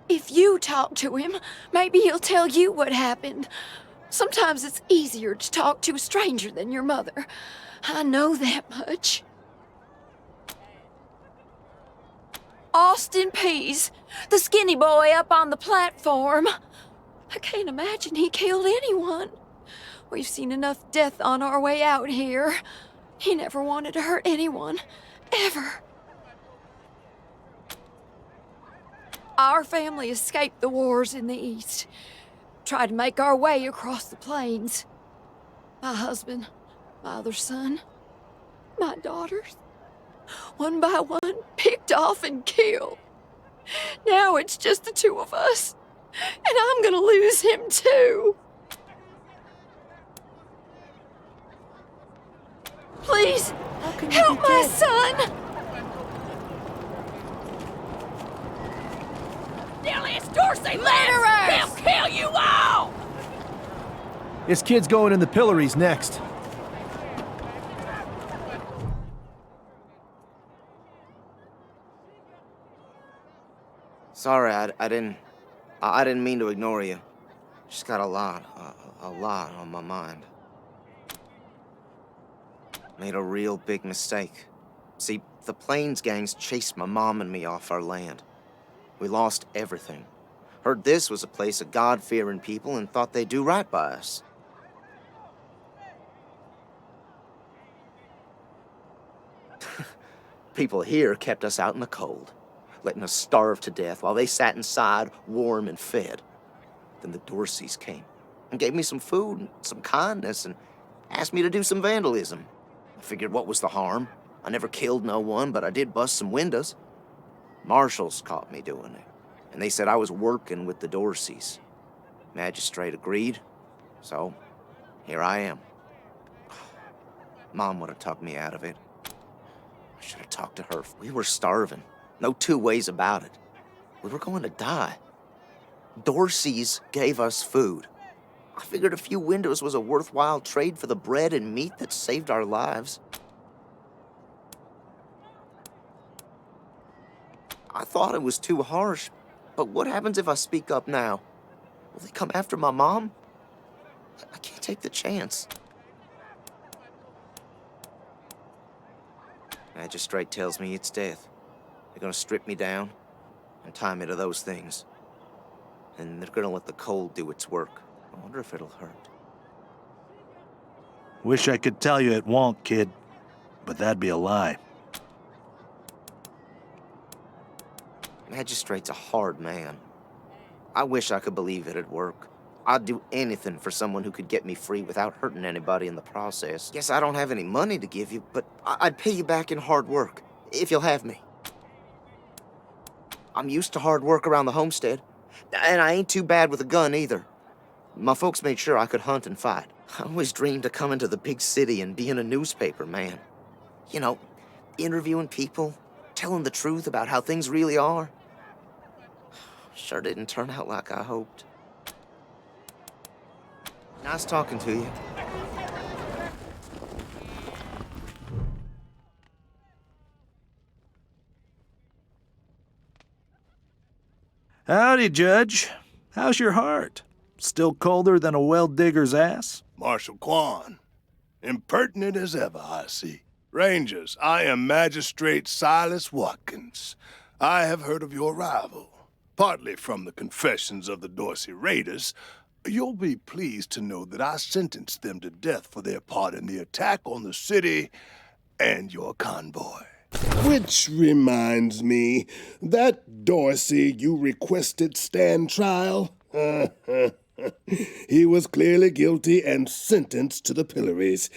If you talk to him, maybe he'll tell you what happened. Sometimes it's easier to talk to a stranger than your mother. I know that much. Austin Pease, the skinny boy up on the platform. I can't imagine he killed anyone. We've seen enough death on our way out here. He never wanted to hurt anyone, ever. Our family escaped the wars in the East. Tried to make our way across the plains. My husband, my other son, my daughters, one by one, picked off and killed. Now it's just the two of us, and I'm gonna lose him too. Please, help my son! Dillius Dorsey, Murderers! He'll kill you all! This kid's going in the pillories next. Sorry, I didn't mean to ignore you. Just got a lot on my mind. Made a real big mistake. See, the Plains gangs chased my mom and me off our land. We lost everything. Heard this was a place of God-fearing people and thought they'd do right by us. People here kept us out in the cold, letting us starve to death while they sat inside, warm and fed. Then the Dorseys came and gave me some food and some kindness and asked me to do some vandalism. I figured what was the harm? I never killed no one, but I did bust some windows. Marshals caught me doing it, and they said I was working with the Dorseys. Magistrate agreed, so here I am. Mom would have talked me out of it. I should have talked to her. We were starving. No two ways about it. We were going to die. Dorseys gave us food. I figured a few windows was a worthwhile trade for the bread and meat that saved our lives. I thought it was too harsh, but what happens if I speak up now? Will they come after my mom? I can't take the chance. Magistrate tells me it's death. They're gonna strip me down and tie me to those things. And they're gonna let the cold do its work. I wonder if it'll hurt. Wish I could tell you it won't, kid, but that'd be a lie. Magistrate's a hard man. I wish I could believe it'd work. I'd do anything for someone who could get me free without hurting anybody in the process. Guess I don't have any money to give you, but I'd pay you back in hard work, if you'll have me. I'm used to hard work around the homestead, and I ain't too bad with a gun either. My folks made sure I could hunt and fight. I always dreamed of coming to the big city and being a newspaper man. You know, interviewing people, telling the truth about how things really are. Sure didn't turn out like I hoped. Nice talking to you. Howdy, Judge. How's your heart? Still colder than a well digger's ass? Marshal Quan, impertinent as ever, I see. Rangers, I am Magistrate Silas Watkins. I have heard of your arrival, partly from the confessions of the Dorsey raiders. You'll be pleased to know that I sentenced them to death for their part in the attack on the city and your convoy. Which reminds me, that Dorsey you requested stand trial? He was clearly guilty and sentenced to the pillories.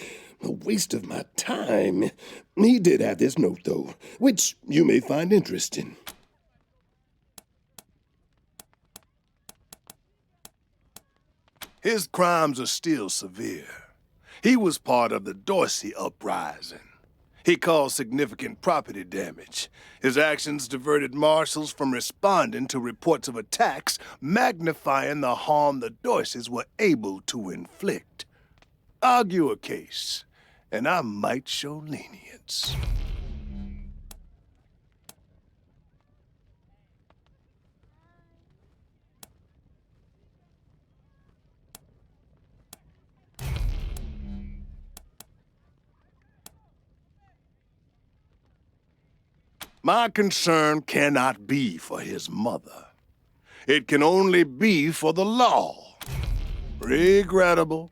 A waste of my time. He did have this note, though, which you may find interesting. His crimes are still severe. He was part of the Dorsey uprising. He caused significant property damage. His actions diverted marshals from responding to reports of attacks, magnifying the harm the Dorseys were able to inflict. Argue a case, and I might show lenience. My concern cannot be for his mother. It can only be for the law. Regrettable,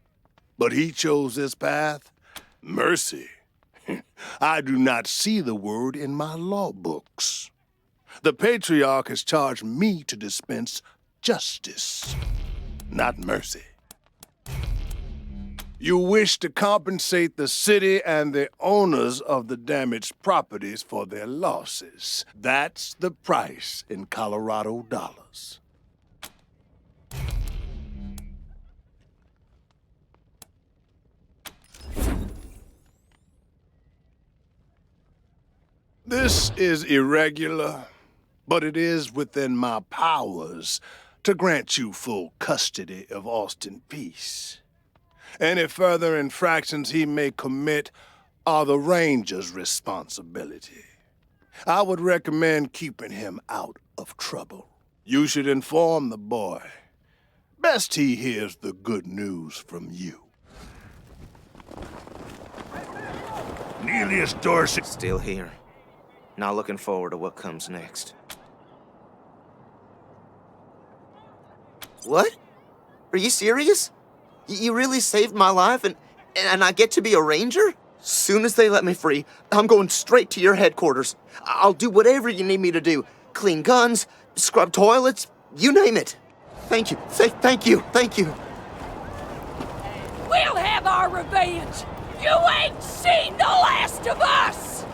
but he chose this path. Mercy. I do not see the word in my law books. The Patriarch has charged me to dispense justice, not mercy. You wish to compensate the city and the owners of the damaged properties for their losses. That's the price in Colorado dollars. This is irregular, but it is within my powers to grant you full custody of Austin Peace. Any further infractions he may commit are the Ranger's responsibility. I would recommend keeping him out of trouble. You should inform the boy. Best he hears the good news from you. Neelius Dorsey. Still here. Not looking forward to what comes next. What? Are you serious? You really saved my life and I get to be a ranger? Soon as they let me free, I'm going straight to your headquarters. I'll do whatever you need me to do. Clean guns, scrub toilets, you name it. Thank you, thank you, thank you. We'll have our revenge. You ain't seen the last of us.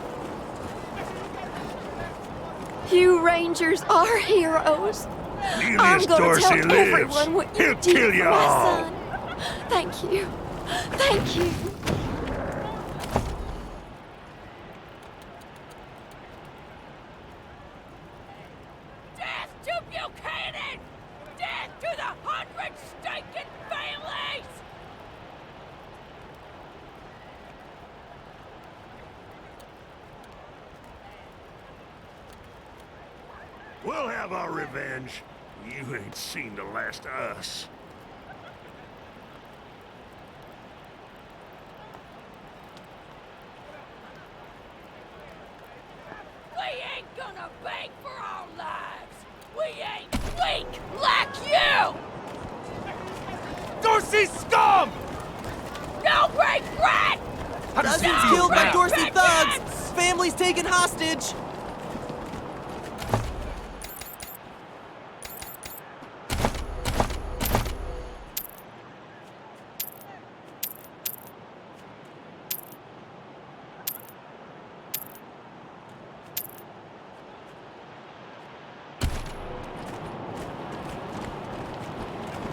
You Rangers are heroes. I'm gonna tell everyone what you did for my son. Thank you. Thank you. Death to Buchanan! Death to the 100 stinking families! We'll have our revenge. You ain't seen the last of us. We ain't gonna beg for our lives! We ain't weak like you! Dorsey scum! No regret! Cousins killed by Dorsey thugs! Families taken hostage!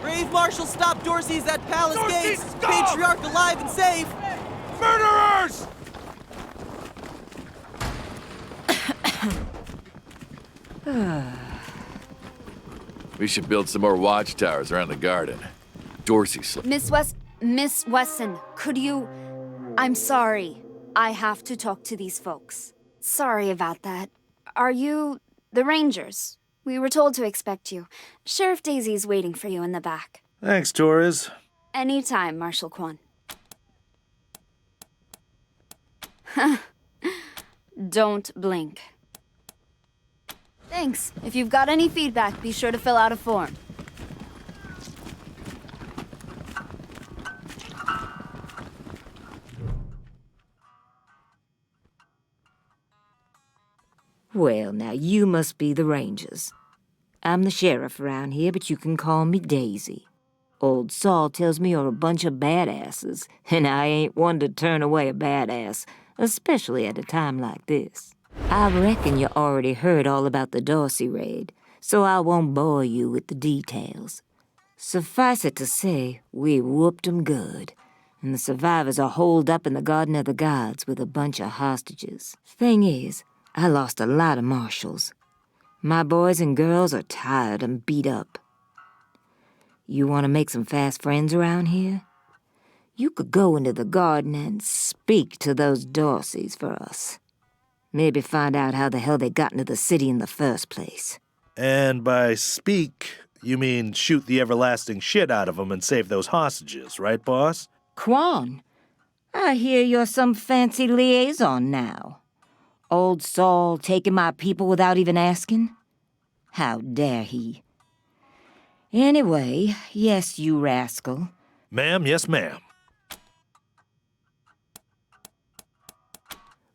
Brave Marshal stopped Dorsey's at Palace Gates. Patriarch alive and safe. Murderers! We should build some more watchtowers around the garden. Dorsey Miss Wesson, could you... I'm sorry. I have to talk to these folks. Sorry about that. Are you the Rangers? We were told to expect you. Sheriff Daisy's waiting for you in the back. Thanks, Torres. Anytime, Marshal Quan. Don't blink. Thanks. If you've got any feedback, be sure to fill out a form. Well, now you must be the Rangers. I'm the sheriff around here, but you can call me Daisy. Old Saul tells me you're a bunch of badasses, and I ain't one to turn away a badass, especially at a time like this. I reckon you already heard all about the Dorsey raid, so I won't bore you with the details. Suffice it to say, we whooped 'em good, and the survivors are holed up in the Garden of the Gods with a bunch of hostages. Thing is, I lost a lot of marshals. My boys and girls are tired and beat up. You want to make some fast friends around here? You could go into the garden and speak to those Dorseys for us. Maybe find out how the hell they got into the city in the first place. And by speak, you mean shoot the everlasting shit out of them and save those hostages, right, boss? Quan, I hear you're some fancy liaison now. Old Saul taking my people without even asking? How dare he? Anyway, yes, you rascal. Ma'am, yes, ma'am.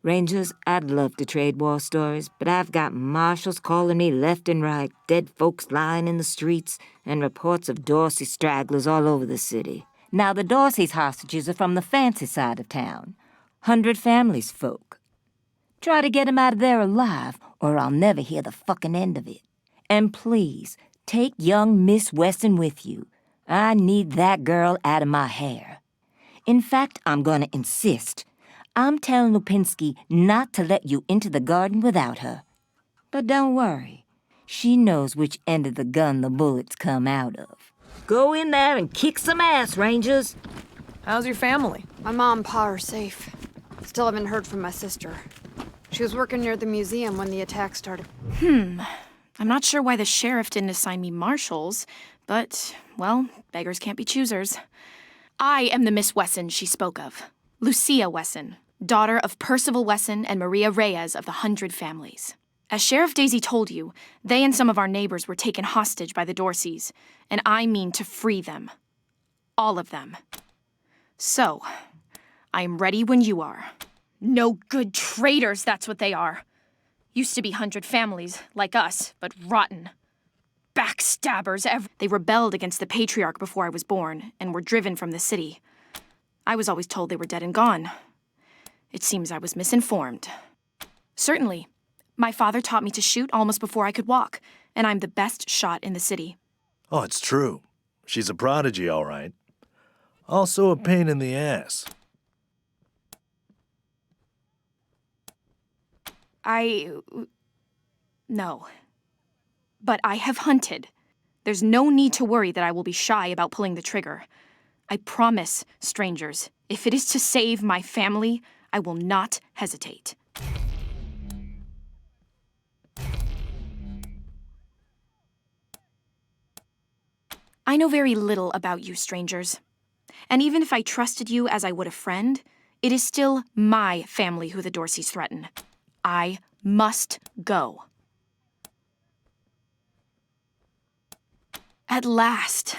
Rangers, I'd love to trade war stories, but I've got marshals calling me left and right, dead folks lying in the streets, and reports of Dorsey stragglers all over the city. Now, the Dorsey's hostages are from the fancy side of town. 100 families folk. Try to get 'em out of there alive, or I'll never hear the fucking end of it. And please, take young Miss Weston with you. I need that girl out of my hair. In fact, I'm gonna insist. I'm telling Lupinski not to let you into the garden without her. But don't worry. She knows which end of the gun the bullets come out of. Go in there and kick some ass, Rangers. How's your family? My mom and pa are safe. Still haven't heard from my sister. She was working near the museum when the attack started. I'm not sure why the sheriff didn't assign me marshals, but, well, beggars can't be choosers. I am the Miss Wesson she spoke of. Lucia Wesson, daughter of Percival Wesson and Maria Reyes of the 100 Families. As Sheriff Daisy told you, they and some of our neighbors were taken hostage by the Dorseys, and I mean to free them. All of them. So, I'm ready when you are. No good traitors, that's what they are. Used to be 100 Families, like us, but rotten. Backstabbers. They rebelled against the Patriarch before I was born, and were driven from the city. I was always told they were dead and gone. It seems I was misinformed. Certainly. My father taught me to shoot almost before I could walk, and I'm the best shot in the city. Oh, it's true. She's a prodigy, all right. Also a pain in the ass. No. But I have hunted. There's no need to worry that I will be shy about pulling the trigger. I promise, strangers, if it is to save my family, I will not hesitate. I know very little about you, strangers. And even if I trusted you as I would a friend, it is still my family who the Dorseys threaten. I must go. At last.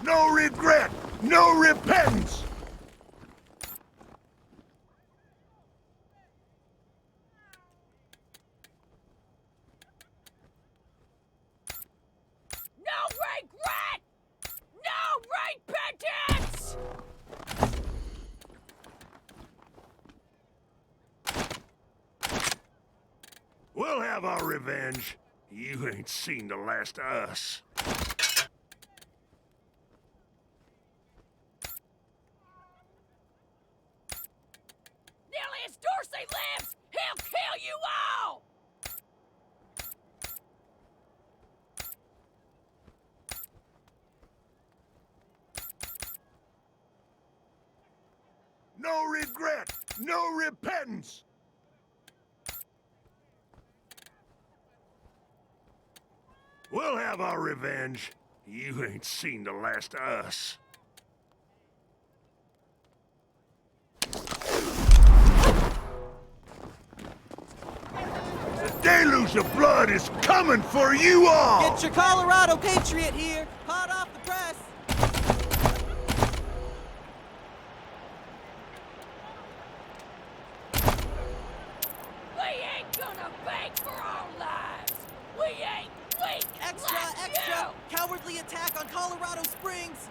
No regret, no repentance. No regret! No repentance! We'll have our revenge. You ain't seen the last of us. Nearly as Dorsey lives, he'll kill you all! No no repentance! We'll have our revenge. You ain't seen the last of us. The deluge of blood is coming for you all! Get your Colorado Patriot here! Hot off the press! We ain't gonna beg for our lives! We ain't weak! Extra, like extra! you! Cowardly attack on Colorado Springs!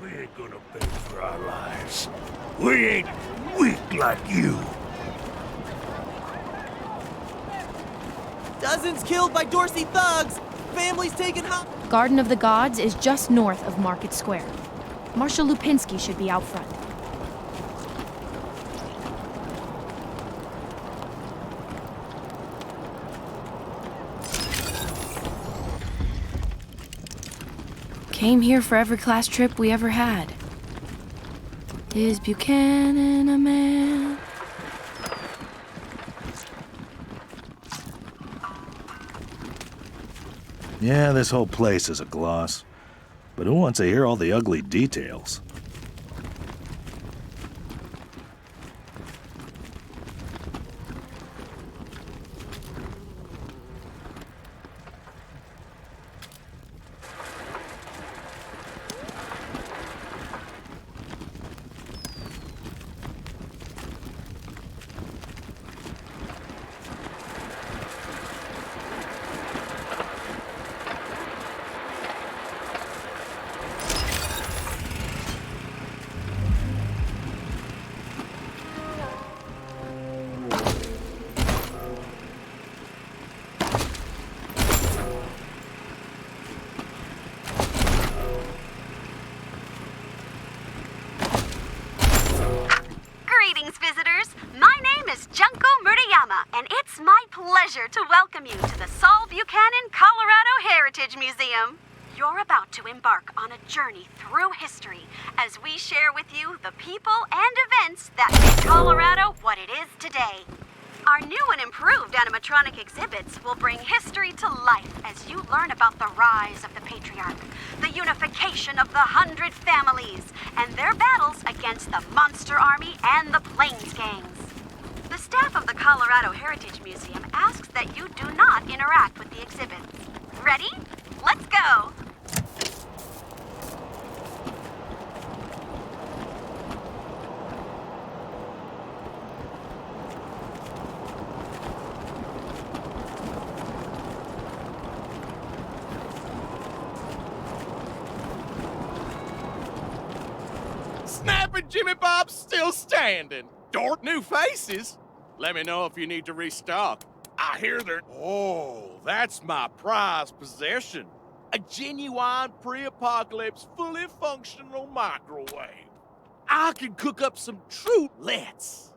We ain't gonna beg for our lives. We ain't weak like you. Dozens killed by Dorsey thugs! Families taken hostage! Garden of the Gods is just north of Market Square. Marshal Lupinski should be out front. Came here for every class trip we ever had. Is Buchanan a man? Yeah, this whole place is a gloss. But who wants to hear all the ugly details? And it's my pleasure to welcome you to the Saul Buchanan Colorado Heritage Museum. You're about to embark on a journey through history as we share with you the people and events that made Colorado what it is today. Our new and improved animatronic exhibits will bring history to life as you learn about the rise of the Patriarch, the unification of the 100 families, and their battles against the Monster Army and the Plains Gangs. The staff of the Colorado Heritage Museum asks that you do not interact with the exhibits. Ready? Let's go! Snapping Jimmy Bob's still standing. Dark new faces. Let me know if you need to restock. I hear they're... Oh, that's my prized possession. A genuine pre-apocalypse, fully functional microwave. I can cook up some true... Let's.